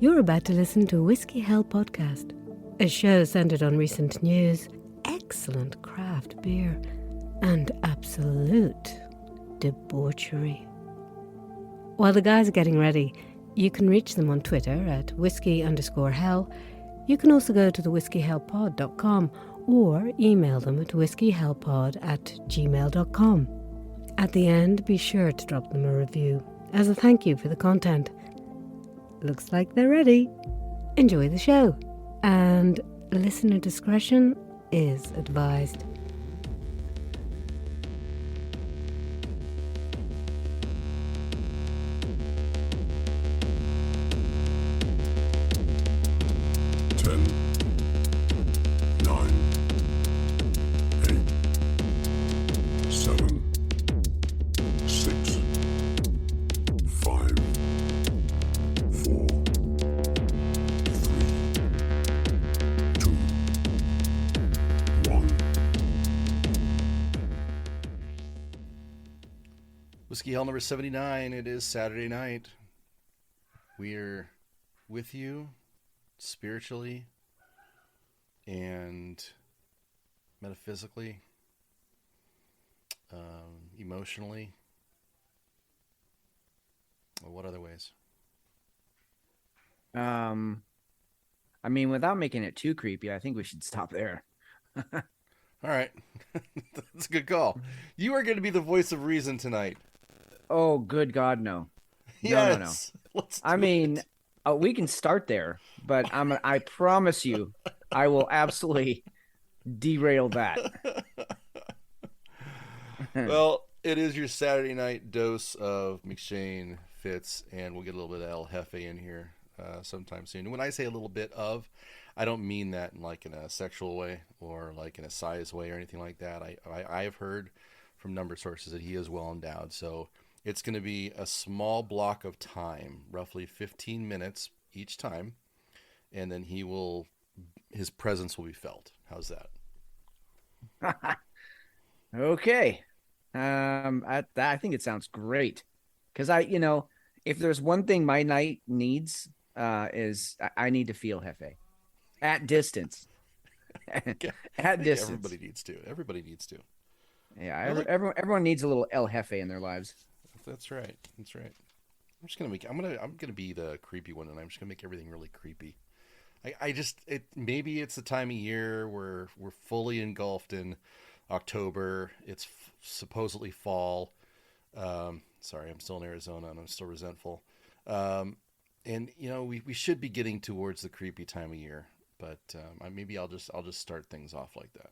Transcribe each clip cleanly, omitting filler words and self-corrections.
You're about to listen to Whiskey Hell Podcast, a show centered on recent news, excellent craft beer, and absolute debauchery. While the guys are getting ready, you can reach them on Twitter at whiskey_hell. You can also go to the whiskeyhellpod.com or email them at whiskeyhellpod@gmail.com. At the end, be sure to drop them a review as a thank you for the content. Looks like they're ready. Enjoy the show, and listener discretion is advised. Whiskey Hell number 79. It is Saturday night. We're with you spiritually and metaphysically, emotionally. Well, what other ways? I mean, without making it too creepy, I think we should stop there. All right. That's a good call. You are going to be the voice of reason tonight. Oh, good God, no. Yes. No. I mean, we can start there, but I promise you, I will absolutely derail that. Well, it is your Saturday night dose of McShane, Fitz, and we'll get a little bit of El Jefe in here sometime soon. When I say a little bit of, I don't mean that in a sexual way or like in a size way or anything like that. I have heard from number of sources that he is well endowed, so it's going to be a small block of time, roughly 15 minutes each time, and then his presence will be felt. How's that? Okay. I think it sounds great. Because if there's one thing my night needs, is I need to feel Jefe. At distance. At distance. Everybody needs to. Yeah, everyone needs a little El Jefe in their lives. That's right. I'm gonna be the creepy one, and I'm just gonna make everything really creepy. Maybe it's the time of year where we're fully engulfed in October. It's supposedly fall. Sorry, I'm still in Arizona and I'm still resentful. And we should be getting towards the creepy time of year, but maybe I'll just start things off like that.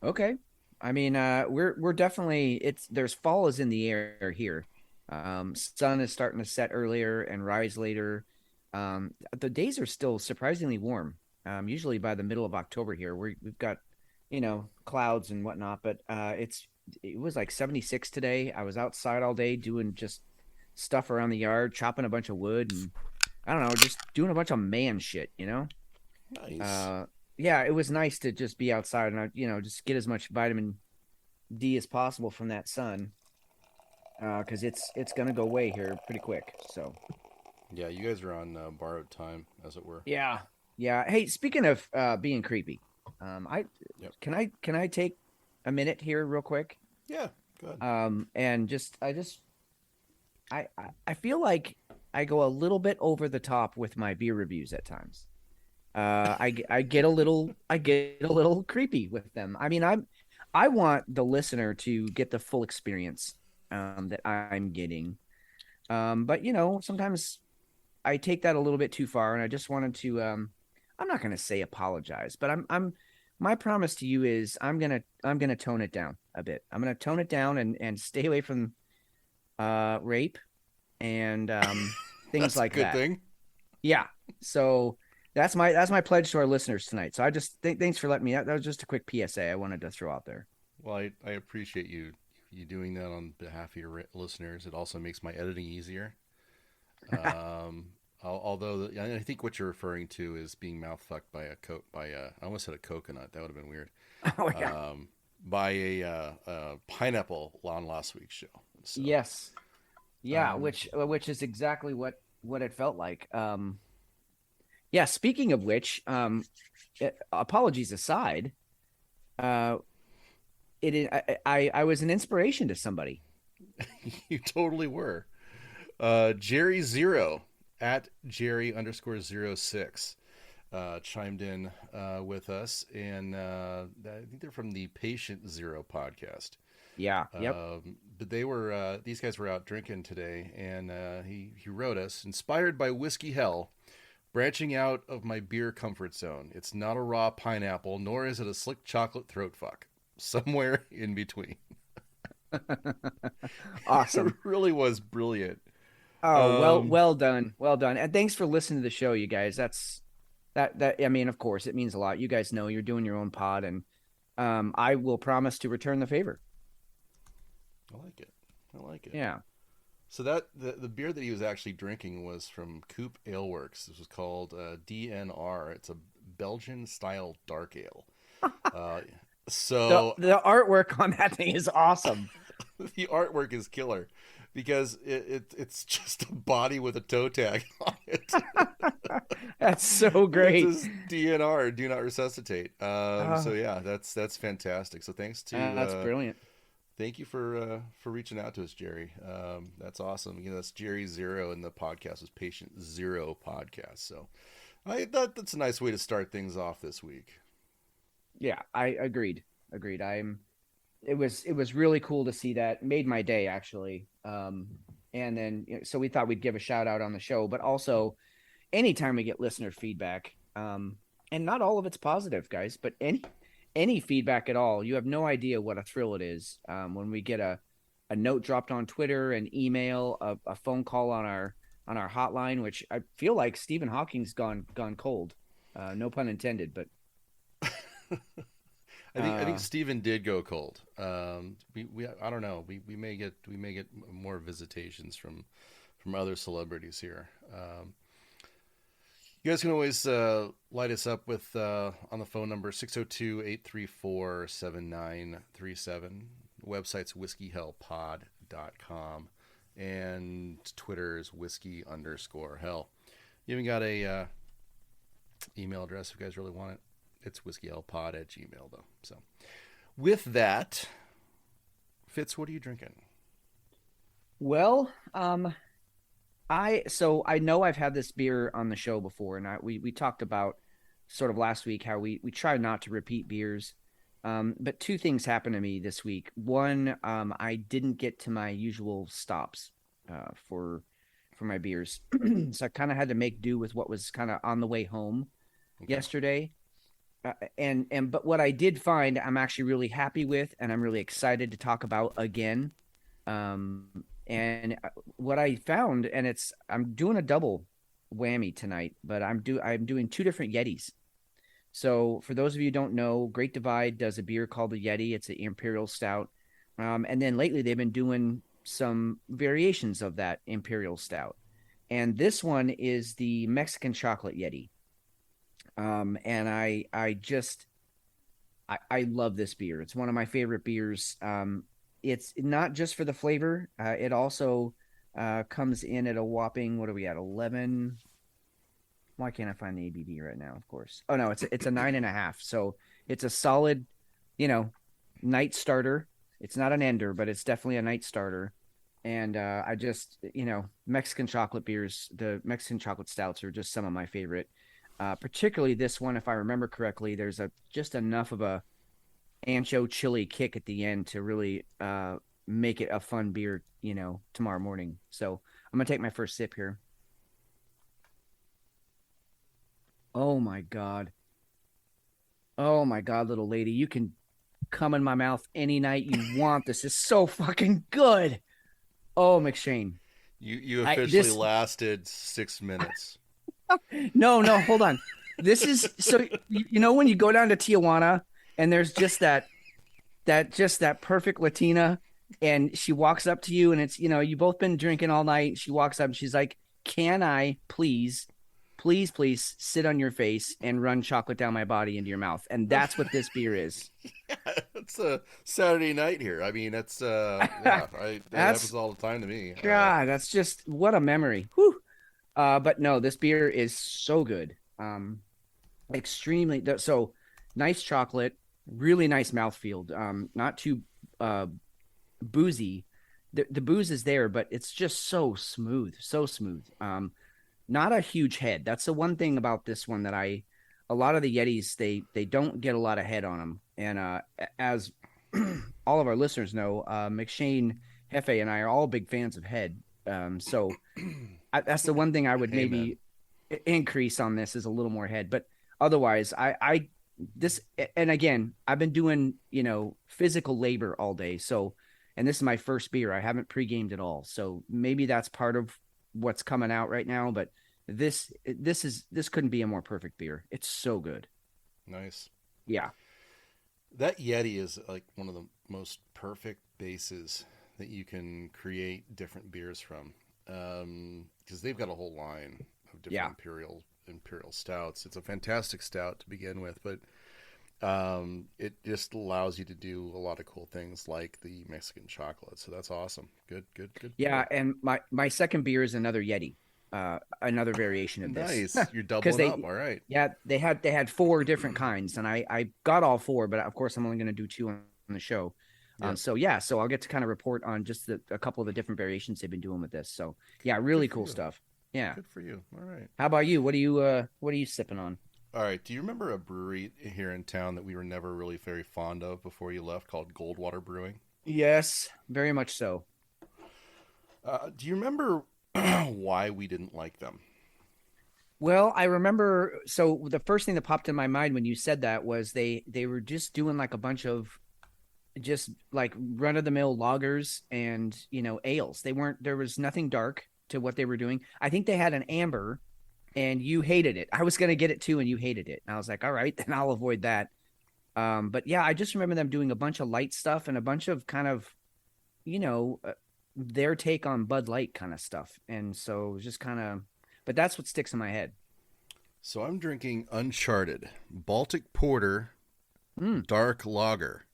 Okay. I mean, we're definitely there's fall is in the air here. Sun is starting to set earlier and rise later. The days are still surprisingly warm. Usually by the middle of October here, we've got, clouds and whatnot, but it was like 76 today. I was outside all day doing just stuff around the yard, chopping a bunch of wood, and I don't know, just doing a bunch of man shit, Nice. Yeah, it was nice to just be outside and just get as much vitamin D as possible from that sun, because it's gonna go away here pretty quick. So Yeah, you guys are on borrowed time, as it were. yeah. Hey, speaking of being creepy, Yep. can I take a minute here real quick? Yeah, go ahead. And I feel like I go a little bit over the top with my beer reviews at times. I get a little creepy with them. I mean, I want the listener to get the full experience that I'm getting. But sometimes I take that a little bit too far, and I just wanted to I'm not going to say apologize, but I'm my promise to you is I'm going to tone it down a bit. I'm going to tone it down and stay away from rape and things like that. That's a good thing. Yeah. So that's my pledge to our listeners tonight. So I just thanks for letting me out. That was just a quick PSA I wanted to throw out there. Well, I appreciate you doing that on behalf of your listeners. It also makes my editing easier. Although I think what you're referring to is being mouthfucked by I almost said a coconut. That would have been weird. Oh yeah. By a pineapple on last week's show. So, Yes. Yeah, which is exactly what what it felt like. Yeah. Speaking of which, apologies aside, uh, I was an inspiration to somebody. You totally were. Jerry Zero at Jerry_06 chimed in with us, and I think they're from the Patient Zero podcast. Yeah. Yep. But they were these guys were out drinking today, and he wrote us, inspired by Whiskey Hell, branching out of my beer comfort zone. It's not a raw pineapple, nor is it a slick chocolate throat fuck. Somewhere in between. Awesome. It really was brilliant. Oh, well done. Well done. And thanks for listening to the show, you guys. That I mean, of course, it means a lot. You guys know you're doing your own pod, and I will promise to return the favor. I like it. Yeah. So that the beer that he was actually drinking was from Coop Ale Works. This was called DNR. It's a Belgian style dark ale. So the artwork on that thing is awesome. The artwork is killer because it's just a body with a toe tag on it. That's so great. It's DNR, do not resuscitate. So yeah, that's fantastic. So thanks to that's brilliant. Thank you for reaching out to us, Jerry. That's awesome. You know, that's Jerry Zero, and the podcast was Patient Zero Podcast. So I thought that's a nice way to start things off this week. Yeah, I agreed. It was really cool to see that. Made my day, actually. And then, so we thought we'd give a shout out on the show, but also anytime we get listener feedback, and not all of it's positive, guys, but any feedback at all, you have no idea what a thrill it is when we get a note dropped on Twitter, an email, a phone call on our hotline, which I feel like Stephen Hawking's gone cold. No pun intended, but I think Stephen did go cold. We I don't know. We may get more visitations from other celebrities here. You guys can always light us up with on the phone number 602-834-7937. Website's whiskeyhellpod.com, and Twitter is whiskey_hell. You even got a email address if you guys really want it. It's whiskeyhellpod@gmail.com though. So with that, Fitz, what are you drinking? Well, I know I've had this beer on the show before, and we talked about sort of last week how we try not to repeat beers. But two things happened to me this week. One, I didn't get to my usual stops for my beers, so I kind of had to make do with what was kind of on the way home yesterday. But what I did find, I'm actually really happy with, and I'm really excited to talk about again. And what I found, and I'm doing a double whammy tonight, but I'm doing two different Yetis. So for those of you who don't know, Great Divide does a beer called the Yeti. It's an Imperial Stout. And then lately they've been doing some variations of that Imperial Stout. And this one is the Mexican Chocolate Yeti. And I love this beer. It's one of my favorite beers. It's not just for the flavor. It also comes in at a whopping, what are we at, 11? Why can't I find the ABV right now? Of course. Oh no, it's a 9.5. So it's a solid, night starter. It's not an ender, but it's definitely a night starter. And I just, Mexican chocolate beers, the Mexican chocolate stouts are just some of my favorite. Particularly this one, if I remember correctly, there's just enough of a ancho chili kick at the end to really make it a fun beer, tomorrow morning. So I'm gonna take my first sip here. Oh my god, little lady, you can come in my mouth any night you want. This is so fucking good. Oh, McShane, you officially lasted 6 minutes. No, hold on. This is so when you go down to Tijuana and there's just that perfect Latina, and she walks up to you, and it's you've both been drinking all night. She walks up and she's like, "Can I please sit on your face and run chocolate down my body into your mouth?" And that's what this beer is. Yeah, it's a Saturday night here. I mean, that's that happens all the time to me. God, that's just what a memory. Whew. But no, this beer is so good. Extremely so nice chocolate, really nice mouthfeel. Not too uh boozy. The booze is there, but it's just so smooth, so smooth. Not a huge head. That's the one thing about this one that a lot of the Yetis, they don't get a lot of head on them. And as all of our listeners know, McShane, Hefe, and I are all big fans of head. So that's the one thing I would maybe increase on this is a little more head. But otherwise, I this, and again, I've been doing, physical labor all day. So, and this is my first beer. I haven't pre-gamed at all. So maybe that's part of what's coming out right now. But this couldn't be a more perfect beer. It's so good. Nice. Yeah. That Yeti is like one of the most perfect bases that you can create different beers from. Because they've got a whole line of different imperial stouts. It's a fantastic stout to begin with, but it just allows you to do a lot of cool things like the Mexican chocolate. So that's awesome. Good. Yeah, and my second beer is another Yeti, another variation of this. Nice, you're doubling up. All right. Yeah, they had 4 different kinds, and I got all 4, but of course I'm only going to do 2 on the show. Yeah. So I'll get to kind of report on just a couple of the different variations they've been doing with this. So yeah, really cool stuff. Yeah. Good for you. All right. How about you? What are you sipping on? All right. Do you remember a brewery here in town that we were never really very fond of before you left called Goldwater Brewing? Yes, very much so. Do you remember why we didn't like them? Well, I remember. So the first thing that popped in my mind when you said that was they were just doing like a bunch of just like run of the mill lagers and ales. There was nothing dark to what they were doing. I think they had an amber, and you hated it. I was gonna get it too, and you hated it. And I was like, all right, then I'll avoid that. But yeah, I just remember them doing a bunch of light stuff and a bunch of kind of, their take on Bud Light kind of stuff. And so just kind of, but that's what sticks in my head. So I'm drinking Uncharted Baltic Porter Dark Lager.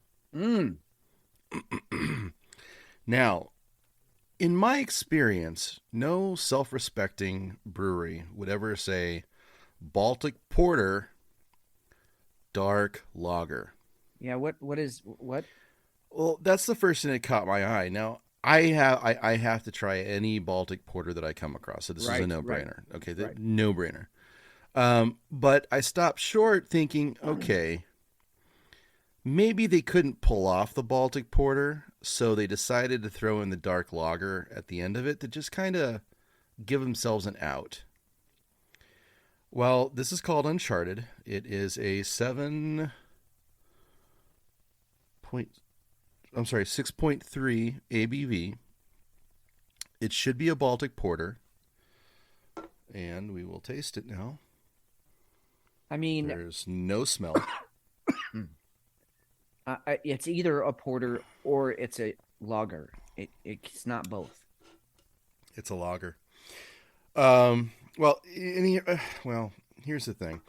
Now, in my experience, no self-respecting brewery would ever say Baltic Porter Dark Lager. Yeah, what? Well, that's the first thing that caught my eye. Now, I have to try any Baltic Porter that I come across. So this is a no-brainer. Right, okay, no-brainer. But I stopped short thinking, okay, maybe they couldn't pull off the Baltic Porter, so they decided to throw in the dark lager at the end of it to just kind of give themselves an out. Well, this is called Uncharted. It is a 6.3 ABV. It should be a Baltic Porter. And we will taste it now. I mean, there's no smell. It's either a porter or it's a lager. It's not both. It's a lager. Well, here's the thing.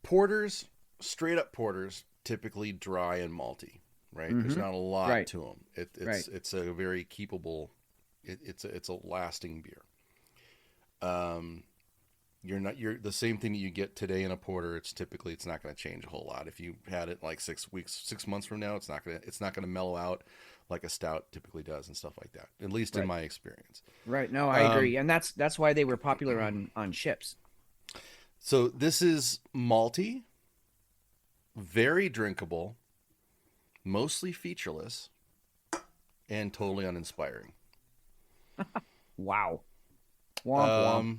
Porters, straight up porters, typically dry and malty, right? Mm-hmm. There's not a lot to them. It's a very keepable. It's a lasting beer. You're the same thing that you get today in a porter. It's not going to change a whole lot. If you had it like 6 months from now, it's not going to mellow out like a stout typically does and stuff like that. At least in my experience. Right. No, I agree. And that's why they were popular on ships. So this is malty, very drinkable, mostly featureless, and totally uninspiring. Wow. Womp womp.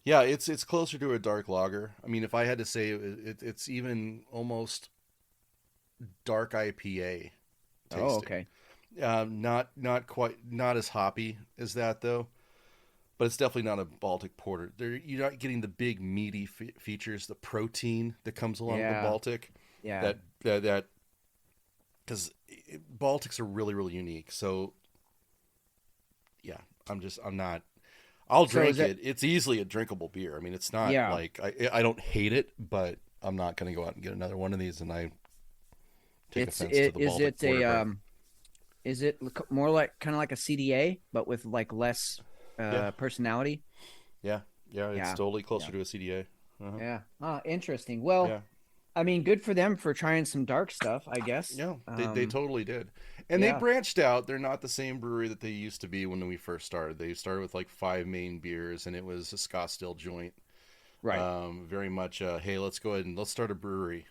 Yeah, it's closer to a dark lager. I mean, if I had to say, it's even almost dark IPA tasting. Oh, okay. Not quite, not as hoppy as that though, but it's definitely not a Baltic Porter. You're not getting the big meaty features, the protein that comes along with the Baltic. Yeah. That because Baltics are really, really unique. So yeah, I'm not. I'll drink it. It's easily a drinkable beer. I mean, it's not like I don't hate it, but I'm not going to go out and get another one of these. And I take offense to the Baltic Porter. Is it more like kind of like a CDA, but with like less personality? Yeah, it's Yeah. totally closer Yeah. to a CDA. Uh-huh. Yeah. Interesting. Well, Yeah, I mean, good for them for trying some dark stuff, I guess. yeah, they totally did, and they Yeah. branched out. They're not the same brewery that they used to be when we first started. They started with like 5 main beers, and it was a Scottsdale joint. Right. Very much, hey, let's go ahead and let's start a brewery.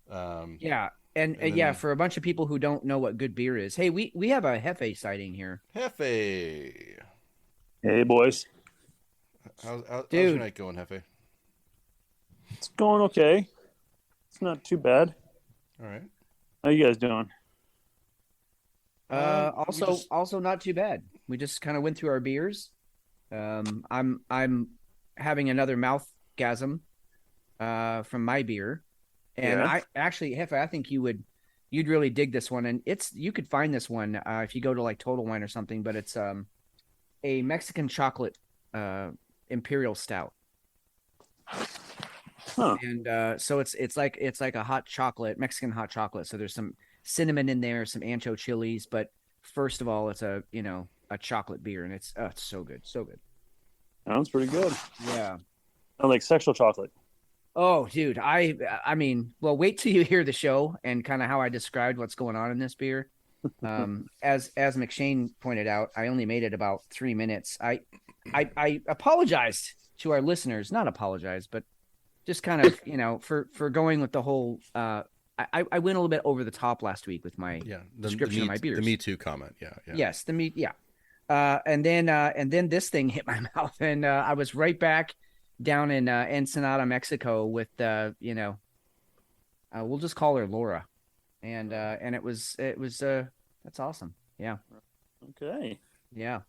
Um, Yeah. And and yeah, then for a bunch of people who don't know what good beer is, hey, we have a Hefe sighting here, Hefe, Hey, boys. how's your dude. night going, Hefe? It's going okay. It's not too bad. All right. How you guys doing? Also not too bad. We just kind of went through our beers. I'm having another mouthgasm from my beer. And Yeah. I actually, Hefe, I think you'd really dig this one. And you could find this one if you go to like Total Wine or something, but it's a Mexican chocolate imperial stout. Huh. And so it's like a hot chocolate, Mexican hot chocolate. So there's some cinnamon in there, some ancho chilies, but first of all, it's a chocolate beer, and it's so good, so good. Sounds pretty good. Yeah. I like sexual chocolate. Oh, dude, I mean, well, wait till you hear the show and kind of how I described what's going on in this beer. As McShane pointed out, I only made it about 3 minutes. I apologized to our listeners, not apologize, but just kind of, for going with the whole. I went a little bit over the top last week with my description of my beers. The Me Too comment. Yeah. Yes, the meat. Yeah. And then this thing hit my mouth, and I was right back down in Ensenada, Mexico, with we'll just call her Laura, and it was that's awesome. Yeah. Okay. Yeah.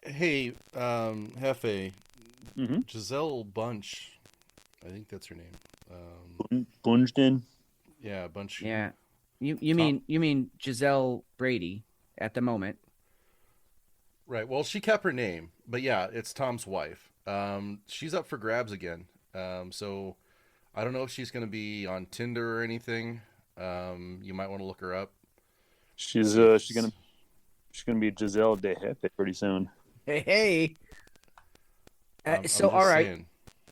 Hey, Hefe, Mm-hmm. Giselle Bunch, I think that's her name. Plunged in. Yeah, Bunch. Yeah. You mean Giselle Brady at the moment? Right. Well, she kept her name, but yeah, it's Tom's wife. She's up for grabs again. So I don't know if she's going to be on Tinder or anything. You might want to look her up. She's gonna be Giselle de Jefe pretty soon. Hey. I'm So just all right, saying.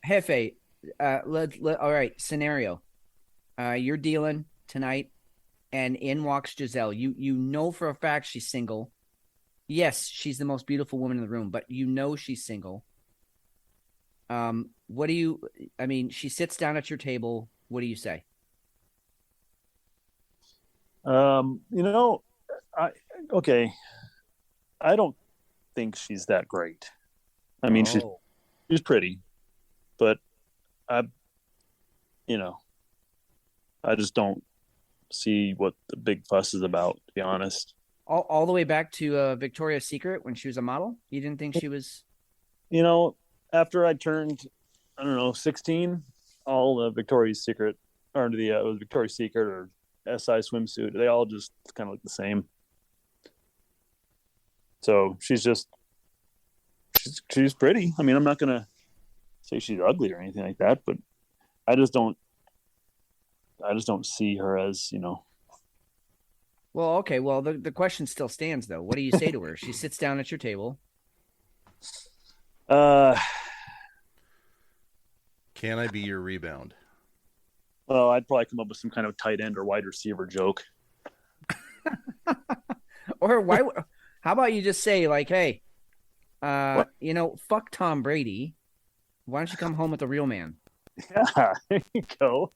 Jefe. All right. Scenario. You're dealing tonight, and in walks Giselle. You know for a fact she's single. Yes, she's the most beautiful woman in the room, but you know she's single. What do you? I mean, she sits down at your table. What do you say? Okay. I don't think she's that great. I mean, she's pretty, but I just don't see what the big fuss is about, to be honest. All the way back to Victoria's Secret when she was a model. You didn't think she was? After I turned, I don't know, 16, all the Victoria's Secret, or it was Victoria's Secret or SI swimsuit, they all just kind of look the same. So she's pretty. I mean, I'm not gonna say she's ugly or anything like that, but I just don't see her as, Well, okay. Well, the question still stands though. What do you say to her? She sits down at your table. Can I be your rebound? Well, I'd probably come up with some kind of tight end or wide receiver joke. Or why? How about you just say like, hey, fuck Tom Brady. Why don't you come home with the real man? Yeah, there you go.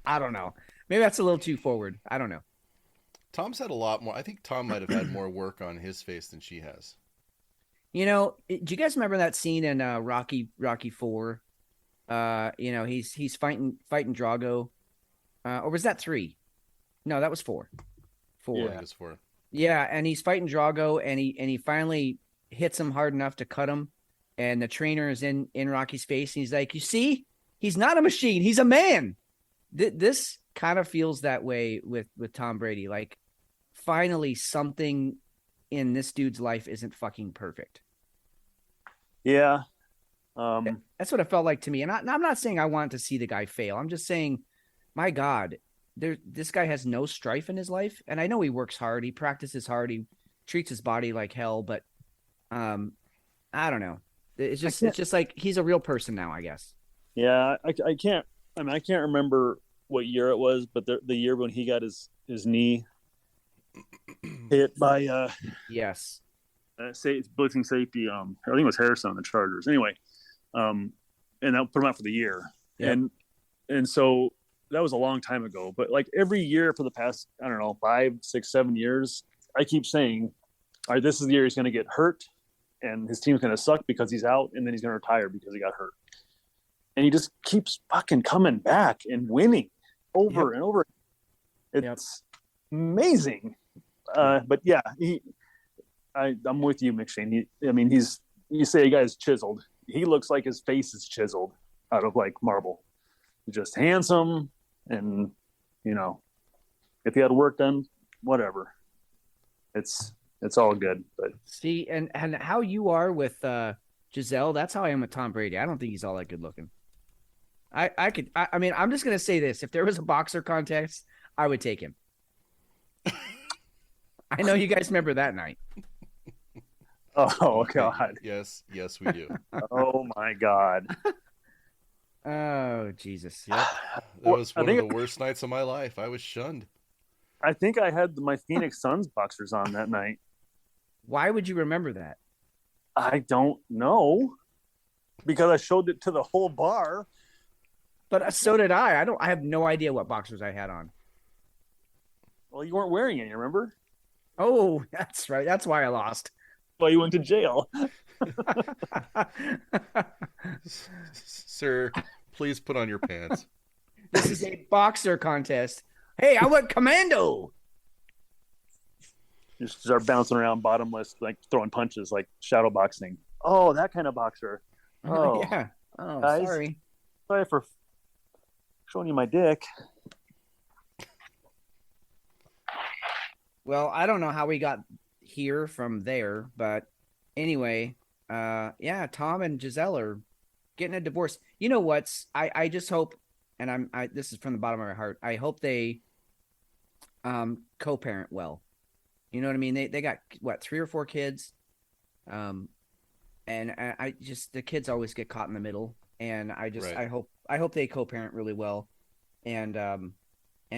I don't know. Maybe that's a little too forward. I don't know. Tom's had a lot more. I think Tom might have had more work on his face than she has. Do you guys remember that scene in Rocky IV? He's fighting Drago. Or was that 3? No, that was 4. 4. Yeah, I think it's 4. Yeah, and he's fighting Drago, and he finally hits him hard enough to cut him, and the trainer is in Rocky's face, and he's like, "You see, he's not a machine; he's a man." This kind of feels that way with Tom Brady. Like, finally, something in this dude's life isn't fucking perfect. Yeah, that's what it felt like to me. And I'm not saying I want to see the guy fail. I'm just saying, my God, this guy has no strife in his life. And I know he works hard. He practices hard. He treats his body like hell. But I don't know. It's I just can't- like he's a real person now, I guess. Yeah, I can't. I mean, I can't remember what year it was, but the year when he got his knee hit by Yes. blitzing safety. I think it was Harrison on the Chargers. Anyway, and that put him out for the year. Yep. And so that was a long time ago. But like every year for the past, I don't know, 5, 6, 7 years, I keep saying, all right, this is the year he's going to get hurt, and his team's going to suck because he's out, and then he's going to retire because he got hurt. And he just keeps fucking coming back and winning over and over. It's amazing. But yeah, I'm with you, McShane. You say a guy's chiseled. He looks like his face is chiseled out of like marble. He's just handsome, and if he had work done, whatever. It's all good. But See, and how you are with Giselle, that's how I am with Tom Brady. I don't think he's all that good looking. I mean, I'm just gonna say this: if there was a boxer contest, I would take him. I know you guys remember that night. oh God, Yes, we do. oh my God. Oh Jesus! Yep. That was one of the worst nights of my life. I was shunned. I think I had my Phoenix Suns boxers on that night. Why would you remember that? I don't know, because I showed it to the whole bar. But so did I. I have no idea what boxers I had on. Well, you weren't wearing any, remember? Oh, that's right. That's why I lost. Well, you went to jail. Sir, please put on your pants. This is a boxer contest. Hey, I went commando. You start bouncing around bottomless, like throwing punches, like shadow boxing. Oh, that kind of boxer. Oh, Yeah. Oh, guys. sorry. Sorry for showing you my dick. Well, I don't know how we got here from there, but anyway, yeah, Tom and Giselle are getting a divorce. You know what's? I just hope, and this is from the bottom of my heart. I hope they co-parent well. You know what I mean? They got what, 3 or 4 kids, and I just, the kids always get caught in the middle, and I hope they co-parent really well, and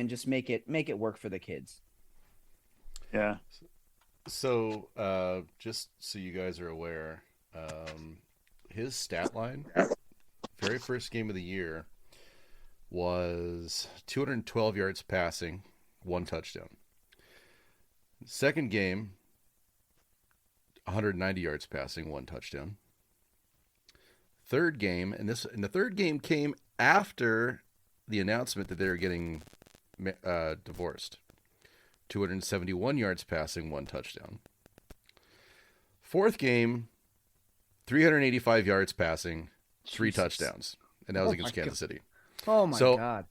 just make it work for the kids. Yeah. So, just so you guys are aware, his stat line, very first game of the year, was 212 yards passing, 1 touchdown. Second game, 190 yards passing, 1 touchdown. Third game, and the third game came after the announcement that they were getting divorced. 271 yards passing, 1 touchdown. Fourth game, 385 yards passing, 3 touchdowns. And that was against Kansas City. Oh, my God.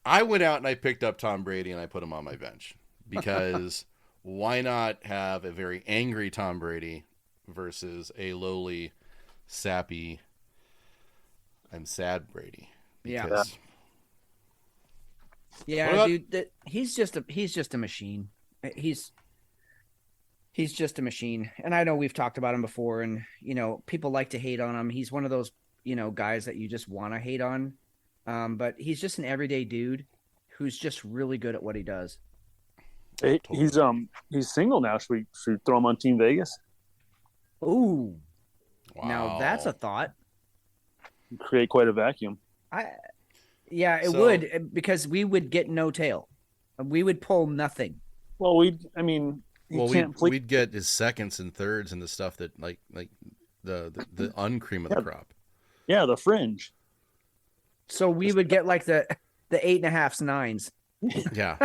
I went out and I picked up Tom Brady and I put him on my bench. Because why not have a very angry Tom Brady versus a lowly, sappy, I'm sad Brady? Because Yeah, dude, he's just a machine. He's just a machine. And I know we've talked about him before, and people like to hate on him. He's one of those, guys that you just want to hate on. But he's just an everyday dude who's just really good at what he does. Hey, he's single now. Should we throw him on Team Vegas? Ooh. wow. Now that's a thought. Create quite a vacuum. Yeah, it would, because we would get no tail. We would pull nothing. Well, we'd get his seconds and thirds and the stuff that like the uncream of the crop. Yeah, the fringe. So we would get like the 8.5s, 9s. Yeah,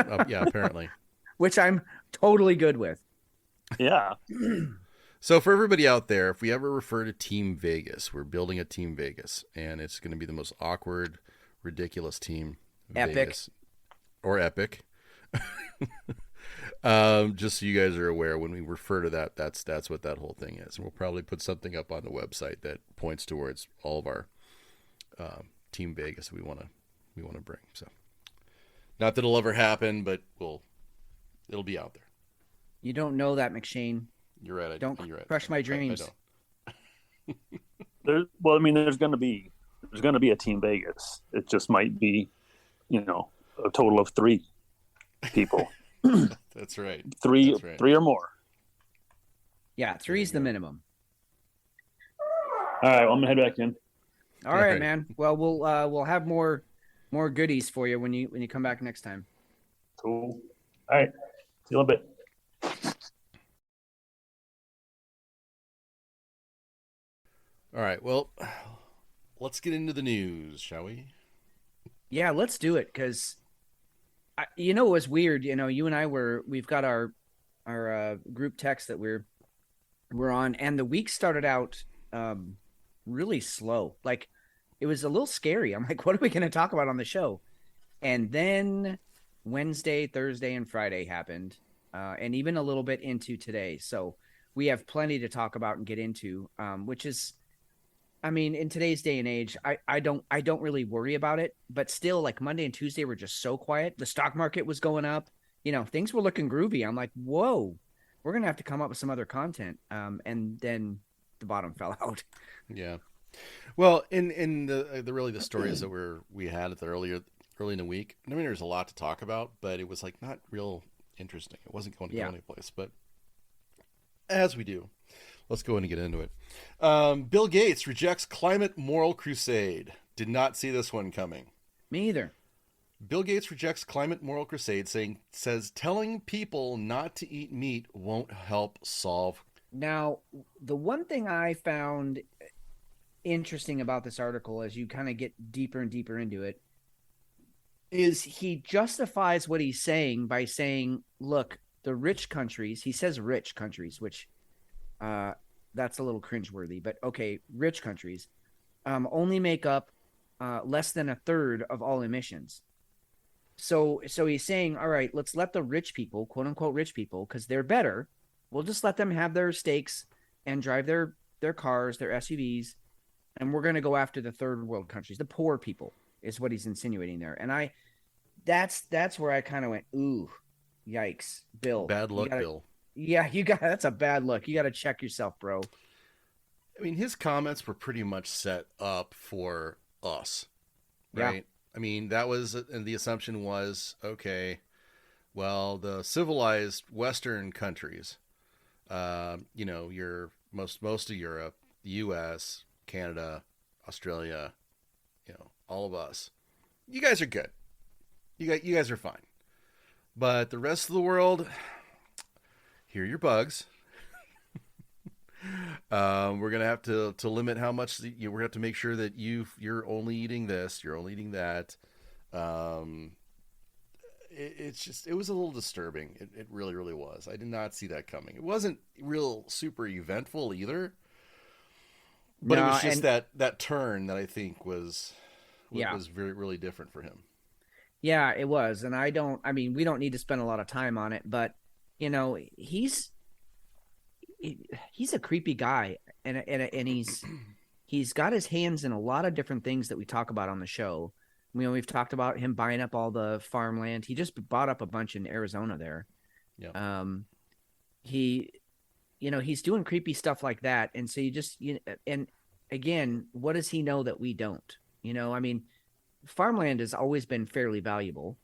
apparently. Which I'm totally good with. Yeah. So for everybody out there, if we ever refer to Team Vegas, we're building a Team Vegas, and it's going to be the most awkward, ridiculous team. Epic. Vegas. Or epic. Just so you guys are aware, when we refer to that, that's what that whole thing is. And we'll probably put something up on the website that points towards all of our Team Vegas we want to bring. So, not that it'll ever happen, but it'll be out there. You don't know that, McShane. You're right. Don't you're right. crush my dreams. Well, I mean, there's going to be a Team Vegas. It just might be, a total of 3 people, That's right. three That's right. three or more. Yeah, 3's the minimum. All right, well, I'm gonna head back in. All right, man. Well, we'll have more goodies for you when you come back next time. Cool. All right. See you in a bit. All right. Well, let's get into the news, shall we? Yeah, let's do it because it was weird. You and I we've got our group text that we're on, and the week started out really slow. Like it was a little scary. I'm like, what are we going to talk about on the show? And then Wednesday, Thursday, and Friday happened, and even a little bit into today. So we have plenty to talk about and get into, which is, I mean, in today's day and age, I don't really worry about it. But still, like Monday and Tuesday were just so quiet. The stock market was going up. Things were looking groovy. I'm like, whoa, we're gonna have to come up with some other content. And then the bottom fell out. Yeah. Well, in the stories that we had at the early in the week. I mean, there's a lot to talk about, but it was like not real interesting. It wasn't going to go anyplace. But as we do, let's go in and get into it. Bill Gates rejects climate moral crusade. Did not see this one coming. Me either. Bill Gates rejects climate moral crusade, says telling people not to eat meat won't help solve. Now, the one thing I found interesting about this article, as you kind of get deeper and deeper into it, is he justifies what he's saying by saying, look, the rich countries, he says rich countries, which that's a little cringeworthy, but okay, rich countries only make up less than a third of all emissions. So he's saying, all right, let's let the rich people, quote unquote rich people, because they're better, we'll just let them have their steaks and drive their cars, their SUVs, and we're going to go after the third world countries. The poor people is what he's insinuating there. And that's where I kind of went, ooh, yikes, Bill. Bad luck, Bill. Yeah, that's a bad look. You got to check yourself, bro. I mean, his comments were pretty much set up for us, right? Yeah. I mean, that was, and the assumption was, okay, well, the civilized Western countries, your most of Europe, the U.S., Canada, Australia, all of us, you guys are good. You guys are fine. But the rest of the world, here are your bugs. We're gonna have to limit how much we're gonna have to make sure that you're only eating this, you're only eating that. It was a little disturbing. It really, really was. I did not see that coming. It wasn't real super eventful either. But it was just that turn that I think was very, really different for him. Yeah, it was. And we don't need to spend a lot of time on it, but he's a creepy guy, and he's got his hands in a lot of different things that we talk about on the show. We've talked about him buying up all the farmland. He just bought up a bunch in Arizona there. Yeah. He's doing creepy stuff like that. And so and again, what does he know that we don't? Farmland has always been fairly valuable.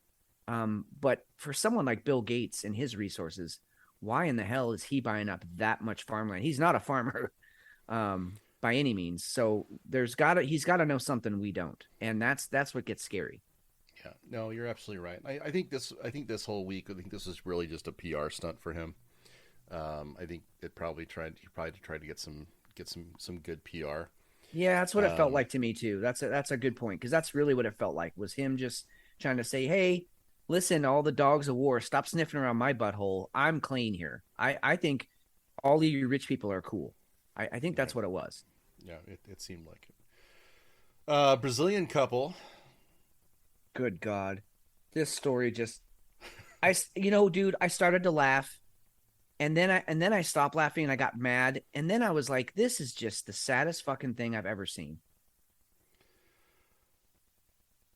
But for someone like Bill Gates and his resources, why in the hell is he buying up that much farmland? He's not a farmer by any means. So he's got to know something we don't. And that's what gets scary. Yeah, no, you're absolutely right. I think this whole week, this was really just a PR stunt for him. I think he probably tried to get some good PR. Yeah, that's what it felt like to me too. That's a good point, because that's really what it felt like, was him just trying to say, hey, listen, all the dogs of war, stop sniffing around my butthole. I'm clean here. I think all of you rich people are cool. I think that's what it was. Yeah, it seemed like it. Brazilian couple. Good God. This story just, dude, I started to laugh. And then I stopped laughing and I got mad. And then I was like, this is just the saddest fucking thing I've ever seen.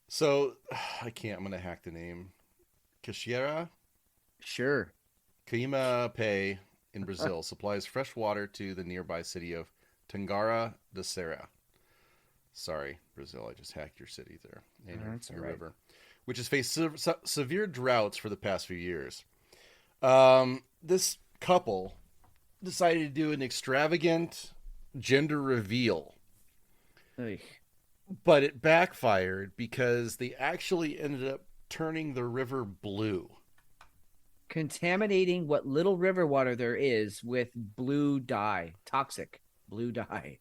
So I'm going to hack the name. Cachoeira? Sure. Caima Pay in Brazil supplies fresh water to the nearby city of Tangara da Serra. Sorry, Brazil, I just hacked your city there and That's your all right. river, which has faced severe droughts for the past few years. This couple decided to do an extravagant gender reveal, Oy. but it backfired because they actually ended up turning the river blue. Contaminating what little river water there is with blue dye, toxic blue dye.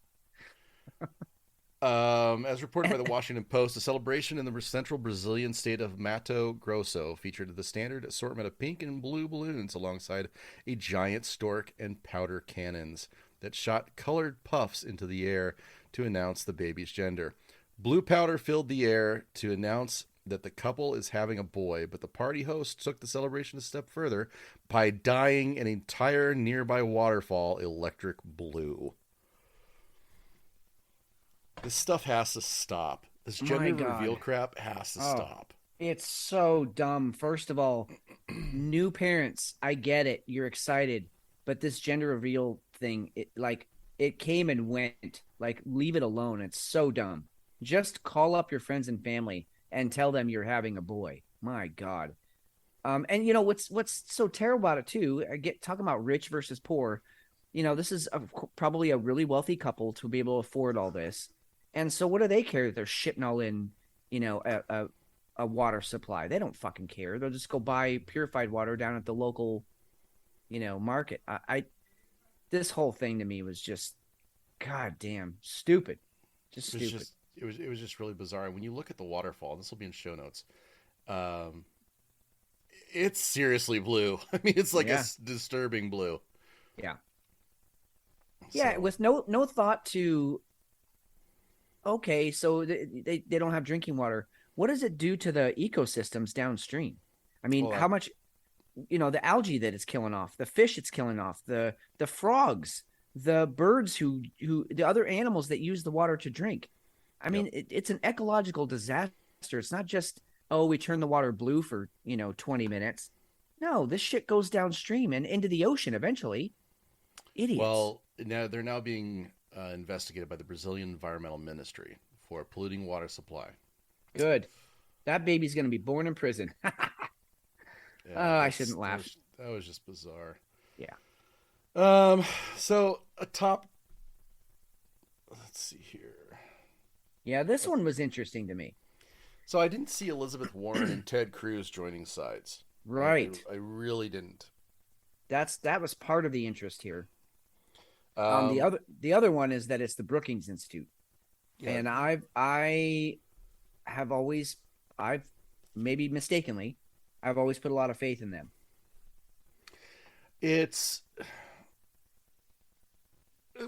As reported by the Washington Post, a celebration in the central Brazilian state of Mato Grosso featured the standard assortment of pink and blue balloons alongside a giant stork and powder cannons that shot colored puffs into the air to announce the baby's gender. Blue powder filled the air to announce that the couple is having a boy, but the party host took the celebration a step further by dyeing an entire nearby waterfall electric blue. This stuff has to stop. This gender reveal crap has to stop. It's so dumb. First of all, new parents, I get it. You're excited. But this gender reveal thing, it came and went. Like, leave it alone. It's so dumb. Just call up your friends and family and tell them you're having a boy. My God. And you know what's so terrible about it too? Talking about rich versus poor. You know, this is probably a really wealthy couple to be able to afford all this. And so, what do they care that they're shipping all in? You know, a water supply. They don't fucking care. They'll just go buy purified water down at the local, market. This whole thing to me was just, goddamn, stupid. Just stupid. It was just really bizarre. And when you look at the waterfall, this will be in show notes. It's seriously blue. I mean, it's like a disturbing blue. Yeah. Yeah, with no thought to. Okay, so they don't have drinking water. What does it do to the ecosystems downstream? I mean, how much, the algae that it's killing off, the fish it's killing off, the frogs, the birds the other animals that use the water to drink. I mean, it's an ecological disaster. It's not just, we turn the water blue for, 20 minutes. No, this shit goes downstream and into the ocean eventually. Idiots. Well, now they're now being investigated by the Brazilian Environmental Ministry for polluting water supply. Good. That baby's going to be born in prison. I shouldn't laugh. That was just bizarre. Yeah. So let's see here. Yeah, this one was interesting to me. So I didn't see Elizabeth Warren and Ted Cruz joining sides. Right. I really didn't. That was part of the interest here. The other one is that it's the Brookings Institute, and I've maybe mistakenly, I've always put a lot of faith in them. It's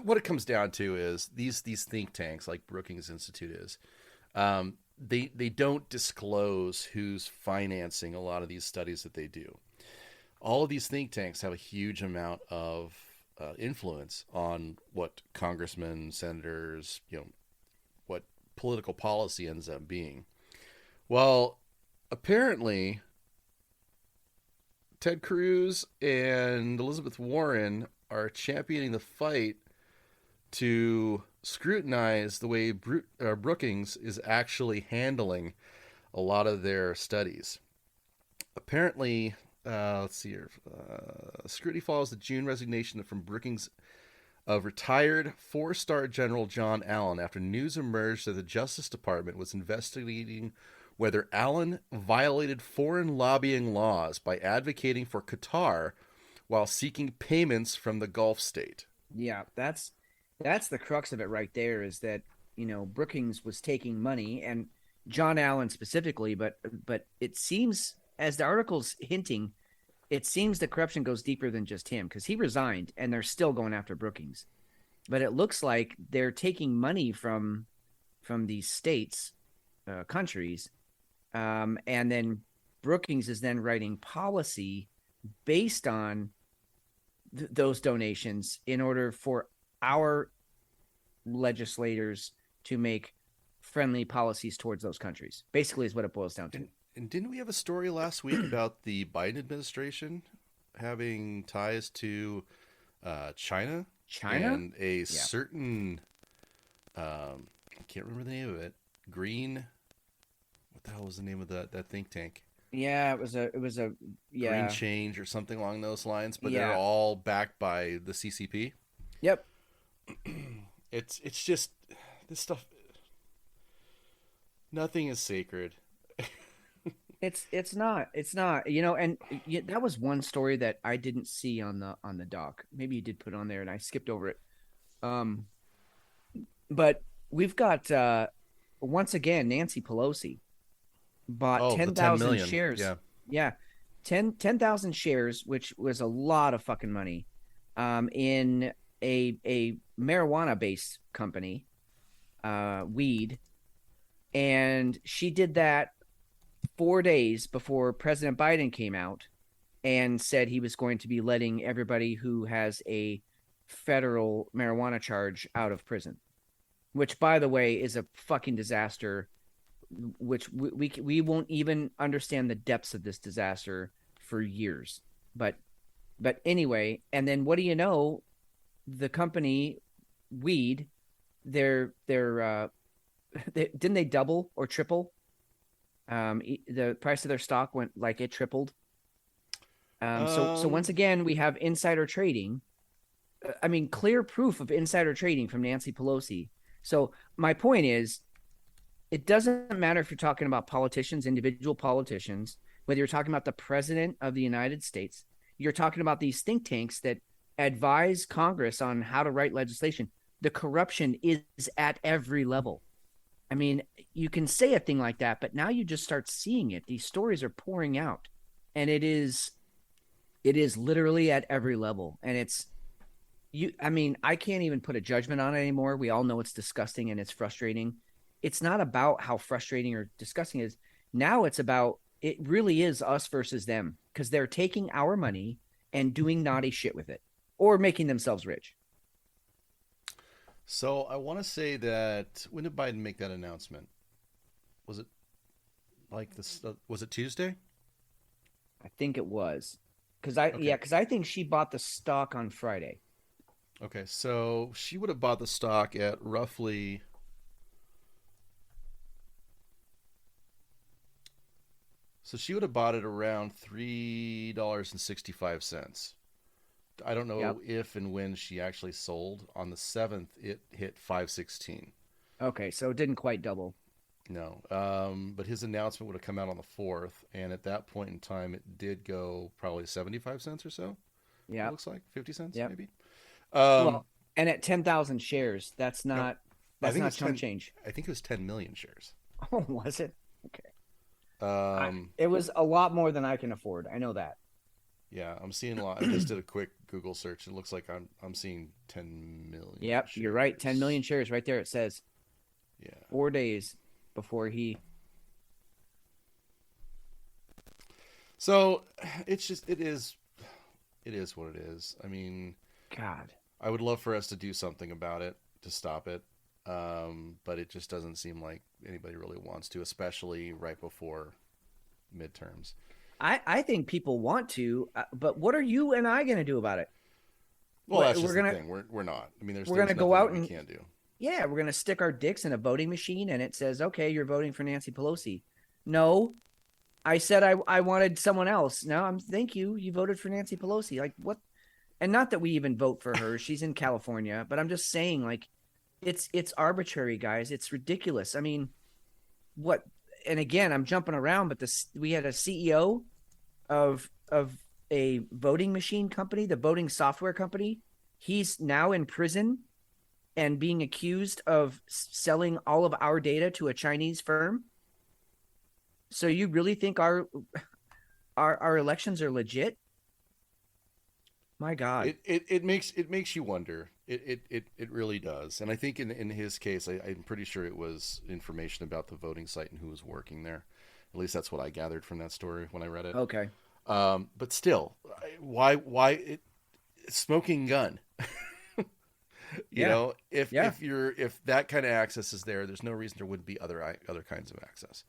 what it comes down to is these think tanks like Brookings Institute is, they don't disclose who's financing a lot of these studies that they do. All of these think tanks have a huge amount of influence on what congressmen, senators, what political policy ends up being. Well, apparently, Ted Cruz and Elizabeth Warren are championing the fight to scrutinize the way Brookings is actually handling a lot of their studies. Apparently, let's see here. Scrutiny follows the June resignation from Brookings of retired 4-star General John Allen after news emerged that the Justice Department was investigating whether Allen violated foreign lobbying laws by advocating for Qatar while seeking payments from the Gulf state. Yeah, that's the crux of it right there, is that, Brookings was taking money, and John Allen specifically, but it seems, as the article's hinting, it seems the corruption goes deeper than just him, because he resigned and they're still going after Brookings. But it looks like they're taking money from these states, countries, and then Brookings is then writing policy based on those donations in order for our legislators to make friendly policies towards those countries. Basically is what it boils down to. And didn't we have a story last week about the Biden administration having ties to China China? And a Yeah. certain, I can't remember the name of it. Green. What the hell was the name of that think tank? Yeah, it was a Green Change or something along those lines. But they're Yeah. all backed by the CCP. Yep. It's just this stuff. Nothing is sacred. It's not. And that was one story that I didn't see on the doc. Maybe you did put on there and I skipped over it. But we've got once again Nancy Pelosi bought the 10 10,000 million. shares. Yeah. Yeah. 10,000 shares, which was a lot of fucking money, in a marijuana based company, weed. And she did that 4 days before President Biden came out and said he was going to be letting everybody who has a federal marijuana charge out of prison, which, by the way, is a fucking disaster, which we won't even understand the depths of this disaster for years. But anyway, and then what do you know? The company Weed, didn't they double or triple? The price of their stock went like it tripled. So once again, we have insider trading. I mean, clear proof of insider trading from Nancy Pelosi. So my point is, it doesn't matter if you're talking about politicians, individual politicians, whether you're talking about the president of the United States, you're talking about these think tanks that advise Congress on how to write legislation. The corruption is at every level. I mean, you can say a thing like that, but now you just start seeing it. These stories are pouring out, and it is literally at every level. And I mean, I can't even put a judgment on it anymore. We all know it's disgusting and it's frustrating. It's not about how frustrating or disgusting it is. Now it's about, it really is us versus them, because they're taking our money and doing naughty shit with it or making themselves rich. So I want to say that when did Biden make that announcement? Was it like this? Was it Tuesday? I think it was, because I think she bought the stock on Friday. Okay, so she would have bought the stock at roughly. So she would have bought it around $3.65. I don't know if and when she actually sold. On the 7th, it hit $5.16. Okay, so it didn't quite double. No, but his announcement would have come out on the 4th, and at that point in time, it did go probably 75 cents or so. Yeah, it looks like 50 cents maybe. Well, and at 10,000 shares, that's not chump change. I think it was 10 million shares. Oh, was it? Okay. It was a lot more than I can afford. I know that. Yeah, I'm seeing a lot. I just did a quick Google search. It looks like I'm seeing 10 million. Yep, shares. You're right. 10 million shares right there. It says. Yeah. 4 days before he. So it is what it is. I mean, God, I would love for us to do something about it to stop it, but it just doesn't seem like anybody really wants to, especially right before midterms. I think people want to, but what are you and I going to do about it? Well, that's just the thing. We're not. I mean, we're going to go out and we can't do. Yeah, we're going to stick our dicks in a voting machine, and it says, "Okay, you're voting for Nancy Pelosi." No, I said I wanted someone else. No, thank you. You voted for Nancy Pelosi. Like what? And not that we even vote for her. She's in California, but I'm just saying, like, it's arbitrary, guys. It's ridiculous. I mean, what? And again, I'm jumping around, but we had a CEO of a voting machine company, the voting software company. He's now in prison and being accused of selling all of our data to a Chinese firm. So you really think our elections are legit? My God. It makes you wonder. It really does. And I think in his case, I'm pretty sure it was information about the voting site and who was working there. At least that's what I gathered from that story when I read it. Okay. But still, why smoking gun? You know, if that kind of access is there, there's no reason there wouldn't be other kinds of access.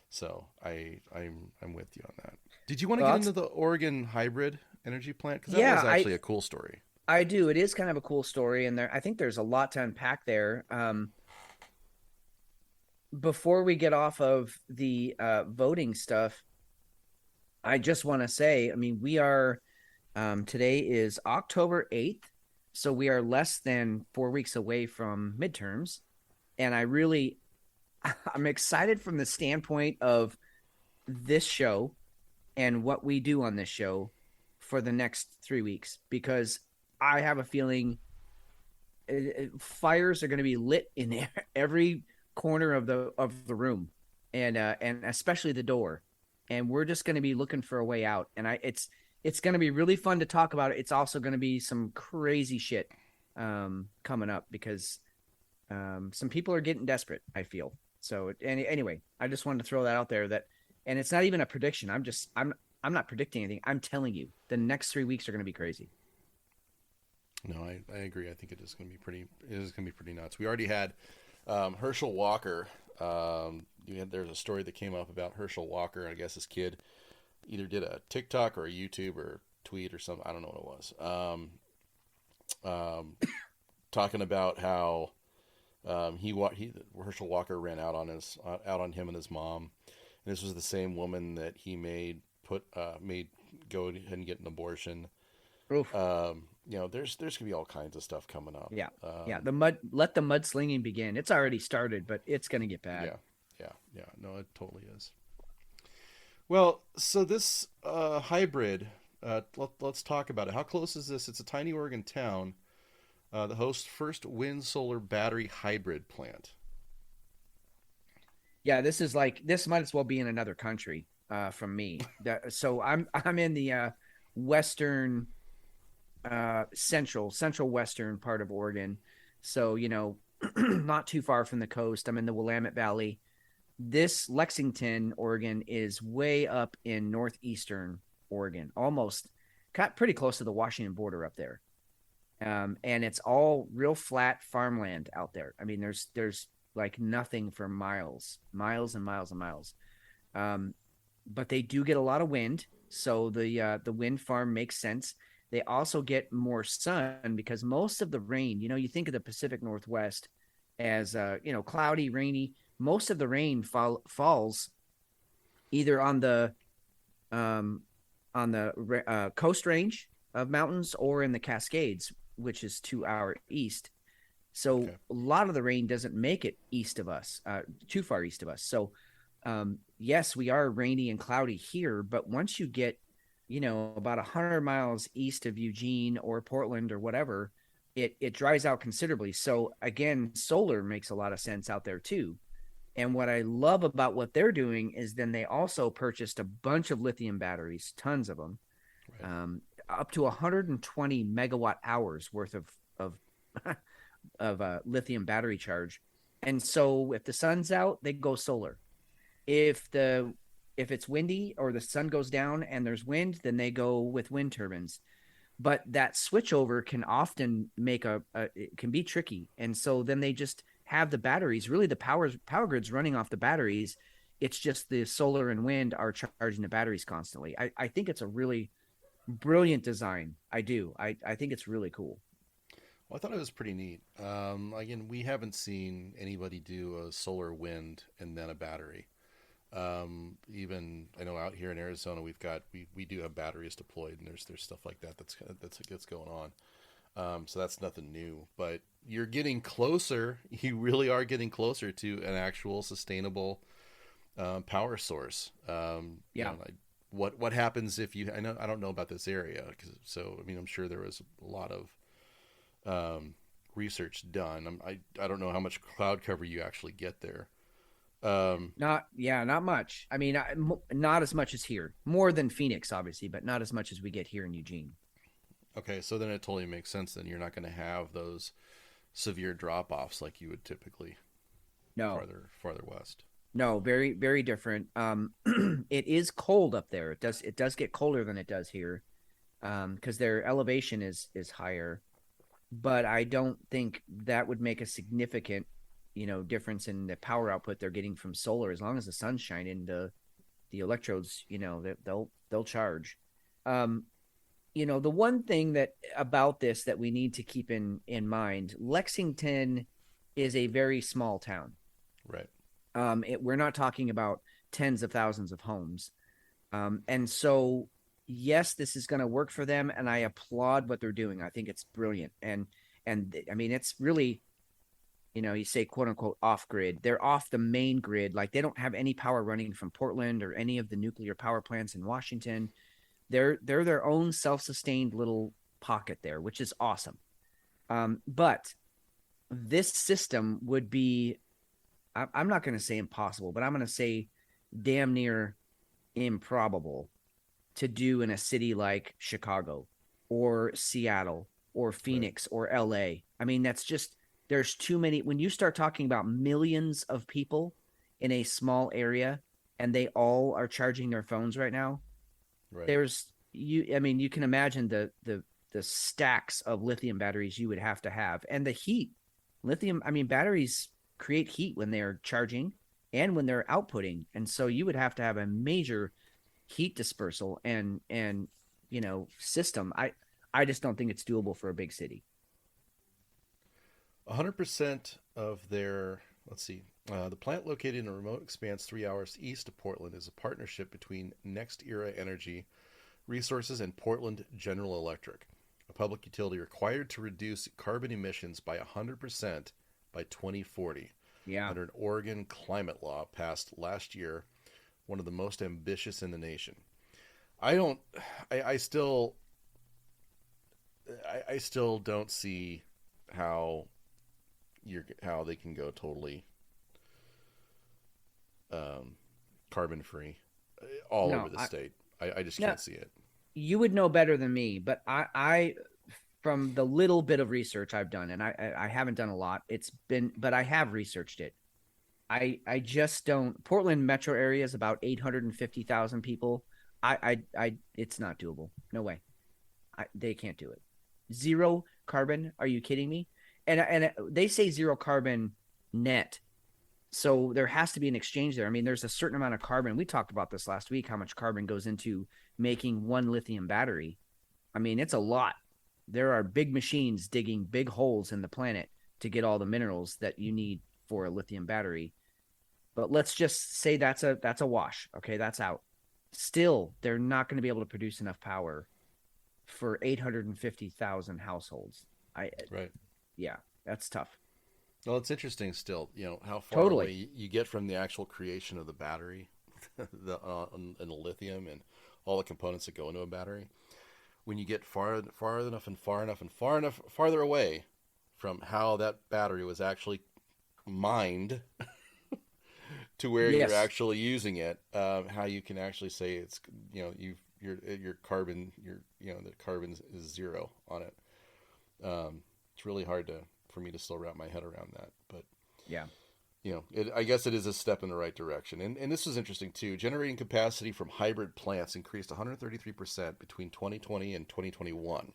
So I'm with you on that. Did you want to get into the Oregon hybrid energy plant? Because that was actually a cool story. I do. It is kind of a cool story, and I think there's a lot to unpack there. Before we get off of the voting stuff, I just want to say, I mean, we are today is October 8th, so we are less than 4 weeks away from midterms, and I'm excited from the standpoint of this show and what we do on this show for the next 3 weeks, because I have a feeling fires are going to be lit in every corner of the room, and especially the door, and we're just going to be looking for a way out. And it's going to be really fun to talk about it. It's also going to be some crazy shit coming up, because some people are getting desperate, I feel. So anyway, I just wanted to throw that out there, and it's not even a prediction. I'm not predicting anything. I'm telling you, the next 3 weeks are going to be crazy. No, I agree. I think it is going to be pretty nuts. We already had Herschel Walker. There's a story that came up about Herschel Walker. I guess this kid either did a TikTok or a YouTube or tweet or something. I don't know what it was. Talking about how Herschel Walker ran out on him and his mom. And this was the same woman that he made go and get an abortion. Oof. There's gonna be all kinds of stuff coming up. Yeah. Let the mudslinging begin. It's already started, but it's gonna get bad. Yeah. No, it totally is. Well, so this hybrid, let's talk about it. How close is this? It's a tiny Oregon town that hosts first wind solar battery hybrid plant. Yeah, this might as well be in another country from me. So I'm in the western central western part of Oregon. So, not too far from the coast. I'm in the Willamette Valley. This Lexington, Oregon is way up in northeastern Oregon, almost pretty close to the Washington border up there. And it's all real flat farmland out there. I mean, there's like nothing for miles and miles and miles. But they do get a lot of wind. So the wind farm makes sense. They also get more sun, because most of the rain, you think of the Pacific Northwest as, cloudy, rainy. Most of the rain falls either on the coast range of mountains or in the Cascades, which is 2 hours east. So okay. A lot of the rain doesn't make it east of us, too far east of us. So yes, we are rainy and cloudy here, but once you get, about 100 miles east of Eugene or Portland or whatever, it dries out considerably. So again, solar makes a lot of sense out there too. And what I love about what they're doing is then they also purchased a bunch of lithium batteries, tons of them, right. Up to 120 megawatt hours worth of lithium battery charge. And so if the sun's out, they go solar. If it's windy or the sun goes down and there's wind, then they go with wind turbines. But that switchover can often it can be tricky. And so then they just have the batteries, really the power grid's running off the batteries. It's just the solar and wind are charging the batteries constantly. I think it's a really brilliant design. I do. I think it's really cool. Well, I thought it was pretty neat. Again, we haven't seen anybody do a solar wind and then a battery. Even I know out here in Arizona, we do have batteries deployed, and there's stuff like that that's going on. So that's nothing new, but you're getting closer. You really are getting closer to an actual sustainable power source. What happens if I don't know about this area, I'm sure there was a lot of research done. I don't know how much cloud cover you actually get there. Not much. I mean, not as much as here. More than Phoenix, obviously, but not as much as we get here in Eugene. Okay, so then it totally makes sense. Then you're not going to have those severe drop-offs like you would typically. No. Farther west. No, very, very different. It is cold up there. It does get colder than it does here, because their elevation is higher. But I don't think that would make a significant, difference in the power output they're getting from solar. As long as the sun's shining, the electrodes, they'll charge. the one thing that about this that we need to keep in mind, Lexington is a very small town. Right. We're not talking about tens of thousands of homes. And so, yes, this is going to work for them, and I applaud what they're doing. I think it's brilliant. And I mean, it's really, you say quote unquote off grid. They're off the main grid. Like they don't have any power running from Portland or any of the nuclear power plants in Washington. They're their own self-sustained little pocket there, which is awesome. But this system would be, I'm not going to say impossible, but I'm going to say damn near improbable to do in a city like Chicago or Seattle or Phoenix or LA. I mean, that's just, there's too many. When you start talking about millions of people in a small area and they all are charging their phones right now, Right. I mean, you can imagine the stacks of lithium batteries you would have to have, and the heat. Lithium, I mean, batteries create heat when they're charging and when they're outputting, and so you would have to have a major heat dispersal and system. I just don't think it's doable for a big city. 100% of their, let's see, the plant located in a remote expanse 3 hours east of Portland is a partnership between Next Era Energy Resources and Portland General Electric, a public utility required to reduce carbon emissions by 100% by 2040 under an Oregon climate law passed last year, one of the most ambitious in the nation. I still don't see how they can go totally carbon free all over the state. I just can't see it. You would know better than me, but I from the little bit of research I've done, and I haven't done a lot. But I have researched it. I just don't. Portland metro area is about 850,000 people. It's not doable. No way. They can't do it. Zero carbon? Are you kidding me? And they say zero carbon net. So there has to be an exchange there. I mean, there's a certain amount of carbon. We talked about this last week, how much carbon goes into making one lithium battery. I mean, it's a lot. There are big machines digging big holes in the planet to get all the minerals that you need for a lithium battery. But let's just say that's a wash. Okay, that's out. Still, they're not going to be able to produce enough power for 850,000 households. Right. Yeah, that's tough. Well, it's interesting still, how far away you get from the actual creation of the battery, and the lithium and all the components that go into a battery. When you get farther away from how that battery was actually mined to where you're actually using it, how you can actually say it's, your carbon, the carbon is zero on it. It's really hard for me to still wrap my head around that, but yeah, I guess it is a step in the right direction. And this was interesting too. Generating capacity from hybrid plants increased 133% between 2020 and 2021.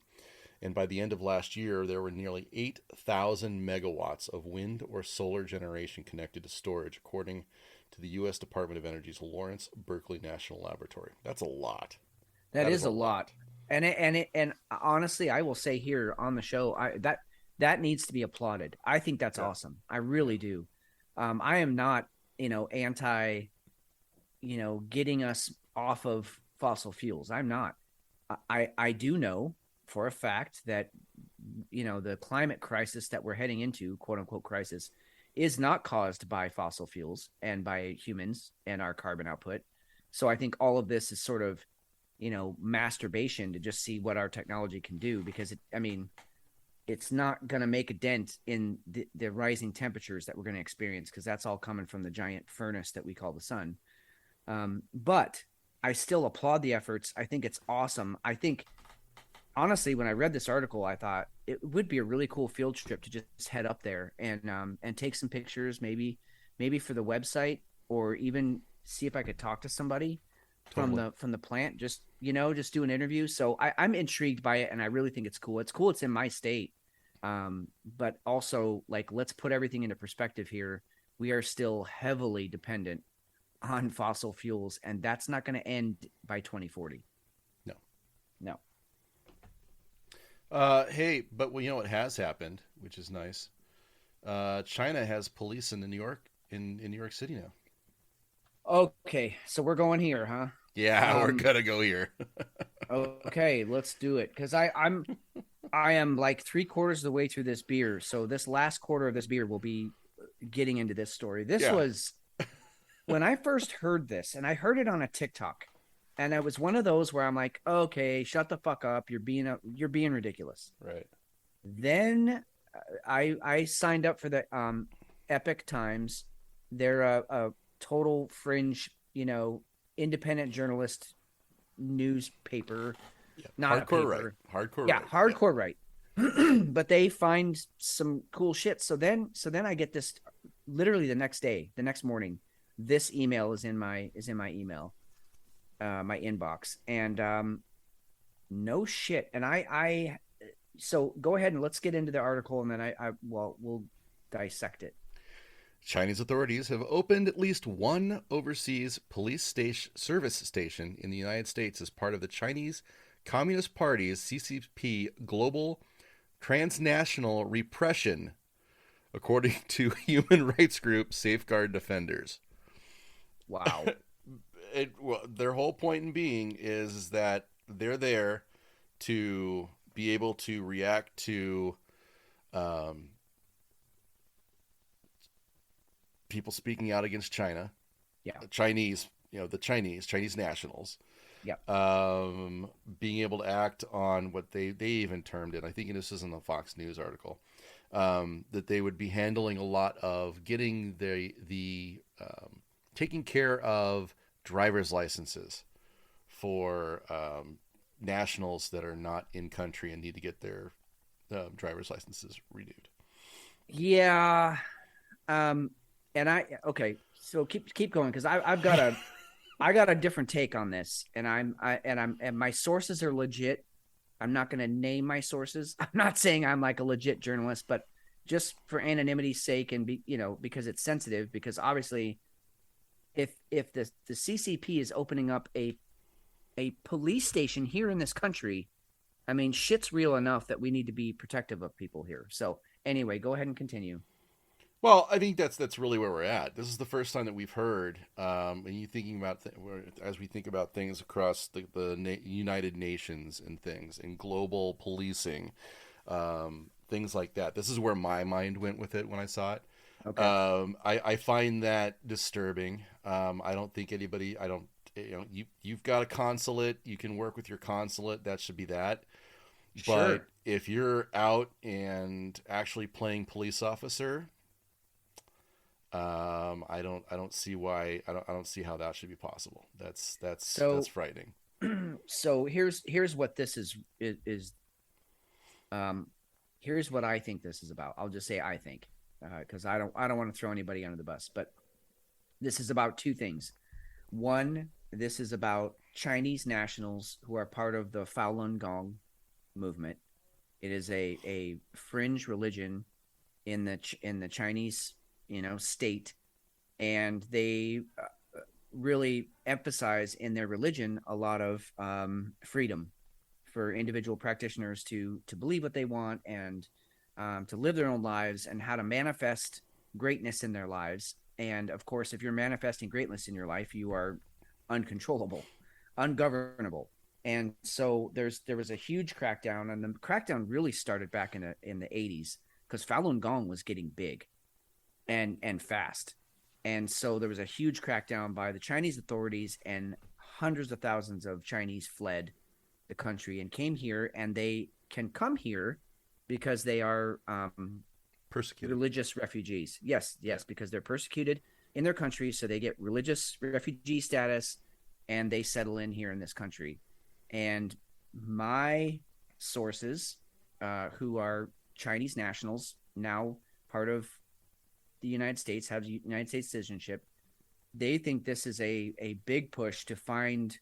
And by the end of last year, there were nearly 8,000 megawatts of wind or solar generation connected to storage, according to the U.S. Department of Energy's Lawrence Berkeley National Laboratory. That's a lot. That is a lot. And honestly, I will say here on the show, that needs to be applauded. I think that's awesome. I really do. I am not, anti, getting us off of fossil fuels. I'm not. I do know for a fact that, the climate crisis that we're heading into, quote unquote crisis, is not caused by fossil fuels and by humans and our carbon output. So I think all of this is sort of, masturbation to just see what our technology can do, because it's not going to make a dent in the rising temperatures that we're going to experience, because that's all coming from the giant furnace that we call the sun. But I still applaud the efforts. I think it's awesome. I think, honestly, when I read this article, I thought it would be a really cool field trip to just head up there and take some pictures, maybe for the website, or even see if I could talk to somebody from the plant. Just do an interview. So I'm intrigued by it, and I really think it's cool. It's cool. It's in my state. But also, let's put everything into perspective here. We are still heavily dependent on fossil fuels, and that's not going to end by 2040. No. Hey, but well, you know what has happened, which is nice. China has police in the New York in New York City now. Okay, so we're going here, huh? Yeah, we're Um, gonna go here. okay, let's do it. Because I am like three-quarters of the way through this beer, so this last quarter of this beer will be getting into this story. This Yeah, was when I first heard this, and I heard it on a TikTok, and it was one of those where I'm like, okay, shut the fuck up, you're being ridiculous. right. Then I signed up for the Epic Times. They're a total fringe, independent journalist newspaper, Yeah, not a hardcore right. paper. Hardcore Yeah, right. hardcore right. But they find some cool shit. So then I get this literally the next day, the next morning. This email is in my email, my inbox, and no shit. And I so go ahead and let's get into the article, and then we'll dissect it. Chinese authorities have opened at least one overseas police service station in the United States as part of the Chinese Communist Party's CCP global transnational repression, according to human rights group Safeguard Defenders. Wow. Well, their whole point in being is that they're there to be able to react to people speaking out against China, Yeah. the Chinese nationals, Yeah. being able to act on what they even termed it. I think this is in the Fox News article, that they would be handling a lot of getting the taking care of driver's licenses for nationals that are not in country and need to get their driver's licenses renewed. Yeah. And okay, so keep going because I've got a different take on this, and and my sources are legit. I'm not going to name my sources. I'm not saying I'm like a legit journalist, but just for anonymity's sake and because it's sensitive, because obviously if the CCP is opening up a police station here in this country, I mean, shit's real enough that we need to be protective of people here. So anyway, go ahead and continue. Well, I think that's really where we're at. This is the first time that we've heard, and you thinking about as we think about things across the United Nations and things and global policing, things like that. This is where my mind went with it when I saw it. Okay. I find that disturbing. I don't think anybody. I don't. You've got a consulate. You can work with your consulate. That should be that. Sure. But if you're out and actually playing police officer, I don't see why. I don't see how that should be possible. That's frightening. So here's what this is. Here's what I think this is about. I'll just say I think, because I don't want to throw anybody under the bus, but this is about two things. One, this is about Chinese nationals who are part of the Falun Gong movement. It is a fringe religion in the Chinese state, and they really emphasize in their religion a lot of freedom for individual practitioners to believe what they want and to live their own lives and how to manifest greatness in their lives. And of course, if you're manifesting greatness in your life, you are uncontrollable, ungovernable. And so there was a huge crackdown, and the crackdown really started back in the 80s because Falun Gong was getting big and fast. And so there was a huge crackdown by the Chinese authorities, and hundreds of thousands of Chinese fled the country and came here, and they can come here because they are Persecuted. religious refugees. Yes, because they're persecuted in their country, so they get religious refugee status, and they settle in here in this country. And my sources, who are Chinese nationals, now part of the United States, have United States citizenship, they think this is a big push to find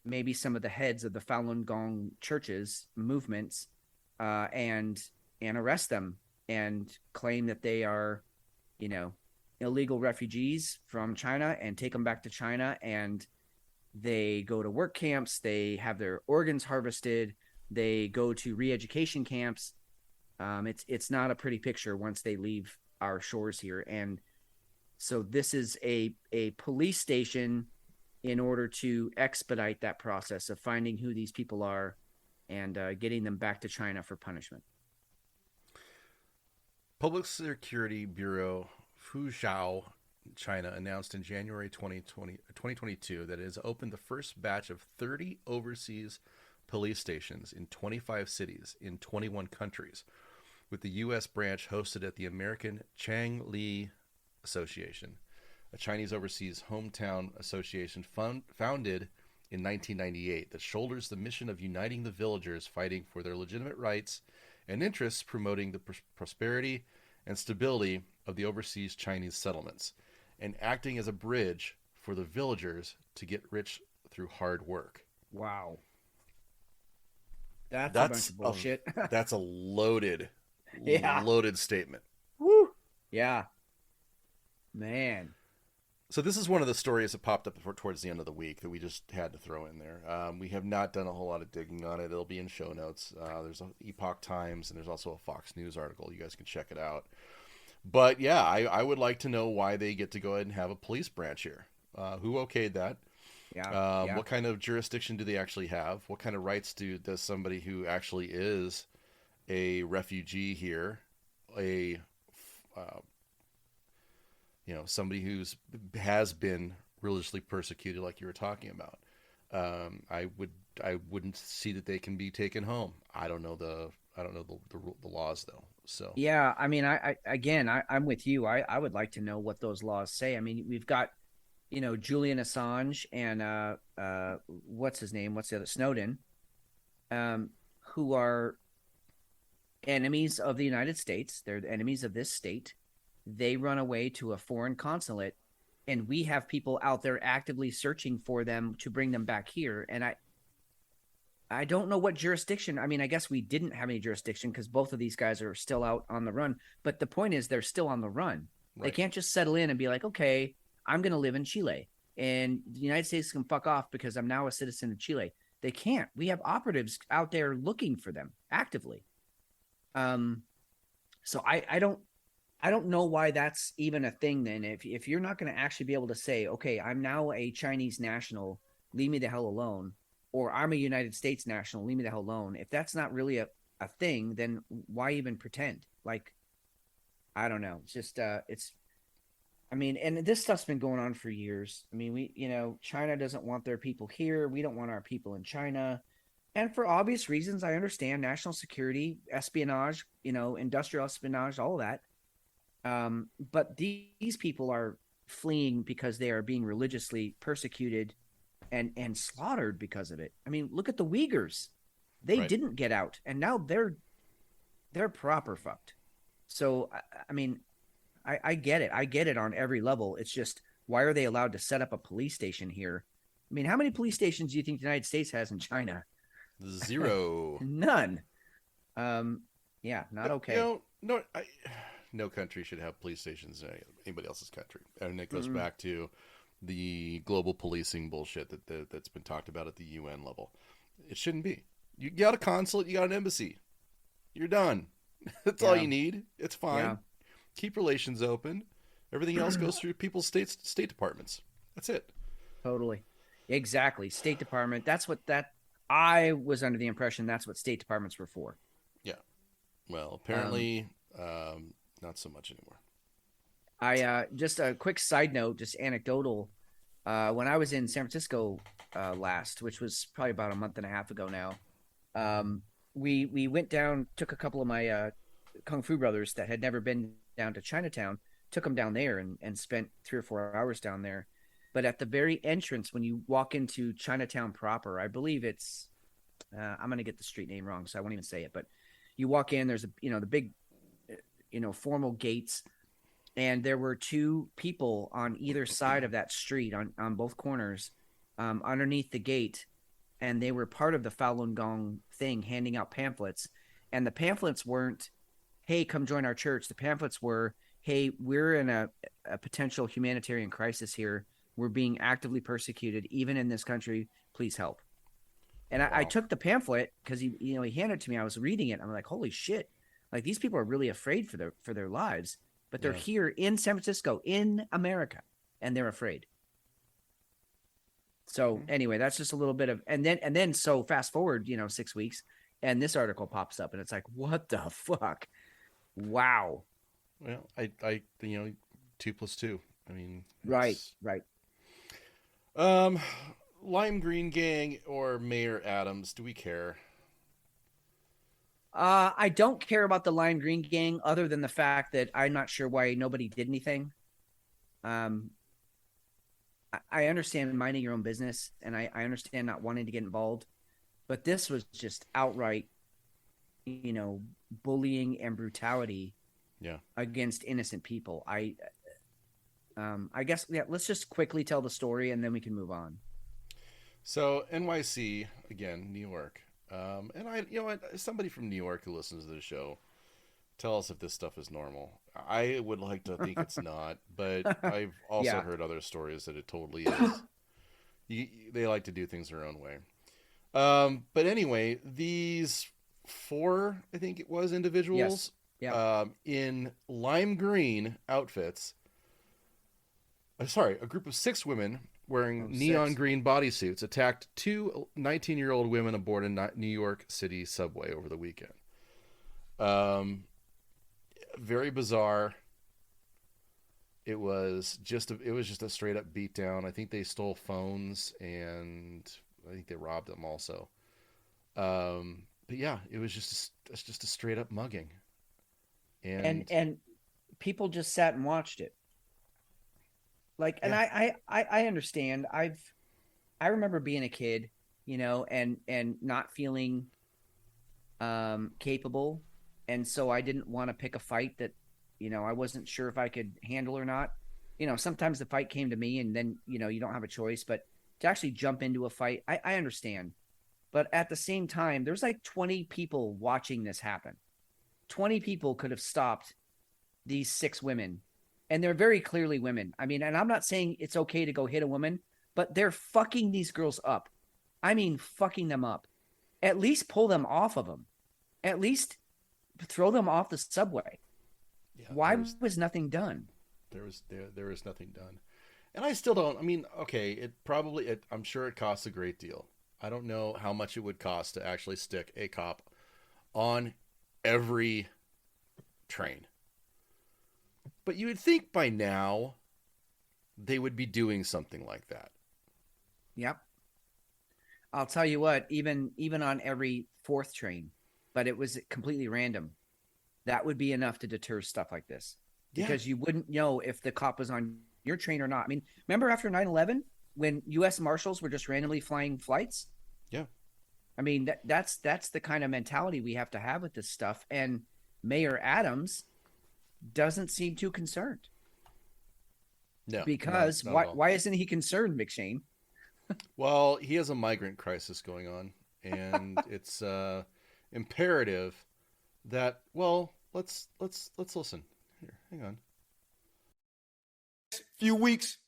maybe some of the heads of the Falun Gong churches, movements, and arrest them and claim that they are, illegal refugees from China and take them back to China. And they go to work camps. They have their organs harvested. They go to re-education camps. It's not a pretty picture once they leave our shores here. And so this is a police station in order to expedite that process of finding who these people are and getting them back to China for punishment. Public Security Bureau Fuzhou, China, announced in January 2022 that it has opened the first batch of 30 overseas police stations in 25 cities in 21 countries, with the U.S. branch hosted at the American Changli Association, a Chinese overseas hometown association founded in 1998 that shoulders the mission of uniting the villagers fighting for their legitimate rights and interests, promoting the prosperity and stability of the overseas Chinese settlements, and acting as a bridge for the villagers to get rich through hard work. Wow. That's a bunch of bullshit. That's a loaded statement. Woo. Yeah. Man. So this is one of the stories that popped up towards the end of the week that we just had to throw in there. We have not done a whole lot of digging on it. It'll be in show notes. There's a Epoch Times, and there's also a Fox News article. You guys can check it out. But yeah, I would like to know why they get to go ahead and have a police branch here. Who okayed that? Yeah. What kind of jurisdiction do they actually have? What kind of rights does somebody who actually is a refugee here, somebody has been religiously persecuted, like you were talking about? I wouldn't see that they can be taken home. I don't know the laws though. So yeah, I mean, I'm with you. I would like to know what those laws say. I mean, we've got, Julian Assange and what's his name? What's the other? Snowden, who are enemies of the United States. They're the enemies of this state. They run away to a foreign consulate, and we have people out there actively searching for them to bring them back here. And I don't know what jurisdiction. I mean, I guess we didn't have any jurisdiction because both of these guys are still out on the run. But the point is, they're still on the run. Right. They can't just settle in and be like, okay, I'm going to live in Chile, and the United States can fuck off because I'm now a citizen of Chile. They can't. We have operatives out there looking for them actively. So I don't know why that's even a thing. Then if you're not going to actually be able to say, okay, I'm now a Chinese national, leave me the hell alone, or I'm a United States national, leave me the hell alone. If that's not really a thing, then why even pretend? Like, I don't know. It's just, and this stuff's been going on for years. I mean, China doesn't want their people here. We don't want our people in China. And for obvious reasons, I understand national security, espionage, industrial espionage, all of that. But these people are fleeing because they are being religiously persecuted and slaughtered because of it. I mean, look at the Uyghurs. They didn't get out, and now they're proper fucked. So, I mean, I get it. I get it on every level. It's just, why are they allowed to set up a police station here? I mean, how many police stations do you think the United States has in China? 0. None. Yeah, not okay. No country should have police stations in anybody else's country. And it goes back to the global policing bullshit that's been talked about at the UN level. It shouldn't be. You got a consulate, you got an embassy. You're done. That's all you need. It's fine. Yeah. Keep relations open. Everything else goes through people's state departments. That's it. Totally. Exactly. State Department. I was under the impression that's what state departments were for. Yeah. Well, apparently, not so much anymore. Just a quick side note, just anecdotal. When I was in San Francisco last, which was probably about a month and a half ago now, we went down, took a couple of my Kung Fu brothers that had never been down to Chinatown, took them down there and spent 3 or 4 hours down there. But at the very entrance, when you walk into Chinatown proper, I believe it's, I'm going to get the street name wrong, so I won't even say it. But you walk in, there's the big, formal gates, and there were 2 people on either side of that street on both corners, underneath the gate, and they were part of the Falun Gong thing, handing out pamphlets. And the pamphlets weren't, hey, come join our church. The pamphlets were, hey, we're in a potential humanitarian crisis here. We're being actively persecuted, even in this country. Please help. And I Wow. took the pamphlet because he handed it to me. I was reading it. I'm like, holy shit! Like these people are really afraid for their lives, but they're Yeah. here in San Francisco, in America, and they're afraid. So anyway, that's just a little bit of, and then so fast forward, 6 weeks, and this article pops up, and it's like, what the fuck? Wow. Well, I 2 + 2. I mean, Right. Lime Green Gang or Mayor Adams, do we care? I don't care about the Lime Green Gang, other than the fact that I'm not sure why nobody did anything. I understand minding your own business, and I understand not wanting to get involved, but this was just outright, bullying and brutality. Yeah. Against innocent people. I guess, let's just quickly tell the story and then we can move on. So NYC again, New York, and somebody from New York who listens to the show, tell us if this stuff is normal. I would like to think it's not, but I've also heard other stories that it totally is. They like to do things their own way. But anyway, these 4, I think it was, individuals, in lime green outfits. A group of 6 women wearing neon green bodysuits attacked 2 19-year-old women aboard a New York City subway over the weekend. Very bizarre. It was just a straight up beatdown. I think they stole phones and I think they robbed them also. But yeah, it was just a straight up mugging. And people just sat and watched it. Like, and I understand. I remember being a kid, and not feeling capable, and so I didn't want to pick a fight that, I wasn't sure if I could handle or not. Sometimes the fight came to me, and then you don't have a choice. But to actually jump into a fight, I understand. But at the same time, there's like 20 people watching this happen. 20 people could have stopped these 6 women. And they're very clearly women. I mean, and I'm not saying it's okay to go hit a woman, but they're fucking these girls up. I mean, fucking them up. At least pull them off of them. At least throw them off the subway. Yeah, why was nothing done? There was nothing done. And I still don't. I mean, okay, I'm sure it costs a great deal. I don't know how much it would cost to actually stick a cop on every train. But you would think by now they would be doing something like that. Yep. I'll tell you what, even on every 4th train, but it was completely random. That would be enough to deter stuff like this. Because you wouldn't know if the cop was on your train or not. I mean, remember after 9/11 when U.S. Marshals were just randomly flying flights? Yeah. I mean, that's the kind of mentality we have to have with this stuff. And Mayor Adams doesn't seem too concerned. No. Because why isn't he concerned, McShane? Well, he has a migrant crisis going on, and it's imperative that, well, let's listen. Here, hang on. Few weeks,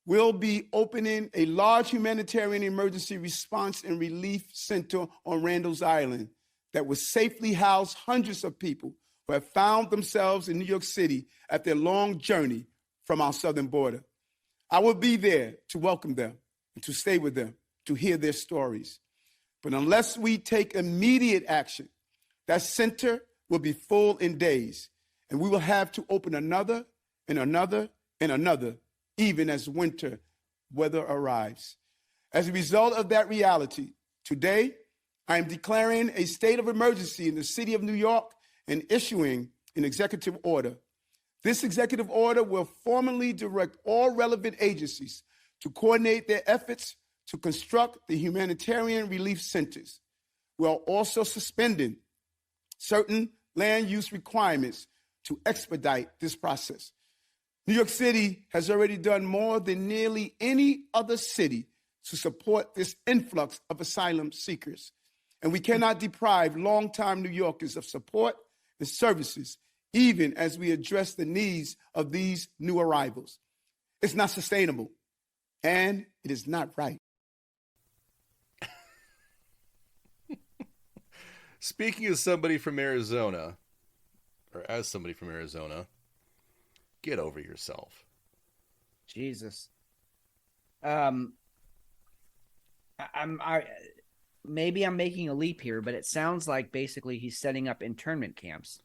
we'll be opening a large humanitarian emergency response and relief center on Randall's Island that will safely house hundreds of people who have found themselves in New York City at their long journey from our southern border. I will be there to welcome them and to stay with them, to hear their stories. But unless we take immediate action, that center will be full in days, and we will have to open another and another and another, even as winter weather arrives. As a result of that reality, today, I am declaring a state of emergency in the city of New York and issuing an executive order. This executive order will formally direct all relevant agencies to coordinate their efforts to construct the humanitarian relief centers. We are also suspending certain land use requirements to expedite this process. New York City has already done more than nearly any other city to support this influx of asylum seekers. And we cannot deprive longtime New Yorkers of support and services, even as we address the needs of these new arrivals. It's not sustainable, and it is not right. Speaking as somebody from Arizona, or as somebody from Arizona, get over yourself. Jesus. I maybe I'm making a leap here, but it sounds like basically he's setting up internment camps.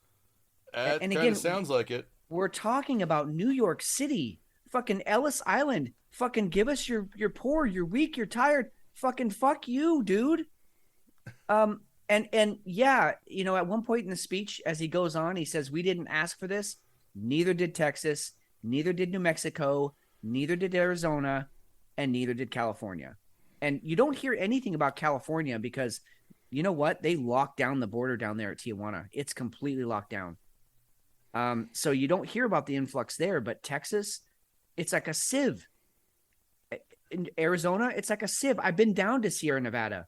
That And kind again, of sounds like it. we're talking about New York City, fucking Ellis Island. Fucking give us you're poor, you're weak, you're tired. Fucking fuck you, dude. And yeah, you know, at one point in the speech, as he goes on, he says, "We didn't ask for this. Neither did Texas, neither did New Mexico, neither did Arizona, and neither did California." And you don't hear anything about California because you know what? They locked down the border down there at Tijuana. It's completely locked down. So you don't hear about the influx there, but Texas, it's like a sieve. In Arizona, it's like a sieve. I've been down to Sierra Nevada.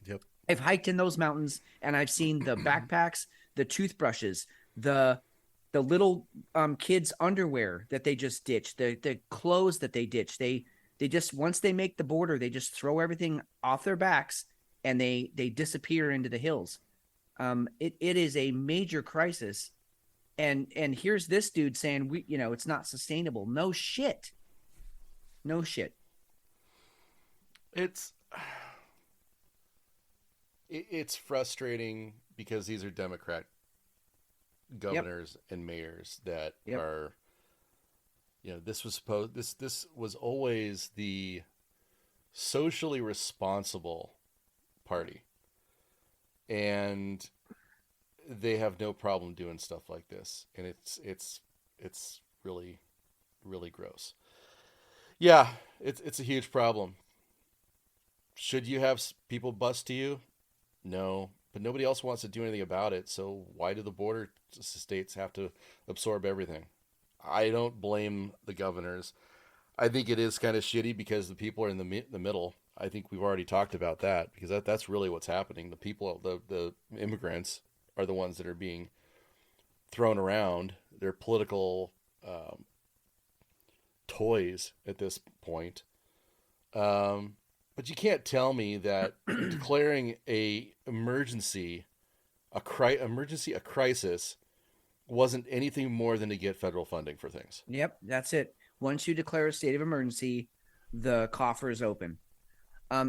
Yep. I've hiked in those mountains and I've seen the backpacks, the toothbrushes, the little kids' underwear that they just ditch, the clothes that they ditch. They just, once they make the border, they just throw everything off their backs and they disappear into the hills. It is a major crisis. And here's this dude saying, it's not sustainable. No shit. No shit. It's frustrating because these are Democrat governors and mayors that are, this was always the socially responsible party, and they have no problem doing stuff like this, and it's really, really gross. Yeah, it's a huge problem. Should you have people bust to you? No, but nobody else wants to do anything about it. So why do the border states have to absorb everything? I don't blame the governors. I think it is kind of shitty because the people are in the middle. I think we've already talked about that because that's really what's happening. The people, the immigrants, are the ones that are being thrown around. They're political toys at this point. But you can't tell me that declaring a crisis, wasn't anything more than to get federal funding for things. Yep, that's it. Once you declare a state of emergency, the coffer is open.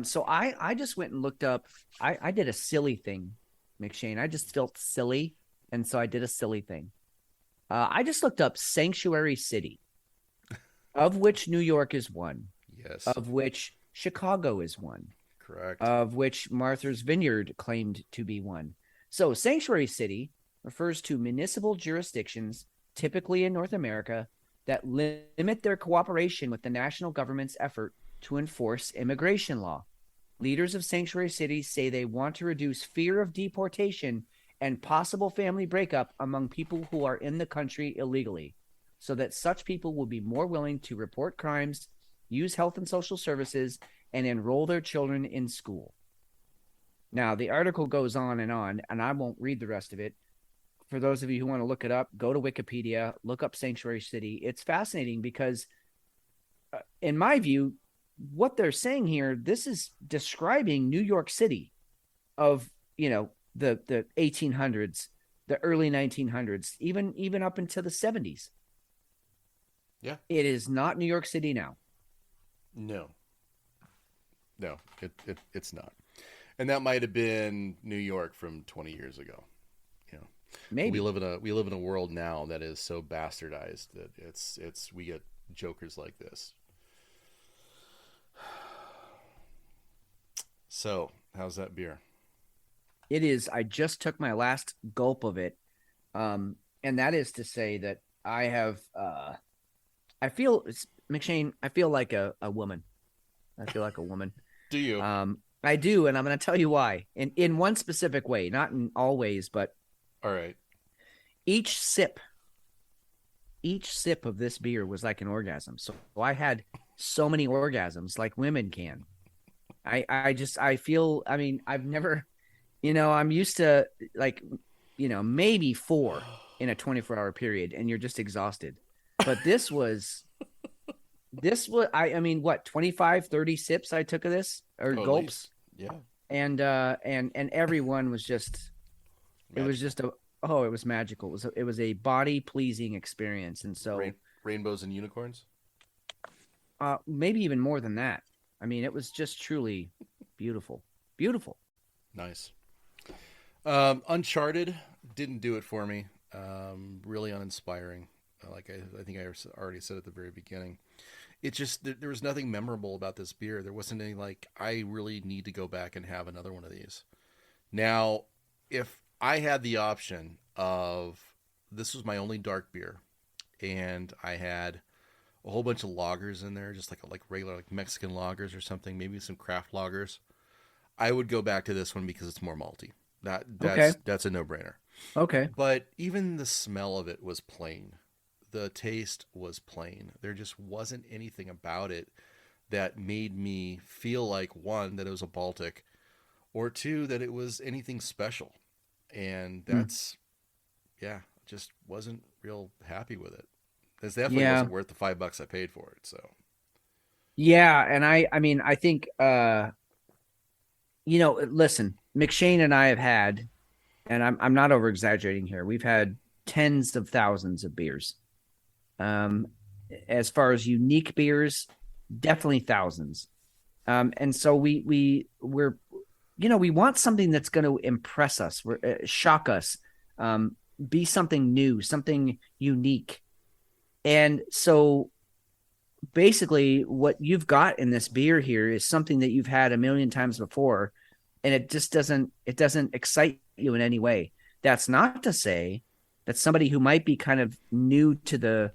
So I just went and looked up. I did a silly thing, McShane. I just felt silly, and so I did a silly thing. I just looked up sanctuary city, of which New York is one. Yes. Of which Chicago is one. Correct. Of which Martha's Vineyard claimed to be one. So sanctuary city refers to municipal jurisdictions, typically in North America, that limit their cooperation with the national government's effort to enforce immigration law. Leaders of sanctuary cities say they want to reduce fear of deportation and possible family breakup among people who are in the country illegally, so that such people will be more willing to report crimes, use health and social services, and enroll their children in school. Now, the article goes on, and I won't read the rest of it. For those of you who want to look it up, go to Wikipedia, look up Sanctuary City. It's fascinating because, in my view, what they're saying here, this is describing New York City of, the 1800s, the early 1900s, even up into the 70s. Yeah. It is not New York City now. No, it's not. And that might have been New York from 20 years ago. Maybe we live in a world now that is so bastardized that we get jokers like this. So, how's that beer? it is. I just took my last gulp of it, and that is to say that I have. I feel, McShane, I feel like a woman. I feel like a woman. Do you? I do, and I'm going to tell you why. In one specific way, not in all ways, but all right. Each sip of this beer was like an orgasm. So I had so many orgasms like women can. I feel, I mean, I've never, I'm used to like, maybe 4 in a 24-hour period, and you're just exhausted. But this was, I mean, what, 25, 30 sips I took of this, or gulps? Yeah. And everyone was just, It was just it was magical. It was a body pleasing experience, and so rainbows and unicorns. Maybe even more than that. I mean, it was just truly beautiful, beautiful. Nice. Uncharted didn't do it for me. Really uninspiring. Like I think I already said at the very beginning. It just there was nothing memorable about this beer. There wasn't any like I really need to go back and have another one of these. Now, if I had the option of this was my only dark beer, and I had a whole bunch of lagers in there, just like regular like Mexican lagers or something, maybe some craft lagers, I would go back to this one because it's more malty. That's a no-brainer. Okay. But even the smell of it was plain. The taste was plain. There just wasn't anything about it that made me feel like, one, that it was a Baltic, or two, that it was anything special. And that's, just wasn't real happy with it. This definitely wasn't worth the $5 I paid for it. So, yeah, and I mean, I think, listen, McShane and I have had, and I'm not over exaggerating here, we've had tens of thousands of beers. As far as unique beers, definitely thousands. And so we're we want something that's going to impress us, shock us, be something new, something unique. And so basically what you've got in this beer here is something that you've had a million times before, and it just doesn't excite you in any way. That's not to say that somebody who might be kind of new to the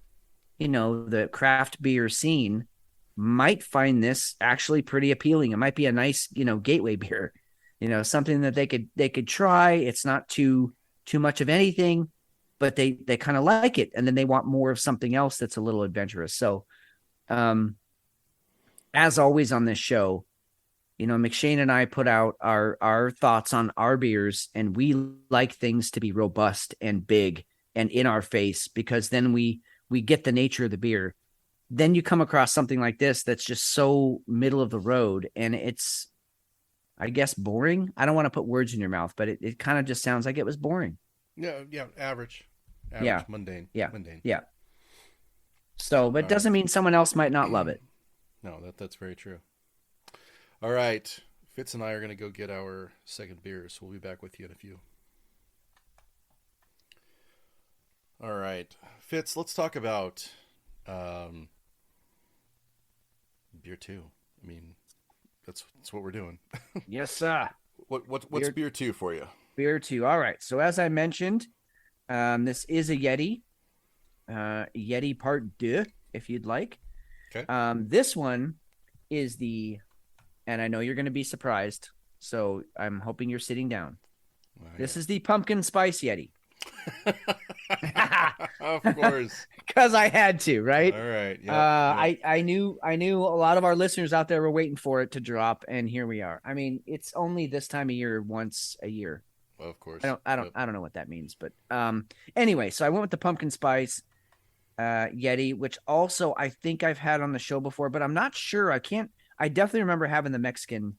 craft beer scene might find this actually pretty appealing. It might be a nice, gateway beer, something that they could try. It's not too much of anything, but they kind of like it. And then they want more of something else that's a little adventurous. So, as always on this show, McShane and I put out our thoughts on our beers, and we like things to be robust and big and in our face, because then we get the nature of the beer. Then you come across something like this that's just so middle of the road, and it's, I guess, boring. I don't want to put words in your mouth, but it kind of just sounds like it was boring. Yeah, average, mundane. Yeah. So, but it doesn't mean someone else might not love it. No, that's very true. All right, Fitz and I are going to go get our second beer, so we'll be back with you in a few. All right, Fitz, let's talk about beer 2. I mean, that's what we're doing. Yes, sir. What's beer 2 for you? Beer 2. All right. So as I mentioned, this is a Yeti. Yeti Part 2, if you'd like. Okay. This one is and I know you're going to be surprised, so I'm hoping you're sitting down. This is the pumpkin spice Yeti. Of course. Because I had to, right? All right. Yeah. I knew a lot of our listeners out there were waiting for it to drop, and here we are. I mean, it's only this time of year, once a year. Well, of course. I don't know what that means, but anyway, so I went with the pumpkin spice Yeti, which also I think I've had on the show before, but I'm not sure. I definitely remember having the Mexican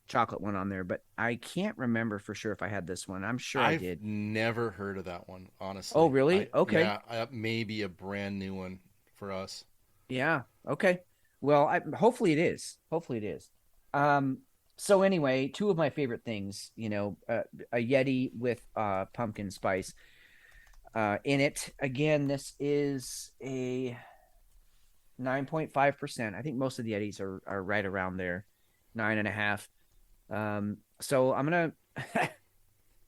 chocolate one on there, but I can't remember for sure if I had this one. I'm sure I did. I've never heard of that one, honestly. Oh, really? Okay. Yeah, maybe a brand new one for us. Yeah. Okay. Well, hopefully it is. So anyway, 2 of my favorite things, a Yeti with pumpkin spice in it. Again, this is a 9.5%. I think most of the Yetis are right around there, 9.5. So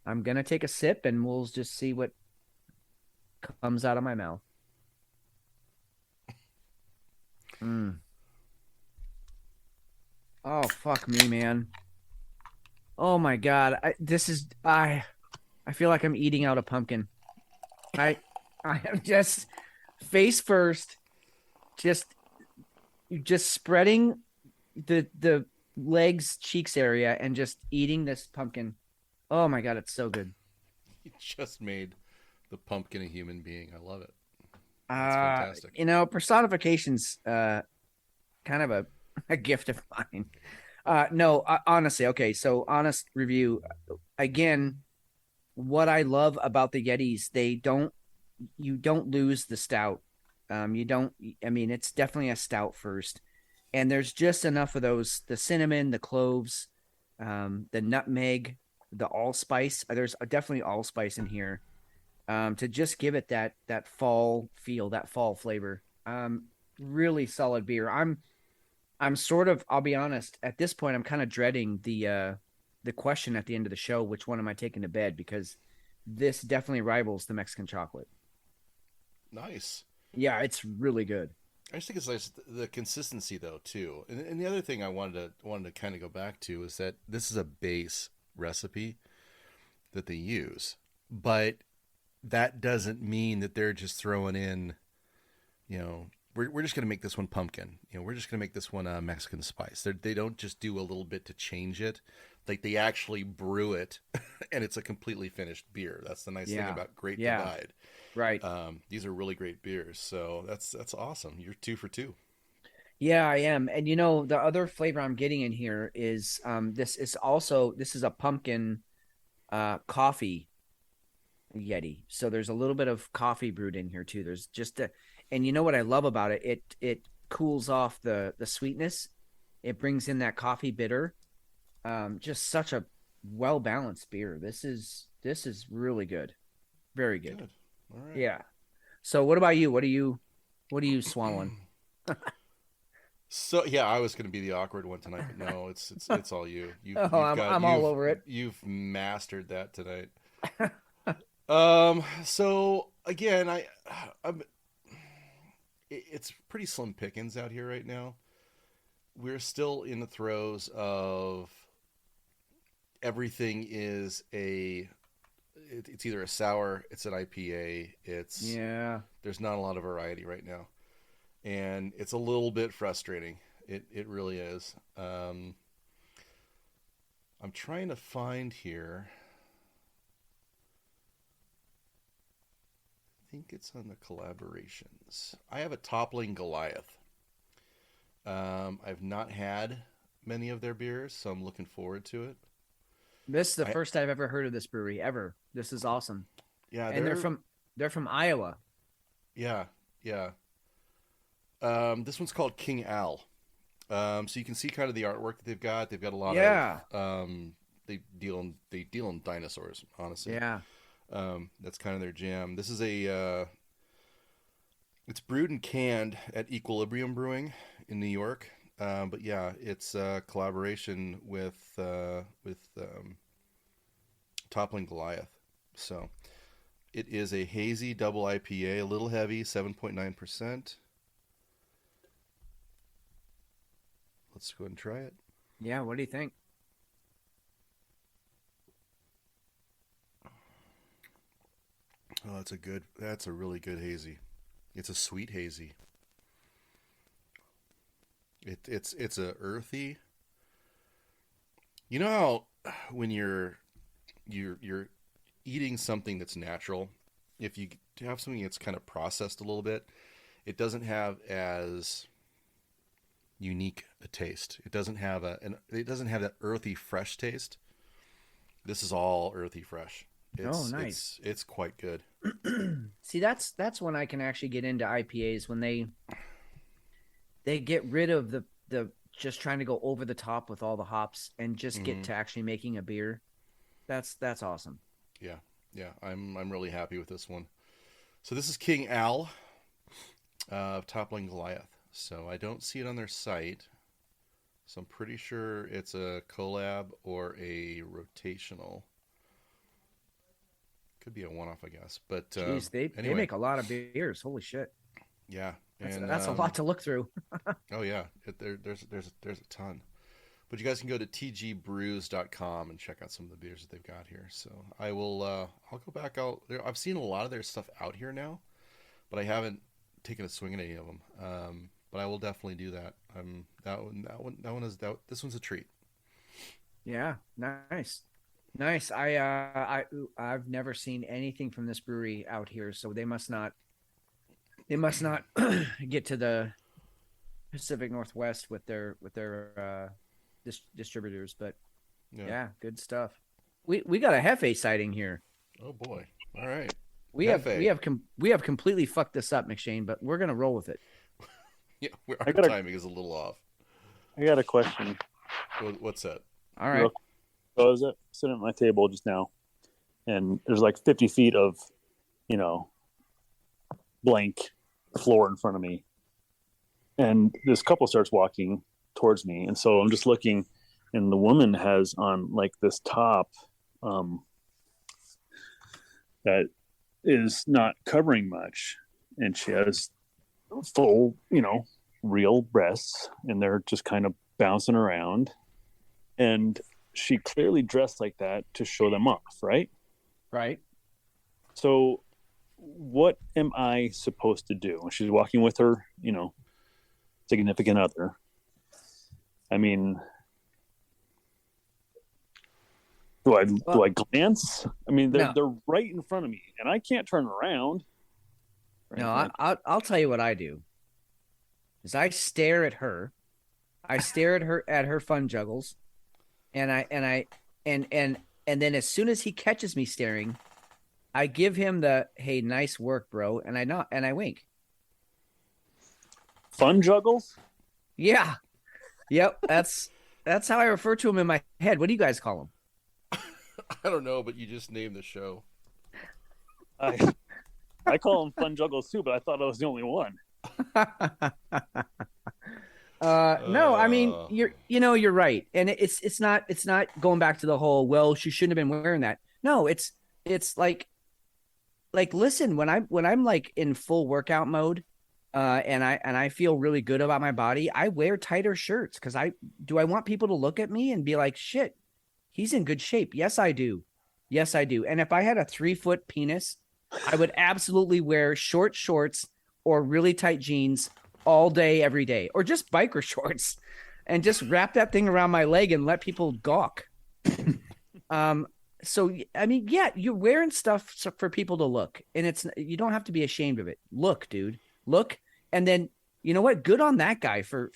I'm gonna take a sip, and we'll just see what comes out of my mouth. Oh, fuck me, man. Oh my God. I feel like I'm eating out a pumpkin. I am just face first, just spreading the legs, cheeks area, and just eating this pumpkin. Oh my God, it's so good. You just made the pumpkin a human being. I love it. That's fantastic. Personification's kind of a gift of mine. No, honestly. Okay. So honest review again. what I love about the Yetis, you don't lose the stout. You don't, I mean, it's definitely a stout first. And there's just enough of those, the cinnamon, the cloves, the nutmeg, the allspice. There's definitely allspice in here, to just give it that fall feel, that fall flavor. Really solid beer. I'm sort of, I'll be honest, at this point, I'm kind of dreading the question at the end of the show, which one am I taking to bed? Because this definitely rivals the Mexican chocolate. Nice. Yeah, it's really good. I just think it's nice the consistency though too. And the other thing I wanted to kind of go back to is that this is a base recipe that they use, but that doesn't mean that they're just throwing in, we're just going to make this one pumpkin. We're just going to make this one Mexican spice. They don't just do a little bit to change it. Like they actually brew it and it's a completely finished beer. That's the nice thing about Great Divide. Right. These are really great beers. So that's awesome. You're 2 for 2. Yeah, I am. And the other flavor I'm getting in here is this is a pumpkin coffee Yeti. So there's a little bit of coffee brewed in here too. There's just and you know what I love about it? It cools off the sweetness. It brings in that coffee bitter. Just such a well balanced beer. This is really good. Very good. All right. Yeah. So what about you? What are you swallowing? So yeah, I was going to be the awkward one tonight, but no, it's all you. I'm all over it. You've mastered that tonight. So again, it's pretty slim pickings out here right now. We're still in the throes of everything is it's either a sour, it's an IPA, there's not a lot of variety right now. And it's a little bit frustrating. It really is. I'm trying to find here. I think it's on the collaborations. I have a Toppling Goliath. I've not had many of their beers, so I'm looking forward to it. This is the first I've ever heard of this brewery ever. This is awesome. Yeah, and they're from Iowa. Yeah. This one's called King Al. So you can see kind of the artwork that they've got. They've got a lot of they deal in dinosaurs, honestly. Yeah. That's kind of their jam. This is it's brewed and canned at Equilibrium Brewing in New York. But yeah, it's a collaboration with Toppling Goliath. So it is a hazy double IPA, a little heavy, 7.9%. Let's go ahead and try it. Yeah, what do you think? Oh, that's a really good hazy. It's a sweet hazy. It's a earthy. You know how when you're eating something that's natural, if you have something that's kind of processed a little bit, it doesn't have as unique a taste. It doesn't have that earthy fresh taste. This is all earthy fresh. Nice. It's quite good. See, that's when I can actually get into IPAs, when they get rid of the just trying to go over the top with all the hops and just get to actually making a beer. That's awesome. Yeah. I'm really happy with this one. So this is King Al of Toppling Goliath. So I don't see it on their site. So I'm pretty sure it's a collab or a rotational. Could be a one-off, I guess. But jeez, they make a lot of beers. Holy shit. Yeah, that's a lot to look through. Oh yeah, there's a ton. But you guys can go to tgbrews.com and check out some of the beers that they've got here. So I'll go back out there. I've seen a lot of their stuff out here now, but I haven't taken a swing at any of them. But I will definitely do that. This one's a treat. Yeah, nice. I've never seen anything from this brewery out here, so they must not get to the Pacific Northwest with their distributors. But yeah, good stuff. We got a Hefe sighting here. Oh boy! All right. We Hefe. have completely fucked this up, McShane, but we're gonna roll with it. Yeah, our timing is a little off. I got a question. What's that? All right. So I was sitting at my table just now, and there's like 50 feet of, blank floor in front of me. And this couple starts walking towards me. And so I'm just looking, and the woman has on like this top that is not covering much. And she has full, real breasts, and they're just kind of bouncing around. And she clearly dressed like that to show them off, right? Right. So what am I supposed to do when she's walking with her, significant other? I mean, do I glance? I mean, they're right in front of me, and I can't turn around. No, I'll tell you what I do. Is I stare at her. I stare at her fun juggles, and then as soon as he catches me staring, I give him the "Hey, nice work, bro," and I wink. Fun juggles? Yeah, yep. That's how I refer to him in my head. What do you guys call him? I don't know, but you just named the show. I call them fun juggles too, but I thought I was the only one. No, I mean you're right, and it's not going back to the whole, well, she shouldn't have been wearing that. No, it's like listen, when I'm like in full workout mode, and I feel really good about my body, I wear tighter shirts because I want people to look at me and be like, shit, he's in good shape. Yes, I do. And if I had a 3-foot penis, I would absolutely wear short shorts or really tight jeans all day, every day, or just biker shorts and just wrap that thing around my leg and let people gawk. So, I mean, yeah, you're wearing stuff for people to look, and you don't have to be ashamed of it. Look, dude, look. And then, you know what? Good on that guy for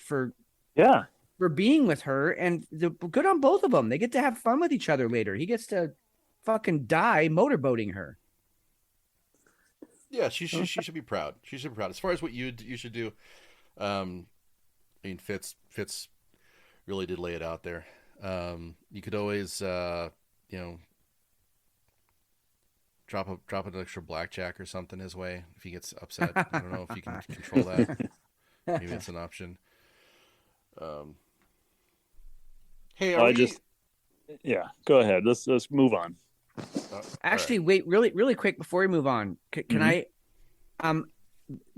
being with her, and good on both of them. They get to have fun with each other later. He gets to fucking die motorboating her. Yeah, she should be proud. She should be proud. As far as what you should do, I mean, Fitz really did lay it out there. You could always, drop an extra blackjack or something his way if he gets upset. I don't know if you can control that. Maybe it's an option. Hey, go ahead. Let's move on. Actually, wait, really quick before we move on, can I?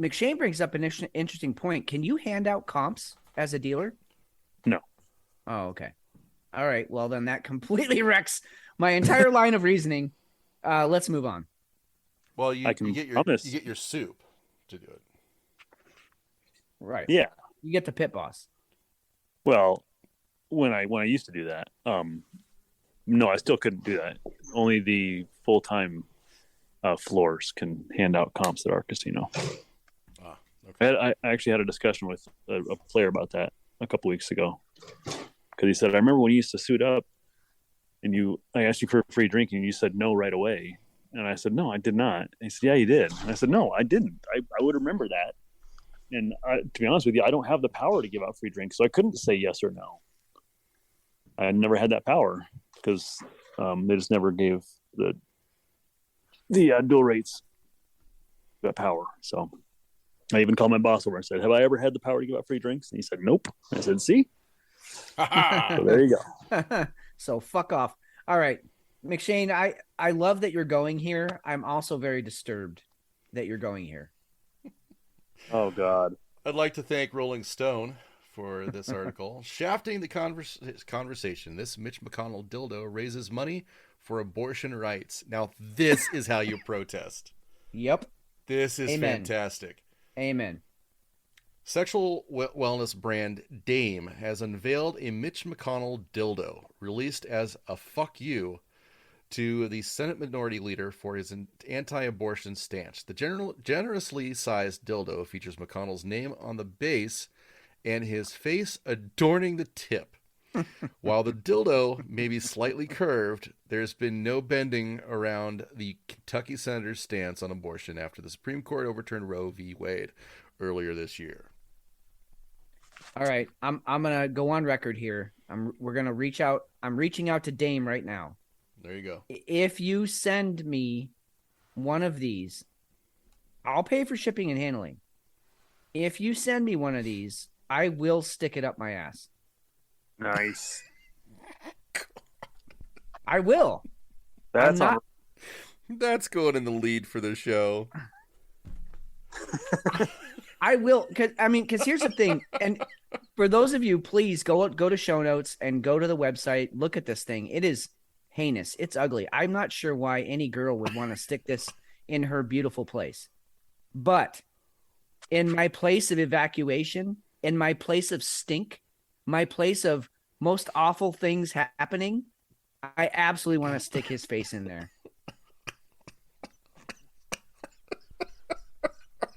McShane brings up an interesting point. Can you hand out comps as a dealer? No. Oh, okay. All right. Well, then that completely wrecks my entire line of reasoning. Let's move on. Well, you get your soup to do it. Right. Yeah. You get the pit boss. Well, when I used to do that, no, I still couldn't do that. Only the full-time floors can hand out comps at our casino. Okay. I actually had a discussion with a player about that a couple weeks ago, because he said, I remember when you used to suit up and I asked you for a free drink and you said no right away. And I said, no, I did not. And he said, yeah, you did. And I said, no, I didn't. I would remember that. And to be honest with you, I don't have the power to give out free drinks, so I couldn't say yes or no. I never had that power because they just never gave the dual rates that power. So I even called my boss over and said, have I ever had the power to give out free drinks? And he said, nope. I said, see? So there you go. So fuck off. All right. McShane, I love that you're going here. I'm also very disturbed that you're going here. Oh, God. I'd like to thank Rolling Stone for this article. Shafting the conversation. This Mitch McConnell dildo raises money for abortion rights. Now, this is how you protest. Yep. This is fantastic. Amen. Sexual wellness brand Dame has unveiled a Mitch McConnell dildo, released as a fuck you to the Senate Minority Leader for his anti-abortion stance. The generously sized dildo features McConnell's name on the base and his face adorning the tip. While the dildo may be slightly curved, there's been no bending around the Kentucky senator's stance on abortion after the Supreme Court overturned Roe v. Wade earlier this year. All right, I'm gonna go on record here. We're gonna reach out. I'm reaching out to Dame right now. There you go. If you send me one of these, I'll pay for shipping and handling. If you send me one of these, I will stick it up my ass. Nice. I will. That's That's going in the lead for the show. I will, because here's the thing, and for those of you, please go to show notes and go to the website. Look at this thing. It is heinous. It's ugly. I'm not sure why any girl would want to stick this in her beautiful place. But in my place of evacuation, in my place of stink, my place of most awful things happening, I absolutely want to stick his face in there.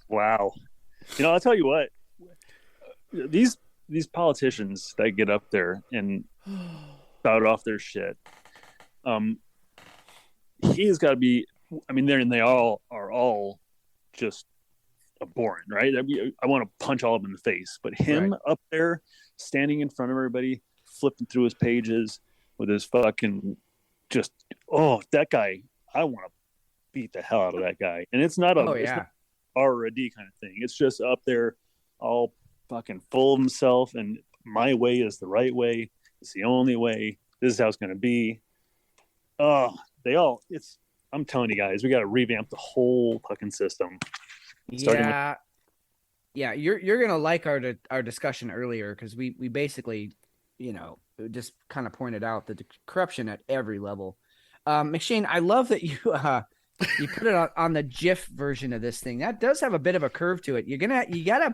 Wow. I'll tell you what. These politicians that get up there and spout off their shit, he's got to be. I mean, they all are all just abhorrent, right? I want to punch all of them in the face, but him Right. up there, standing in front of everybody, flipping through his pages with his fucking that guy. I want to beat the hell out of that guy, and it's not it's not R or a D kind of thing. It's just up there, all fucking full of himself, and my way is the right way. It's the only way. This is how it's going to be. I'm telling you guys, we got to revamp the whole fucking system. Yeah, you're gonna like our discussion earlier, because we basically, just kind of pointed out the corruption at every level. McShane, I love that you put it on the GIF version of this thing. That does have a bit of a curve to it. You gotta.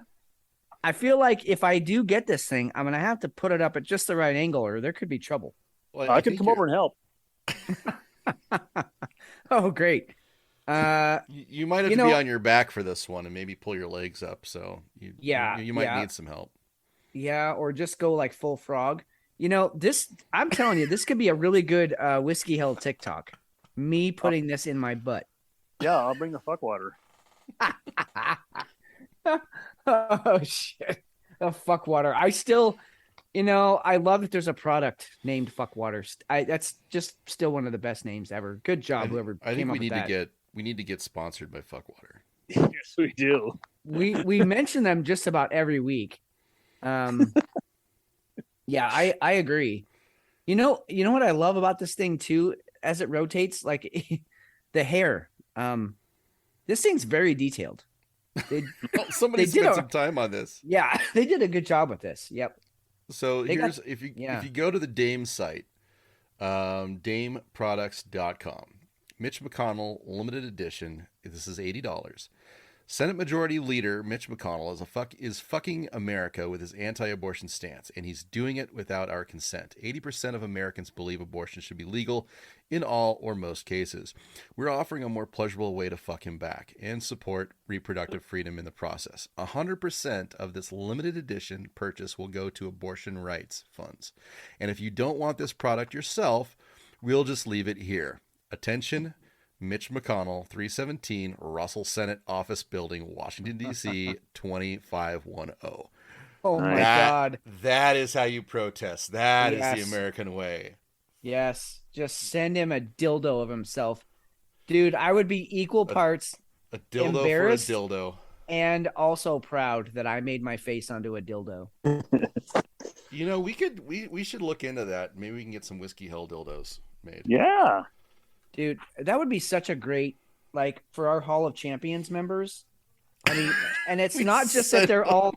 I feel like if I do get this thing, I'm gonna have to put it up at just the right angle, or there could be trouble. Well, I can come over and help. Oh, great. You might have to be on your back for this one and maybe pull your legs up. So you might need some help. Yeah, or just go like full frog. I'm telling you, this could be a really good Whiskey Hell TikTok. Me putting this in my butt. Yeah, I'll bring the fuck water. Oh shit! Oh, fuck water. I still, I love that there's a product named Fuck Water. That's just still one of the best names ever. Good job, whoever came up with that. We need to get sponsored by Fuck Water. Yes, we do. We mention them just about every week. Yeah, I agree. You know what I love about this thing too, as it rotates, like the hair. This thing's very detailed. Somebody spent some time on this. Yeah, they did a good job with this. Yep. So if you go to the Dame site, dameproducts.com, Mitch McConnell limited edition. This is $80. Senate Majority Leader Mitch McConnell is fucking America with his anti-abortion stance, and he's doing it without our consent. 80% of Americans believe abortion should be legal in all or most cases. We're offering a more pleasurable way to fuck him back and support reproductive freedom in the process. 100% of this limited edition purchase will go to abortion rights funds. And if you don't want this product yourself, we'll just leave it here. Attention, Mitch McConnell, 317 Russell Senate Office Building, Washington, D.C., 25110. Oh, my God. That is how you protest. That is the American way. Yes. Just send him a dildo of himself. Dude, I would be equal parts a dildo embarrassed for a dildo. And also proud that I made my face onto a dildo. We should look into that. Maybe we can get some Whiskey Hell dildos made. Yeah. Dude, that would be such a great, like, for our Hall of Champions members. I mean, and it's not just that they're all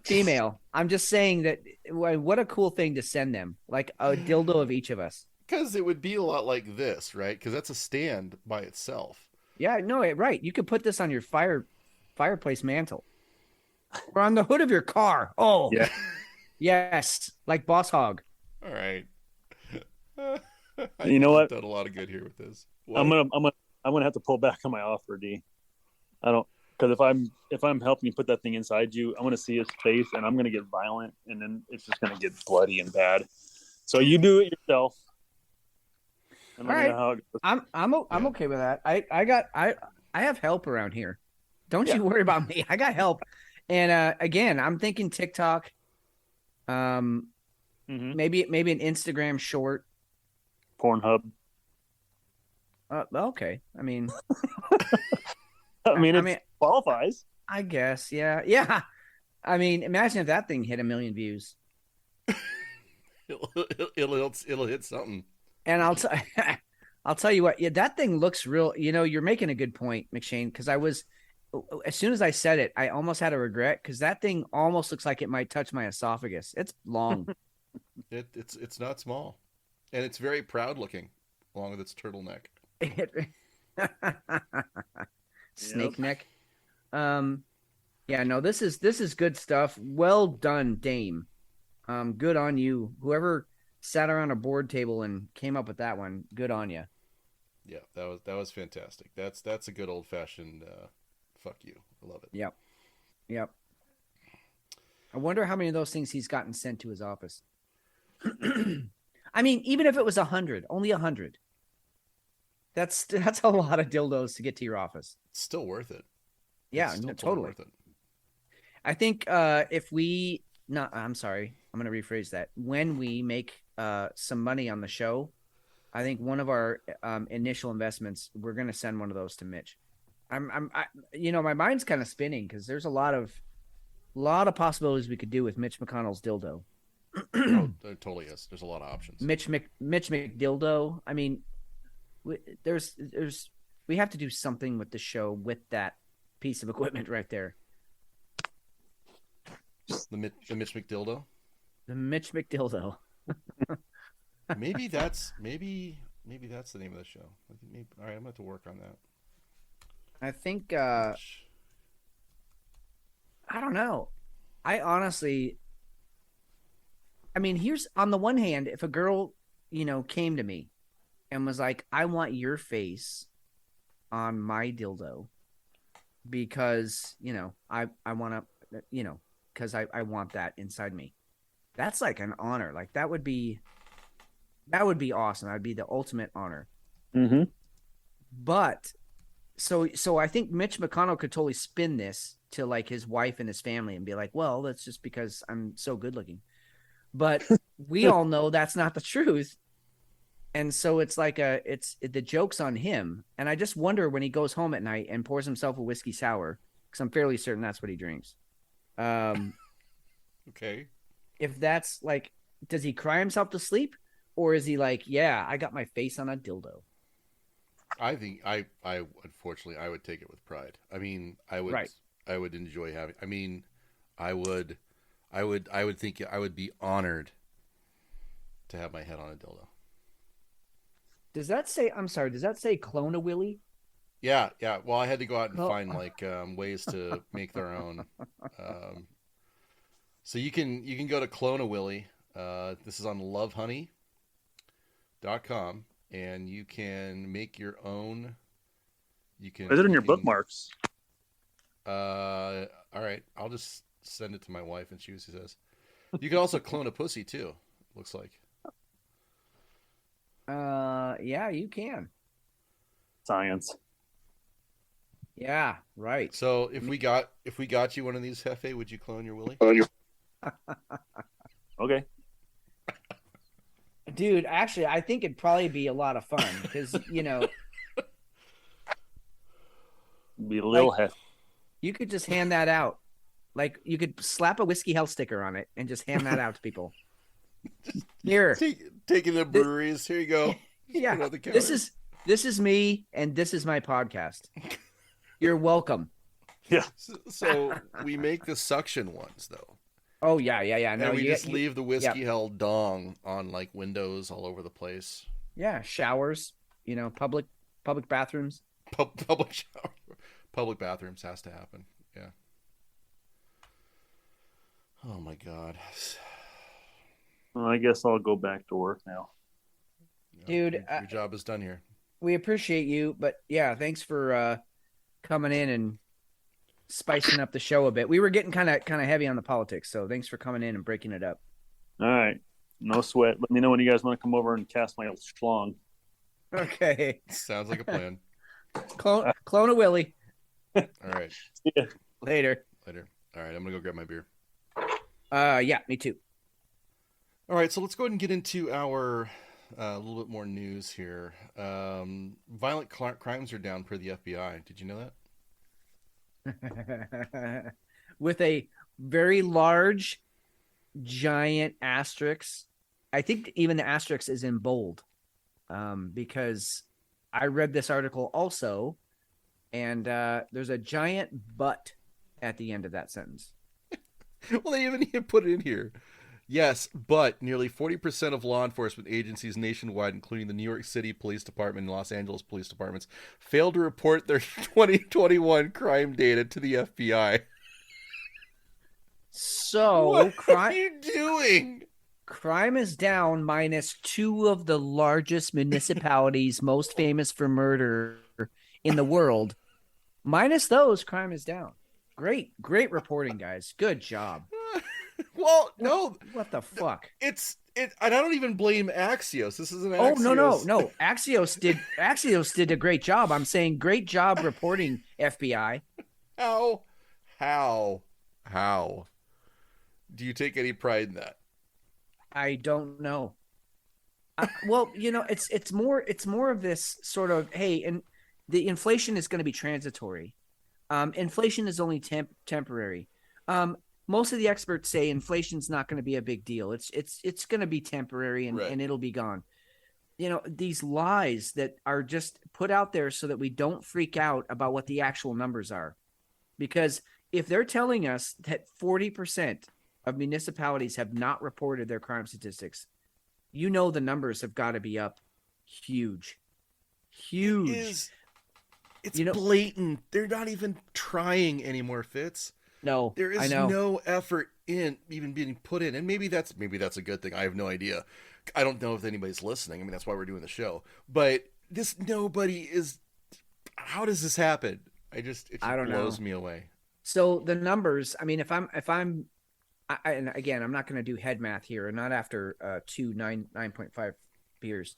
female. I'm just saying that what a cool thing to send them, like a dildo of each of us. Because it would be a lot like this, right? Because that's a stand by itself. Yeah, no, right. You could put this on your fireplace mantle, or on the hood of your car. Oh, yeah, yes, like Boss Hog. All right. You know what? I've done a lot of good here with this. What? I'm gonna have to pull back on my offer, D. I don't, because if I'm helping you put that thing inside you, I'm gonna see his face and I'm gonna get violent, and then it's just gonna get bloody and bad. So you do it yourself. And All let me right. know how it goes. I'm okay with that. I have help around here. Don't you worry about me. I got help. And again, I'm thinking TikTok. Maybe an Instagram short. Pornhub. Okay. I mean, it qualifies. I guess. Yeah. I mean, imagine if that thing hit 1 million views. It'll hit something. And I'll tell you what. Yeah, that thing looks real. You're making a good point, McShane. Because as soon as I said it, I almost had a regret because that thing almost looks like it might touch my esophagus. It's long. It's not small, and it's very proud looking, along with its turtleneck. Snake neck. Yeah, no, this is good stuff. Well done, Dame. Good on you. Whoever sat around a board table and came up with that one, good on you. Yeah, that was fantastic. That's a good old fashioned fuck you. I love it. Yep. I wonder how many of those things he's gotten sent to his office. I mean, even if it was 100, only 100. That's a lot of dildos to get to your office. It's still worth it. Yeah, no, totally. Worth it. I think I'm sorry. I'm going to rephrase that. When we make some money on the show, I think one of our initial investments, we're going to send one of those to Mitch. My mind's kind of spinning because there's a lot of possibilities we could do with Mitch McConnell's dildo. There totally is. There's a lot of options. Mitch McDildo. I mean, we have to do something with the show with that piece of equipment right there. The Mitch McDildo. The Mitch McDildo. maybe that's the name of the show. All right, I'm gonna have to work on that. I think I don't know. I honestly, here's on the one hand, if a girl, came to me and was like, I want your face on my dildo because, I want to, because I want that inside me. That's like an honor. Like that would be awesome. That'd be the ultimate honor. Mm-hmm. But so I think Mitch McConnell could totally spin this to like his wife and his family and be like, well, that's just because I'm so good looking. But we all know that's not the truth. And so it's like the joke's on him. And I just wonder when he goes home at night and pours himself a whiskey sour, because I'm fairly certain that's what he drinks. Okay. If that's like, does he cry himself to sleep? Or is he like, yeah, I got my face on a dildo? I think I unfortunately I would take it with pride. I mean, I would enjoy having. I mean, I would think I would be honored to have my head on a dildo. Does that say? I'm sorry. Does that say clone a Willy? Yeah. Well, I had to go out and find like ways to make their own. So you can go to Clone a Willy. This is on lovehoney.com. And you can make your own. You can. Is it in your bookmarks? All right. I'll just send it to my wife and see what she says. You can also clone a pussy too. Looks like. Yeah, you can. Science. Yeah, right. So if we got you one of these, Hefe, would you clone your Willy? Okay. Dude, actually, I think it'd probably be a lot of fun because, Be a little hefty. You could just hand that out. Like, you could slap a Whiskey Hell sticker on it and just hand that out to people. Here. Taking the breweries. Here you go. Yeah. This is me, and this is my podcast. You're welcome. Yeah. So we make the suction ones, though. Oh, yeah. No, and we just leave the Whiskey Hell dong on like windows all over the place. Yeah, showers, public bathrooms. Public shower. Public bathrooms has to happen. Yeah. Oh my God. Well, I guess I'll go back to work now. Dude, your job is done here. We appreciate you, but yeah, thanks for coming in and spicing up the show a bit. We were getting kind of heavy on the politics, so thanks for coming in and breaking it up. All right. No sweat. Let me know when you guys want to come over and cast my schlong. Okay. Sounds like a plan. Clone a Willie. All right. Yeah. Later. Later. All right. I'm going to go grab my beer. Yeah, me too. All right. So let's go ahead and get into our a little bit more news here. Violent crimes are down per the FBI. Did you know that? With a very large, giant asterisk. I think even the asterisk is in bold, because I read this article also, and there's a giant but at the end of that sentence. Well, they even put it in here. Yes, but nearly 40% of law enforcement agencies nationwide, including the New York City Police Department and Los Angeles Police Departments, failed to report their 2021 crime data to the FBI. So, What are you doing? Crime is down minus two of the largest municipalities most famous for murder in the world. Minus those, crime is down. Great reporting, guys. Good job. Well, no. What the fuck? And I don't even blame Axios. This isn't Oh, Axios. no. Axios did a great job. I'm saying great job reporting, FBI. How? Do you take any pride in that? I don't know. Well, it's more of this sort of, hey, and the inflation is going to be transitory. Inflation is only temporary. Most of the experts say inflation's not going to be a big deal. It's going to be temporary and it'll be gone. These lies that are just put out there so that we don't freak out about what the actual numbers are. Because if they're telling us that 40% of municipalities have not reported their crime statistics, the numbers have got to be up huge. It's blatant. They're not even trying anymore, Fitz. No, there is no effort in even being put in, and maybe that's a good thing. I have no idea. I don't know if anybody's listening. I mean, that's why we're doing the show. But nobody is. How does this happen? It just blows me away. So the numbers. I mean, if I'm, and again, I'm not going to do head math here, and not after 9.5 beers.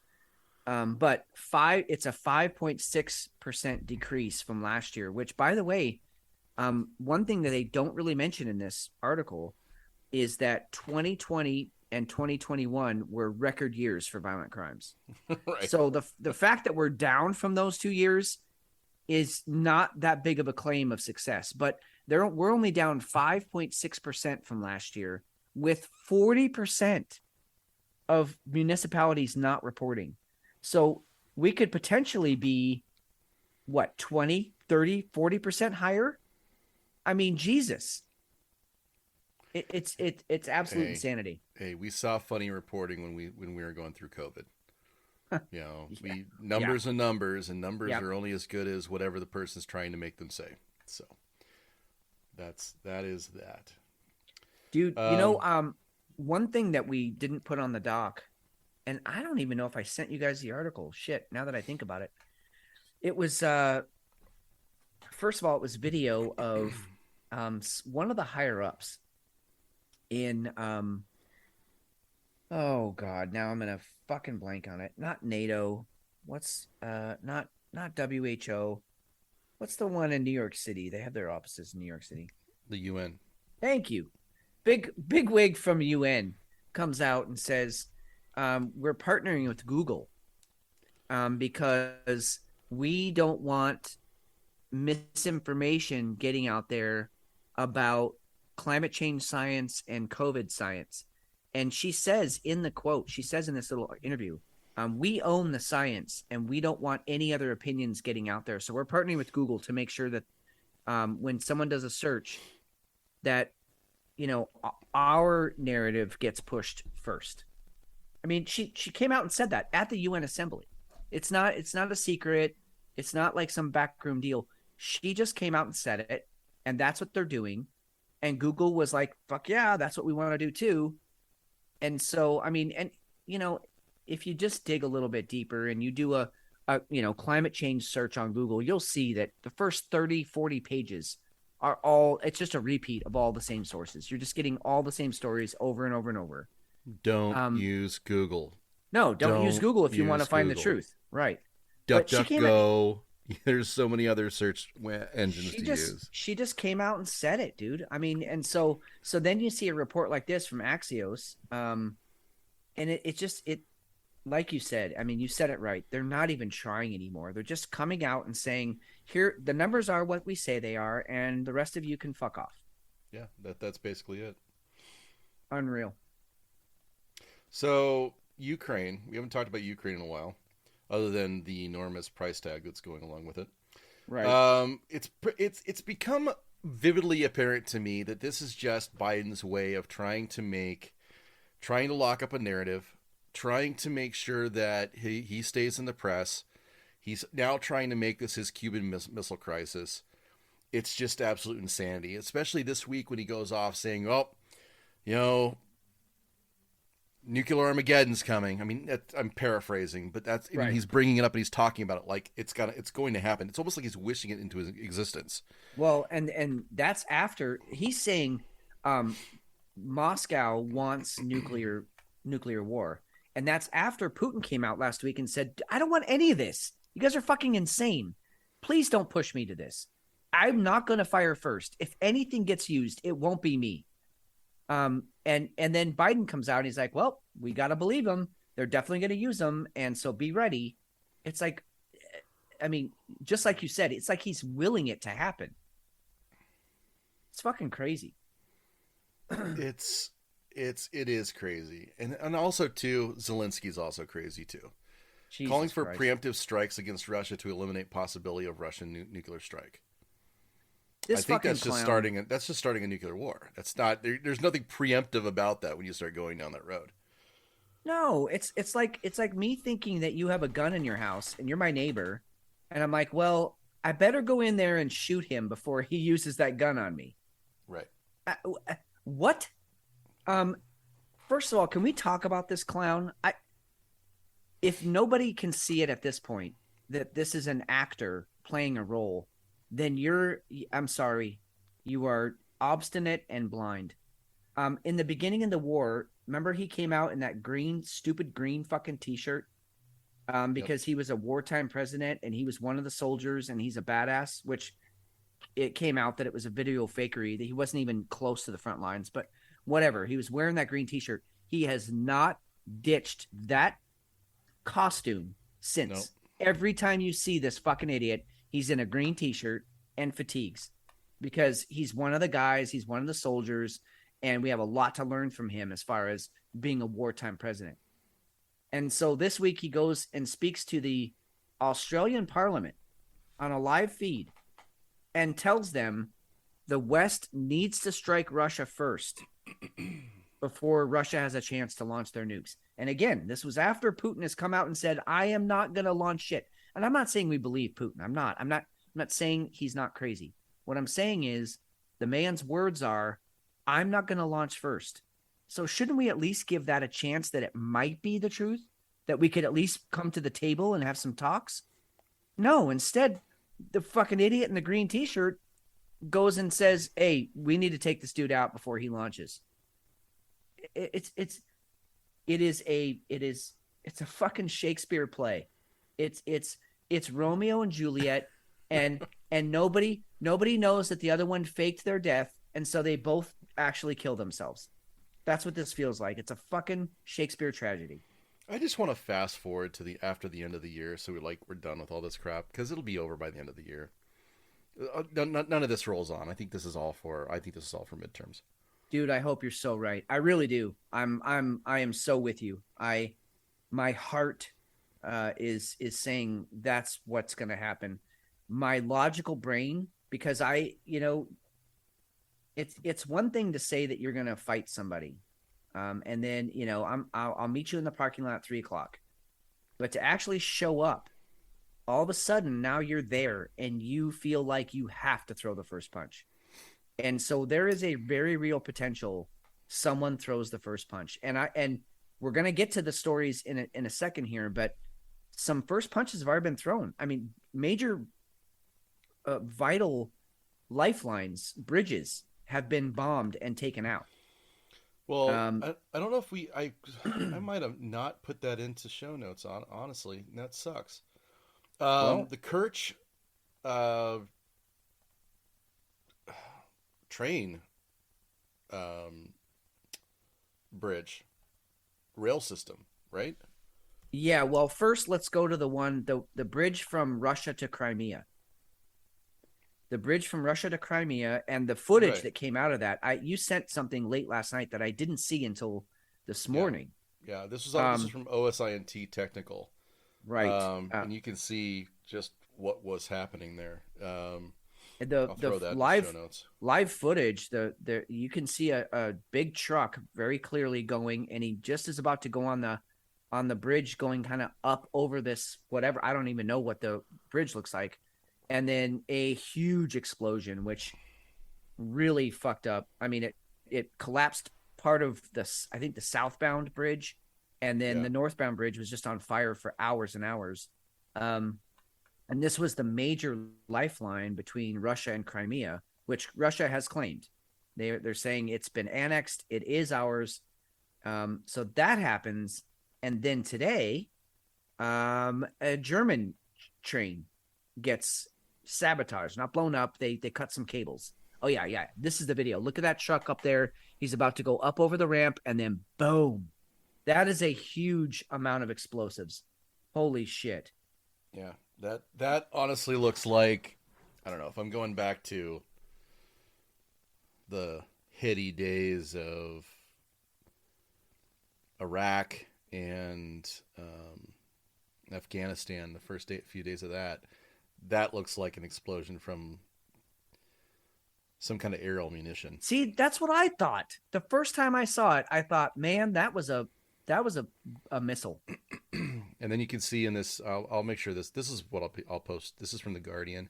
But it's a 5.6% decrease from last year, which, by the way, one thing that they don't really mention in this article is that 2020 and 2021 were record years for violent crimes. Right. So the fact that we're down from those 2 years is not that big of a claim of success, but we're only down 5.6% from last year, with 40% of municipalities not reporting. So we could potentially be, 20, 30, 40% higher? I mean, Jesus. It's absolute insanity. Hey, we saw funny reporting when we were going through COVID. Numbers are numbers, and numbers are only as good as whatever the person's trying to make them say. So that is that. Dude, one thing that we didn't put on the doc, and I don't even know if I sent you guys the article. Shit, now that I think about it. It was first of all, it was video of one of the higher ups in oh god, now I'm gonna fucking blank on it. Not NATO. What's not WHO. What's the one in New York City? They have their offices in New York City. The UN. Thank you. Big wig from UN comes out and says, we're partnering with Google because we don't want misinformation getting out there about climate change science and COVID science. And she says in the quote, she says in this little interview, we own the science and we don't want any other opinions getting out there. So we're partnering with Google to make sure that when someone does a search that, our narrative gets pushed first. I mean, she came out and said that at the UN Assembly. It's not a secret. It's not like some backroom deal. She just came out and said it, and that's what they're doing. And Google was like, fuck yeah, that's what we want to do too. And so, I mean, if you just dig a little bit deeper and you do a climate change search on Google, you'll see that the first 30, 40 pages are it's just a repeat of all the same sources. You're just getting all the same stories over and over and over. Don't use Google. No, don't use Google if you want to use find the Google. truth. Right. But she came DuckDuckGo. There's so many other search engines to use. She just came out and said it, dude. I mean, and so then you see a report like this from Axios, and it like you said, I mean, you said it right. They're not even trying anymore. They're just coming out and saying, here, the numbers are what we say they are, and the rest of you can fuck off. Yeah, that's basically it. Unreal. So Ukraine, we haven't talked about Ukraine in a while, other than the enormous price tag that's going along with it. Right. It's become vividly apparent to me that this is just Biden's way of trying to lock up a narrative, trying to make sure that he stays in the press. He's now trying to make this his Cuban Missile Crisis. It's just absolute insanity, especially this week when he goes off saying, well, nuclear Armageddon's coming. I mean, I'm paraphrasing, but that's right. I mean, he's bringing it up and he's talking about it like it's going to happen. It's almost like he's wishing it into his existence. Well, and that's after he's saying Moscow wants nuclear war. And that's after Putin came out last week and said, I don't want any of this. You guys are fucking insane. Please don't push me to this. I'm not going to fire first. If anything gets used, it won't be me. And then Biden comes out and he's like, well, we got to believe them. They're definitely going to use them. And so be ready. It's like, I mean, just like you said, it's like he's willing it to happen. It's fucking crazy. It is crazy. And also too, Zelensky's also crazy too. Jesus calling for Christ. Preemptive strikes against Russia to eliminate possibility of Russian nuclear strike. I think that's just starting a nuclear war. That's not there's nothing preemptive about that when you start going down that road. No, it's like me thinking that you have a gun in your house and you're my neighbor, and I'm like, well, I better go in there and shoot him before he uses that gun on me. Right. What? First of all, can we talk about this clown? If nobody can see it at this point that this is an actor playing a role, then I'm sorry, you are obstinate and blind. In the beginning of the war, remember he came out in that stupid green fucking t-shirt because he was a wartime president and he was one of the soldiers and he's a badass, which it came out that it was a video fakery, that he wasn't even close to the front lines, but whatever. He was wearing that green t-shirt. He has not ditched that costume since. Nope. Every time you see this fucking idiot, he's in a green t-shirt and fatigues because he's one of the guys, he's one of the soldiers, and we have a lot to learn from him as far as being a wartime president. And so this week he goes and speaks to the Australian Parliament on a live feed and tells them the West needs to strike Russia first before Russia has a chance to launch their nukes. And again, this was after Putin has come out and said, I am not going to launch shit. And I'm not saying we believe Putin. I'm not saying he's not crazy. What I'm saying is the man's words are, I'm not going to launch first. So shouldn't we at least give that a chance that it might be the truth? That we could at least come to the table and have some talks? No, instead, the fucking idiot in the green t-shirt goes and says, hey, we need to take this dude out before he launches. It's a fucking Shakespeare play. It's Romeo and Juliet, and nobody knows that the other one faked their death, and so they both actually kill themselves. That's what this feels like. It's a fucking Shakespeare tragedy. I just want to fast forward to after the end of the year, so we're done with all this crap, because it'll be over by the end of the year. None of this rolls on. I think this is all for midterms. Dude, I hope you're so right. I really do. I am so with you. My heart is saying that's what's going to happen. My logical brain, because it's one thing to say that you're going to fight somebody, and then I'll meet you in the parking lot at 3:00, but to actually show up, all of a sudden now you're there and you feel like you have to throw the first punch. And so there is a very real potential someone throws the first punch. And we're going to get to the stories in a second here, but some first punches have already been thrown. I mean, major vital lifelines, bridges have been bombed and taken out. Well, Um, I don't know if I might have not put that into show notes honestly. That sucks. well, The Kerch uh, train um, bridge rail system, right? yeah. Well, first let's go to the bridge from Russia to Crimea. The bridge from Russia to Crimea and the footage Right. that came out of that. You sent something late last night that I didn't see until this Yeah. morning. Yeah. This is Um, from OSINT Technical, right. and you can see just what was happening there. I'll The throw that in the show live notes. footage, the you can see a big truck very clearly going, and he just is about to go on the bridge, going kind of up over this whatever. I don't even know what the bridge looks like, and then a huge explosion, which really fucked up. I mean, it collapsed part of this, I think, the southbound bridge, and then Yeah. the northbound bridge was just on fire for hours and hours. Um, and this was the major lifeline between Russia and Crimea, which Russia has claimed. They're saying it's been annexed, it is ours. So that happens, and then today, a German train gets sabotaged, not blown up. They cut some cables. Oh yeah, yeah. This is the video. Look at that truck up there. He's about to go up over the ramp, and then boom. That is a huge amount of explosives. Holy shit. Yeah. That honestly looks like, I don't know, if I'm going back to the heady days of Iraq and Afghanistan, the few days of that looks like an explosion from some kind of aerial munition. See, that's what I thought. The first time I saw it, I thought, man, that was a missile. And then you can see in this, I'll make sure this is what I'll post. This is from the Guardian.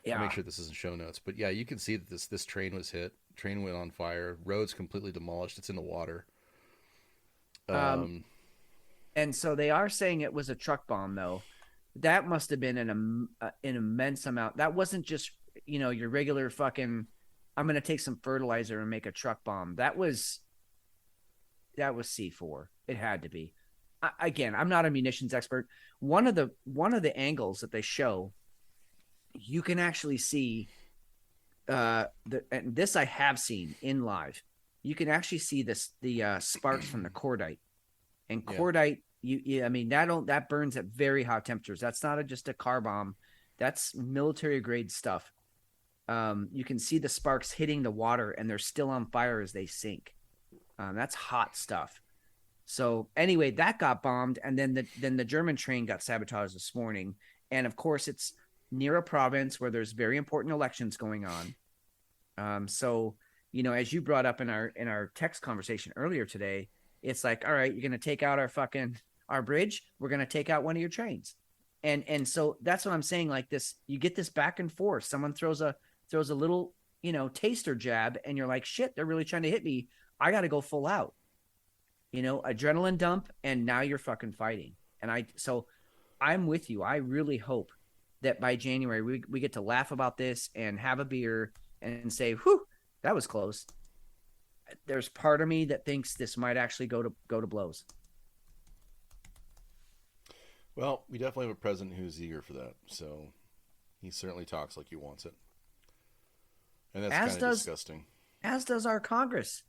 Yeah. I'll make sure this is in show notes. But yeah, you can see that this train was hit. Train went on fire. Road's completely demolished. It's in the water. And so they are saying it was a truck bomb, though. That must have been an immense amount. That wasn't just, your regular fucking, I'm going to take some fertilizer and make a truck bomb. That was C4. It had to be. Again, I'm not a munitions expert. One of the angles that they show, you can actually see and this I have seen in live. You can actually see the sparks from the cordite. And cordite, I mean, that burns at very hot temperatures. That's not just a car bomb. That's military grade stuff. You can see the sparks hitting the water, and they're still on fire as they sink. That's hot stuff. So anyway, that got bombed, and then the German train got sabotaged this morning. And of course, it's near a province where there's very important elections going on. So as you brought up in our text conversation earlier today, it's like, all right, you're gonna take out our bridge, we're gonna take out one of your trains, and so that's what I'm saying. Like this, you get this back and forth. Someone throws a little taster jab, and you're like, shit, they're really trying to hit me. I got to go full out. Adrenaline dump, and now you're fucking fighting. And so I'm with you. I really hope that by January we get to laugh about this and have a beer and say, whew, that was close. There's part of me that thinks this might actually go to blows. Well, we definitely have a president who's eager for that. So he certainly talks like he wants it. And that's kind of disgusting. As does our Congress.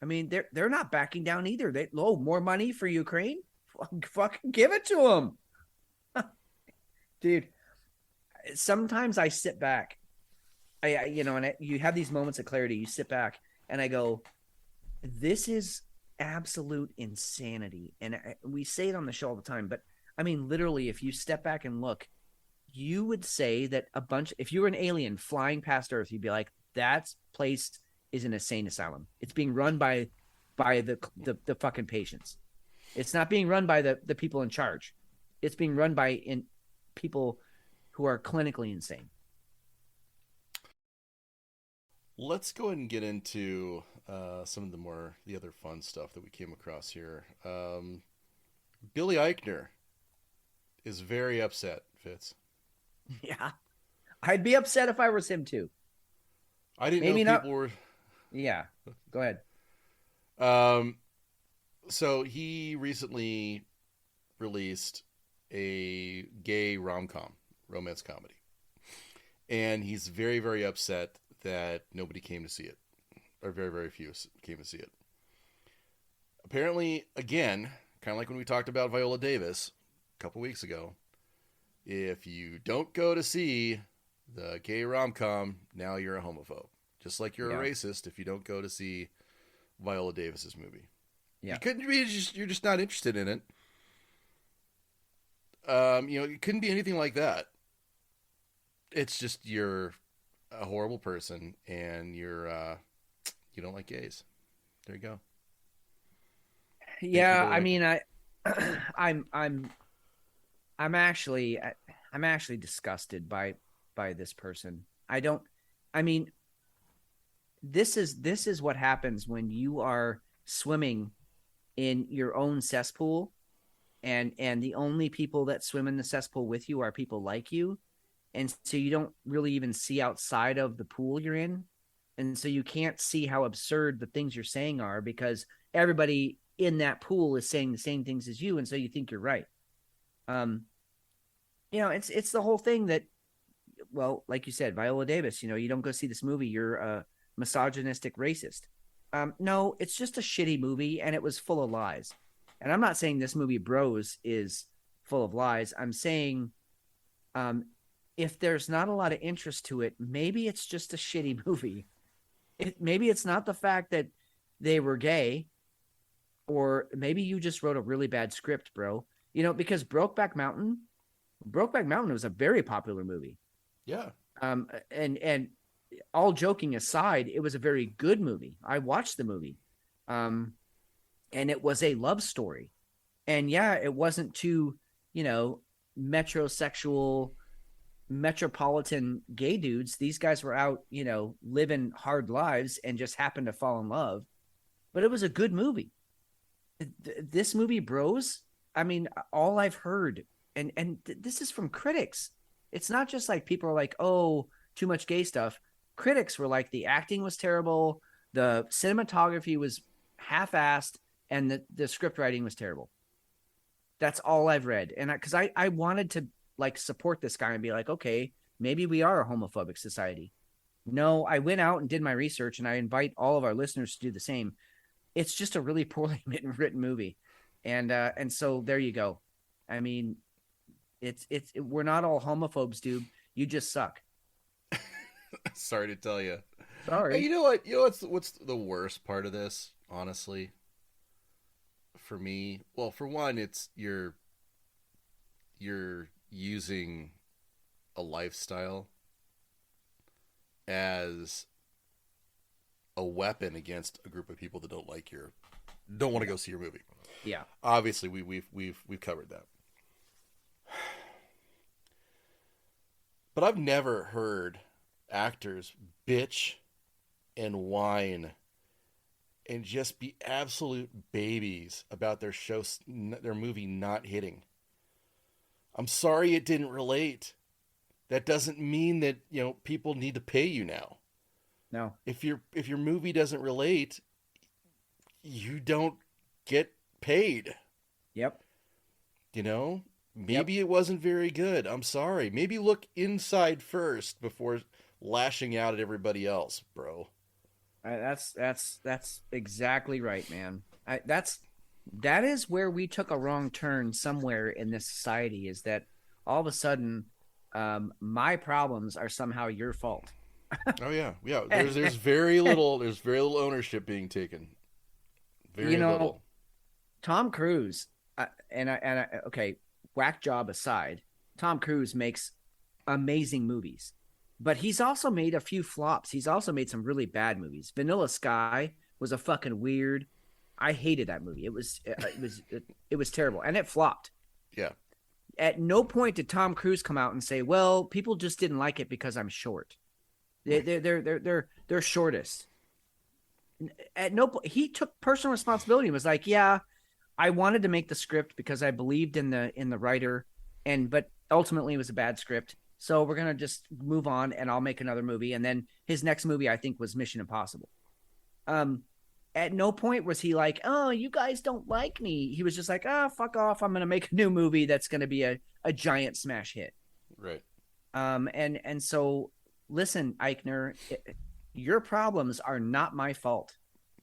I mean, they're not backing down either. More money for Ukraine? Fucking give it to them. Dude, sometimes I sit back. You have these moments of clarity. You sit back and I go, this is absolute insanity. And we say it on the show all the time, but I mean, literally, if you step back and look, you would say that if you were an alien flying past Earth, you'd be like, that place is an insane asylum. It's being run by the fucking patients. It's not being run by the people in charge. It's being run by people who are clinically insane. Let's go ahead and get into some of the other fun stuff that we came across here. Billy Eichner is very upset, Fitz. Yeah. I'd be upset if I was him too. I didn't Maybe know not. people were... Yeah. Go ahead. So he recently released a gay romance comedy. And he's very, very upset that nobody came to see it. Or very, very few came to see it. Apparently, again, kind of like when we talked about Viola Davis a couple weeks ago, if you don't go to see the gay rom-com, now you're a homophobe. Just like you're a racist if you don't go to see Viola Davis's movie. Yeah. You couldn't be you're just not interested in it. It couldn't be anything like that. It's just you're a horrible person and you don't like gays. There you go. Yeah, I mean, I'm actually disgusted by this person. This is what happens when you are swimming in your own cesspool, and the only people that swim in the cesspool with you are people like you, and so you don't really even see outside of the pool you're in, and so you can't see how absurd the things you're saying are because everybody in that pool is saying the same things as you, and so you think you're right. It's the whole thing that, well, like you said, Viola Davis, you don't go see this movie, you're a misogynistic racist. No, it's just a shitty movie, and it was full of lies. And I'm not saying this movie Bros is full of lies. I'm saying if there's not a lot of interest to it, maybe it's just a shitty movie. Maybe it's not the fact that they were gay, or maybe you just wrote a really bad script, bro. Because Brokeback Mountain was a very popular movie. Yeah. And all joking aside, it was a very good movie. I watched the movie. And it was a love story. And yeah, it wasn't too, metrosexual, metropolitan gay dudes. These guys were out, living hard lives and just happened to fall in love. But it was a good movie. This movie, Bros, I mean, all I've heard, and this is from critics. It's not just like people are like, oh, too much gay stuff. Critics were like, the acting was terrible, the cinematography was half-assed, and the script writing was terrible. That's all I've read. And because I wanted to like support this guy and be like, okay, maybe we are a homophobic society. No, I went out and did my research, and I invite all of our listeners to do the same. It's just a really poorly written movie. And so there you go. I mean, we're not all homophobes, dude. You just suck. Sorry to tell you. Sorry. Hey, you know what? What's the worst part of this, honestly? For me, well, for one, it's you're using a lifestyle as a weapon against a group of people that don't want to go see your movie. Yeah. Obviously, we've covered that. But I've never heard actors bitch and whine and just be absolute babies about their movie not hitting. I'm sorry it didn't relate. That doesn't mean that, people need to pay you now. No. If your movie doesn't relate, you don't get paid. Yep. Maybe It wasn't very good. I'm sorry. Maybe look inside first before lashing out at everybody else, bro. That's exactly right, man. That is where we took a wrong turn somewhere in this society, is that all of a sudden my problems are somehow your fault. Oh yeah. There's very little ownership being taken. Very little. Tom Cruise, okay, whack job aside, Tom Cruise makes amazing movies, but he's also made a few flops. He's also made some really bad movies. Vanilla Sky was a fucking weird. I hated that movie. It was terrible, and it flopped. Yeah. At no point did Tom Cruise come out and say, "Well, people just didn't like it because I'm short." They're shortest. At no point he took personal responsibility and was like, "Yeah, I wanted to make the script because I believed in the writer, but ultimately it was a bad script. So we're gonna just move on, and I'll make another movie." And then his next movie, I think, was Mission Impossible. at no point was he like, oh, you guys don't like me. He was just like, oh, fuck off. I'm going to make a new movie that's going to be a giant smash hit. Right. And so listen, Eichner, your problems are not my fault.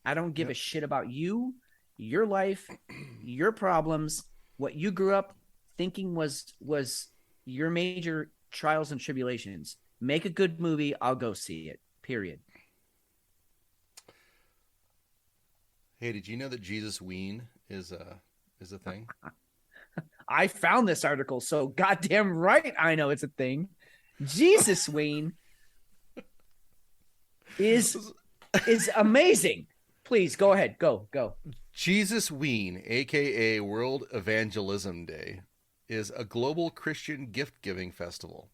I don't give a shit about you, your life, your problems, what you grew up thinking was your major trials and tribulations. Make a good movie, I'll go see it. Period. Hey, did you know that Jesusween is a thing? I found this article, so goddamn right I know it's a thing. Jesusween is amazing. Please go ahead. Go. Jesusween, aka World Evangelism Day, is a global Christian gift-giving festival,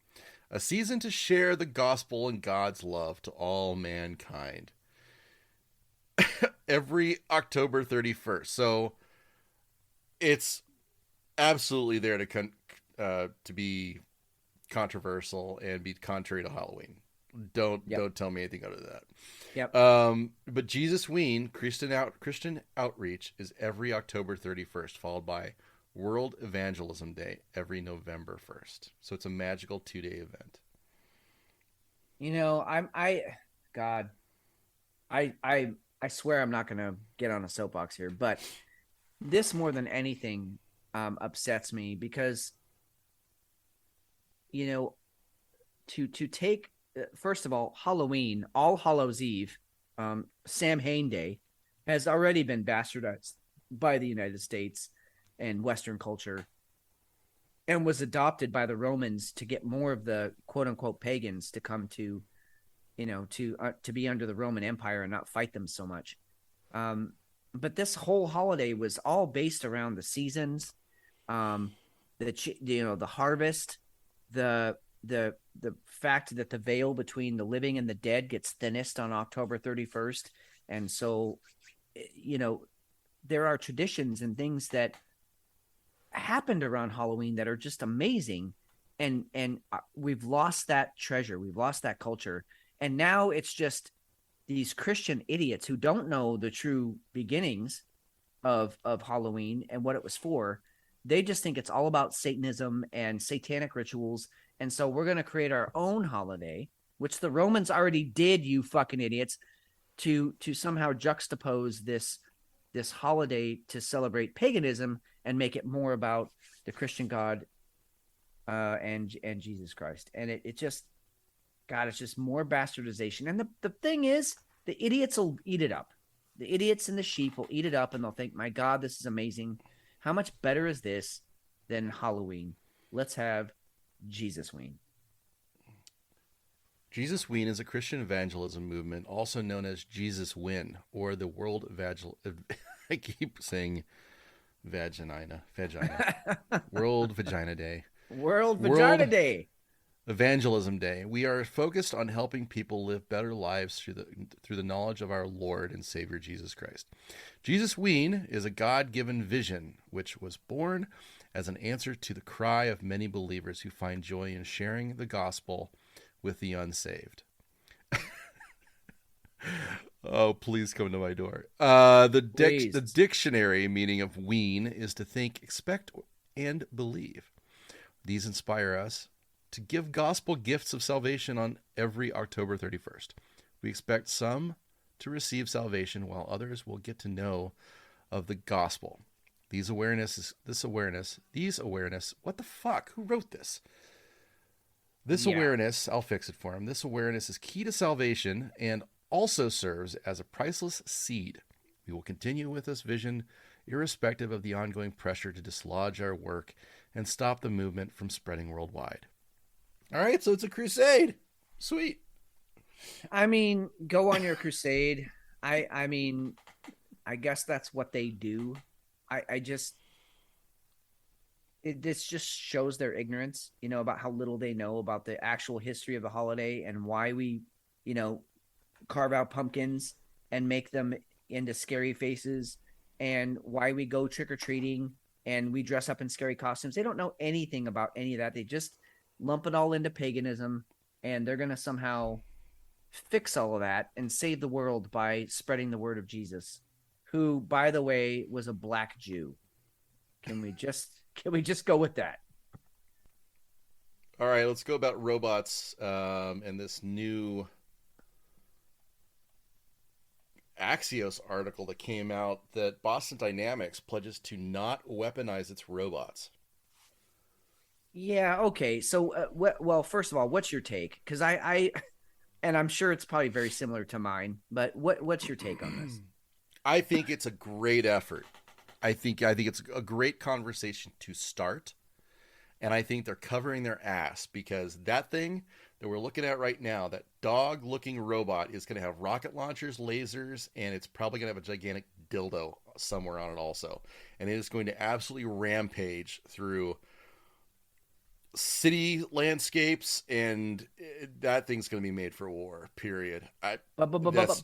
a season to share the gospel and God's love to all mankind. Every October 31st. So it's absolutely there to be controversial and be contrary to Halloween. Don't tell me anything other than that. Yep. But Jesusween, Christian outreach, is every October 31st, followed by World Evangelism Day every November 1st. So it's a magical 2-day event. You know, I swear I'm not going to get on a soapbox here, but this more than anything upsets me because, you know, to take, first of all, Halloween, All Hallows Eve, Samhain Day, has already been bastardized by the United States and Western culture and was adopted by the Romans to get more of the quote unquote pagans to come to, you know, to be under the Roman Empire and not fight them so much. But this whole holiday was all based around the seasons, the harvest, the fact that the veil between the living and the dead gets thinnest on October 31st. And so, you know, there are traditions and things that happened around Halloween that are just amazing. And we've lost that treasure. We've lost that culture. And now it's just these Christian idiots who don't know the true beginnings of Halloween and what it was for. They just think it's all about Satanism and satanic rituals. And so we're going to create our own holiday, which the Romans already did, you fucking idiots, to somehow juxtapose this holiday to celebrate paganism and make it more about the Christian God and Jesus Christ. And it just, God, it's just more bastardization. And the thing is, the idiots will eat it up. The idiots and the sheep will eat it up and they'll think, my God, this is amazing. How much better is this than Halloween? Let's have Jesusween. Jesusween is a Christian evangelism movement, also known as Jesuswin, or the World I keep saying vagina. World Vagina Day. World Vagina Day. Evangelism Day. We are focused on helping people live better lives through the knowledge of our Lord and Savior Jesus Christ. Jesusween is a God-given vision which was born as an answer to the cry of many believers who find joy in sharing the gospel with the unsaved. Oh, please come to my door. The dictionary meaning of ween is to think, expect, and believe. These inspire us to give gospel gifts of salvation on every October 31st. We expect some to receive salvation while others will get to know of the gospel. These awareness, what the fuck? Who wrote this? Awareness, I'll fix it for him. This awareness is key to salvation and also serves as a priceless seed. We will continue with this vision irrespective of the ongoing pressure to dislodge our work and stop the movement from spreading worldwide. All right, so it's a crusade. Sweet. I mean, go on your crusade. I mean, I guess that's what they do. This just shows their ignorance, you know, about how little they know about the actual history of the holiday and why we, you know, carve out pumpkins and make them into scary faces and why we go trick-or-treating and we dress up in scary costumes. They don't know anything about any of that. They just lump it all into paganism, and they're going to somehow fix all of that and save the world by spreading the word of Jesus. who, by the way, was a black Jew. Can we just go with that? All right, let's go about robots and this new Axios article that came out that Boston Dynamics pledges to not weaponize its robots. Yeah. Okay. So, well, first of all, what's your take? Because and I'm sure it's probably very similar to mine. But what's your take on this? I think it's a great effort. I think it's a great conversation to start, and I think they're covering their ass because that thing that we're looking at right now, that dog-looking robot, is going to have rocket launchers, lasers, and it's probably going to have a gigantic dildo somewhere on it also, and it is going to absolutely rampage through city landscapes, and that thing's going to be made for war. Period.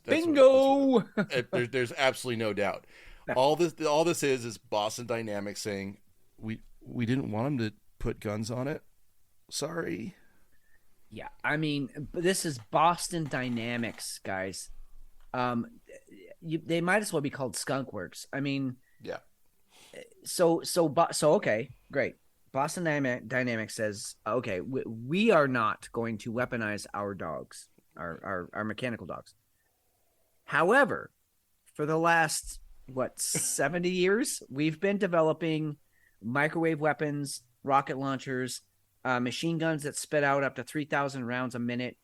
Bingo. There's absolutely no doubt. All this is Boston Dynamics saying we didn't want them to put guns on it. Sorry. Yeah, I mean, this is Boston Dynamics, guys. They might as well be called Skunk Works. I mean, yeah. So okay, great. Boston Dynamics says, okay, we are not going to weaponize our dogs, our mechanical dogs. However, for the last 70 years, we've been developing microwave weapons, rocket launchers, machine guns that spit out up to 3,000 rounds a minute.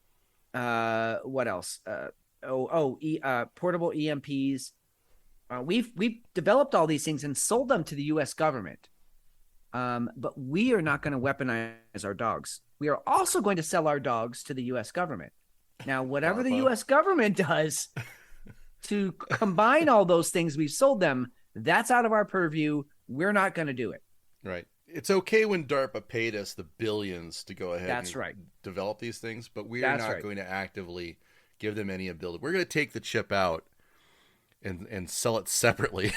What else? Portable EMPs. We've developed all these things and sold them to the U.S. government. But we are not going to weaponize our dogs. We are also going to sell our dogs to the U.S. government. Now, whatever the U.S. government does to combine all those things we've sold them, that's out of our purview. We're not going to do it. Right. It's okay when DARPA paid us the billions to go ahead That's and right. develop these things, but we are not going to actively give them any ability. We're going to take the chip out and sell it separately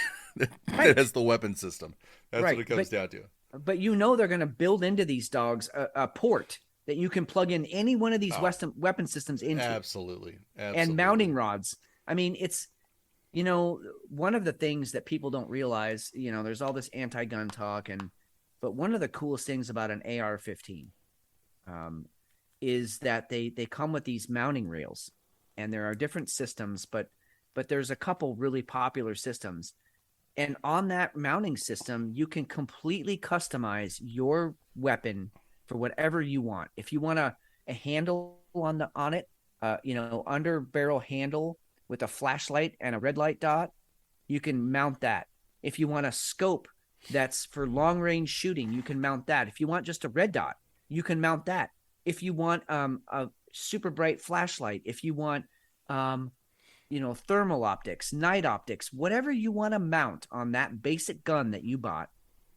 as the weapon system. That's what it comes down to. But they're going to build into these dogs a port that you can plug in any one of these weapon systems into. Absolutely. And mounting rods. I mean, it's, one of the things that people don't realize, there's all this anti-gun talk, but one of the coolest things about an AR-15 is that they come with these mounting rails, and there are different systems, but there's a couple really popular systems. And on that mounting system, you can completely customize your weapon for whatever you want. If you want a handle on it, under barrel handle with a flashlight and a red light dot, you can mount that. If you want a scope that's for long range shooting, you can mount that. If you want just a red dot, you can mount that. If you want a super bright flashlight, if you want thermal optics, night optics, whatever you want to mount on that basic gun that you bought,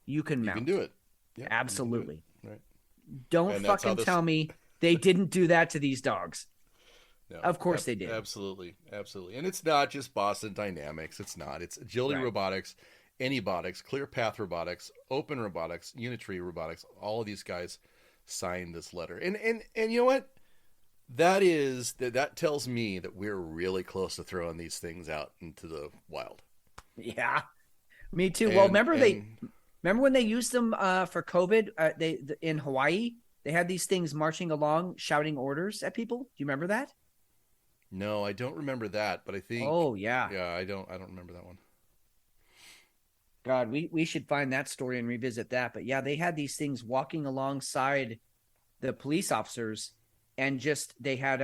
you can mount. You can do it. Yeah, absolutely. Right. Don't fucking tell me they didn't do that to these dogs. No, of course they did. Absolutely. And it's not just Boston Dynamics. It's not. It's Agility Robotics, Anybotics, Clear Path Robotics, Open Robotics, Unitree Robotics. All of these guys signed this letter. And you know what? That tells me that we're really close to throwing these things out into the wild. Yeah, me too. Remember when they used them for COVID? In Hawaii, they had these things marching along, shouting orders at people. Do you remember that? No, I don't remember that, but I think. Oh yeah. Yeah, I don't remember that one. God, we should find that story and revisit that. But yeah, they had these things walking alongside the police officers. And they had,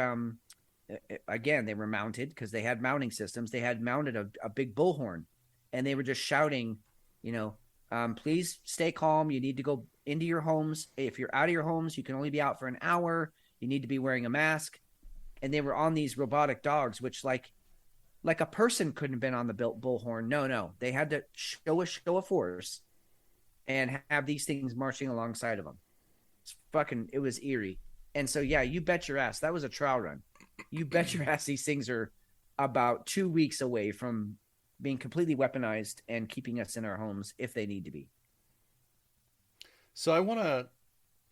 again, they were mounted because they had mounting systems. They had mounted a big bullhorn, and they were just shouting, please stay calm. You need to go into your homes. If you're out of your homes, you can only be out for an hour. You need to be wearing a mask. And they were on these robotic dogs, which like a person couldn't have been on the bullhorn. No. They had to show a force and have these things marching alongside of them. It was eerie. And so, yeah, you bet your ass. That was a trial run. You bet your ass these things are about 2 weeks away from being completely weaponized and keeping us in our homes if they need to be. So I want to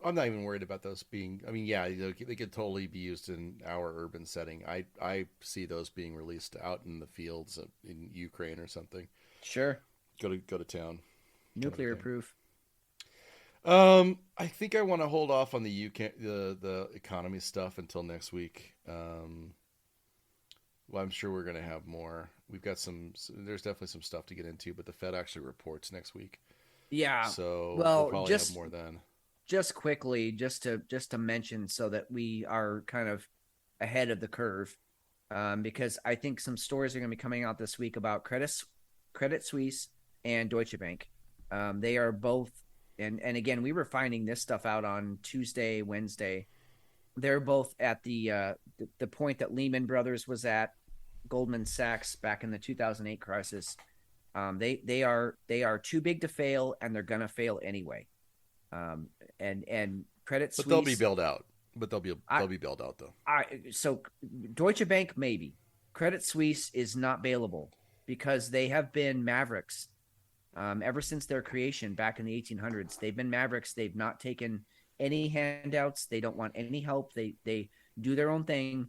I'm not even worried about those being. I mean, yeah, they could totally be used in our urban setting. I see those being released out in the fields in Ukraine or something. Sure. Go to town. Nuclear proof. I think I want to hold off on the UK the economy stuff until next week. Well, I'm sure we're going to have more. We've got there's definitely some stuff to get into, but the Fed actually reports next week. Yeah. So well, we'll probably have more then. Just quickly, just to mention so that we are kind of ahead of the curve, because I think some stories are going to be coming out this week about Credit Suisse and Deutsche Bank. They are both, and again, we were finding this stuff out on Tuesday, Wednesday. They're both at the point that Lehman Brothers was at, Goldman Sachs back in the 2008 crisis. They are too big to fail, and they're gonna fail anyway. And Credit Suisse, but they'll be bailed out. But they'll be bailed out though. So Deutsche Bank maybe. Credit Suisse is not bailable because they have been mavericks ever since their creation back in the 1800s. They've been mavericks. They've not taken any handouts. They don't want any help. They do their own thing.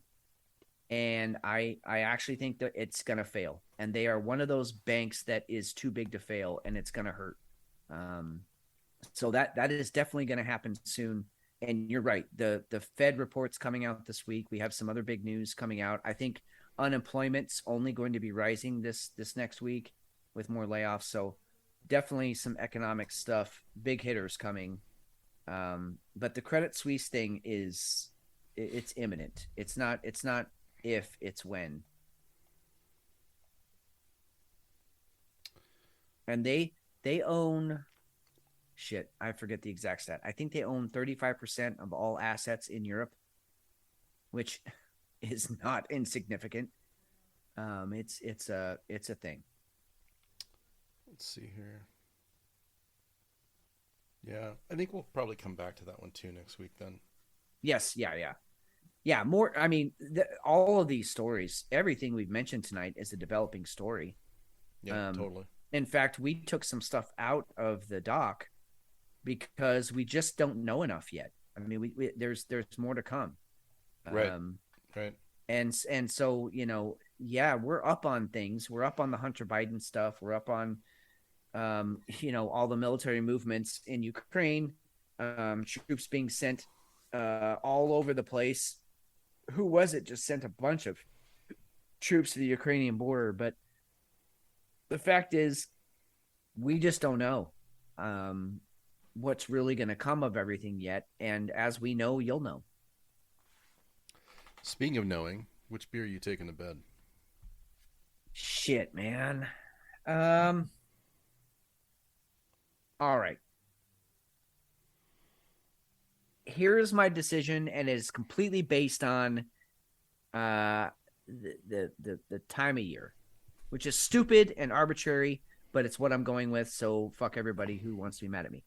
And I actually think that it's going to fail. And they are one of those banks that is too big to fail, and it's going to hurt. So that is definitely going to happen soon. And you're right. The Fed report's coming out this week. We have some other big news coming out. I think unemployment's only going to be rising this next week with more layoffs. So definitely some economic stuff, big hitters coming. But the Credit Suisse thing it's imminent. It's not if, it's when. And they own shit. I forget the exact stat. I think they own 35% of all assets in Europe, which is not insignificant. It's a thing. Let's see here. Yeah, I think we'll probably come back to that one too next week then. Yes, yeah. More. I mean, all of these stories, everything we've mentioned tonight is a developing story. Yeah, totally. In fact, we took some stuff out of the doc because we just don't know enough yet. I mean, there's more to come. Right. Right. And so, yeah, we're up on things. We're up on the Hunter Biden stuff. We're up on, all the military movements in Ukraine, troops being sent all over the place. Who was it just sent a bunch of troops to the Ukrainian border? But the fact is, we just don't know what's really going to come of everything yet. And as we know, you'll know. Speaking of knowing, which beer are you taking to bed? Shit, man. All right. Here's my decision, and it is completely based on the time of year, which is stupid and arbitrary, but it's what I'm going with. So fuck everybody who wants to be mad at me.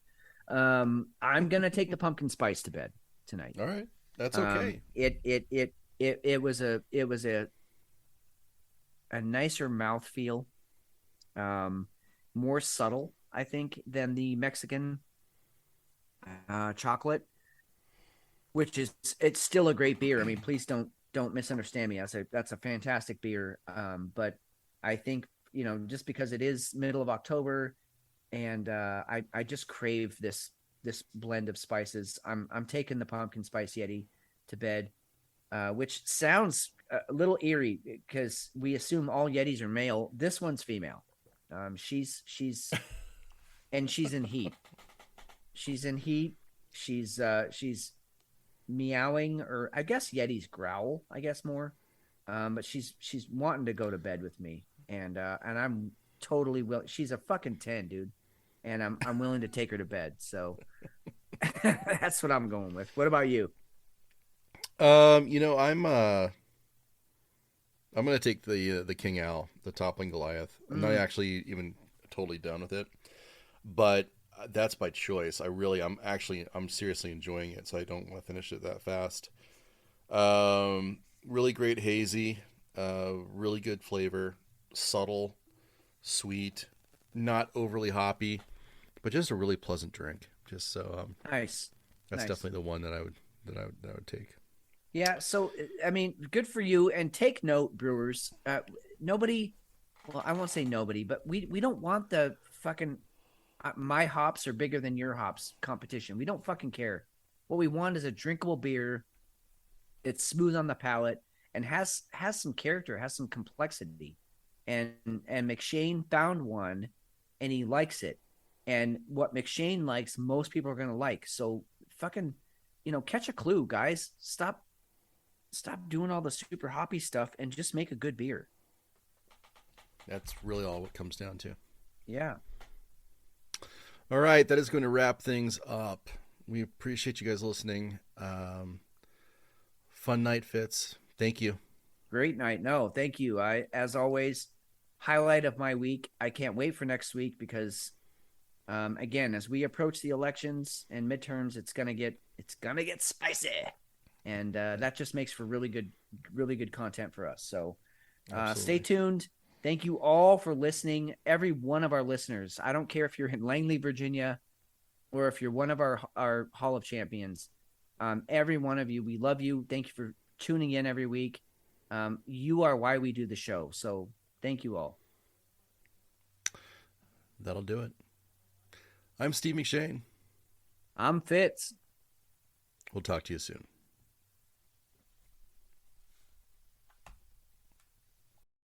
I'm gonna take the pumpkin spice to bed tonight. All right, that's okay. It was a nicer mouthfeel, more subtle, I think, than the Mexican chocolate, which it's still a great beer. I mean, please don't misunderstand me. That's a fantastic beer. But I think, just because it is middle of October, and I just crave this blend of spices. I'm taking the pumpkin spice Yeti to bed, which sounds a little eerie because we assume all Yetis are male. This one's female. She's and she's in heat. She's in heat. She's meowing, or I guess Yetis growl, I guess more. But she's wanting to go to bed with me, and I'm totally willing. She's a fucking 10, dude, and I'm willing to take her to bed. So that's what I'm going with. What about you? I'm gonna take the King Al, the Toppling Goliath. I'm not actually even totally done with it, but that's by choice. I'm seriously enjoying it, so I don't want to finish it that fast. Really great hazy, really good flavor, subtle, sweet, not overly hoppy, but just a really pleasant drink. Just so Nice. That's Nice. definitely the one that I would take. Yeah, so I mean, good for you. And take note, brewers. Nobody, well, I won't say nobody, but we don't want the fucking my hops are bigger than your hops competition. We don't fucking care. What we want is a drinkable beer. It's smooth on the palate and has some character, has some complexity. And McShane found one, and he likes it. And what McShane likes, most people are gonna like. So fucking, catch a clue, guys. Stop doing all the super hoppy stuff and just make a good beer. That's really all it comes down to. Yeah. All right, that is going to wrap things up. We appreciate you guys listening. Fun night, Fitz. Thank you. Great night. No, thank you. As always, highlight of my week. I can't wait for next week because, again, as we approach the elections and midterms, it's gonna get spicy, and that just makes for really good content for us. So, stay tuned. Thank you all for listening. Every one of our listeners. I don't care if you're in Langley, Virginia, or if you're one of our Hall of Champions. Every one of you, we love you. Thank you for tuning in every week. You are why we do the show. So thank you all. That'll do it. I'm Steve McShane. I'm Fitz. We'll talk to you soon.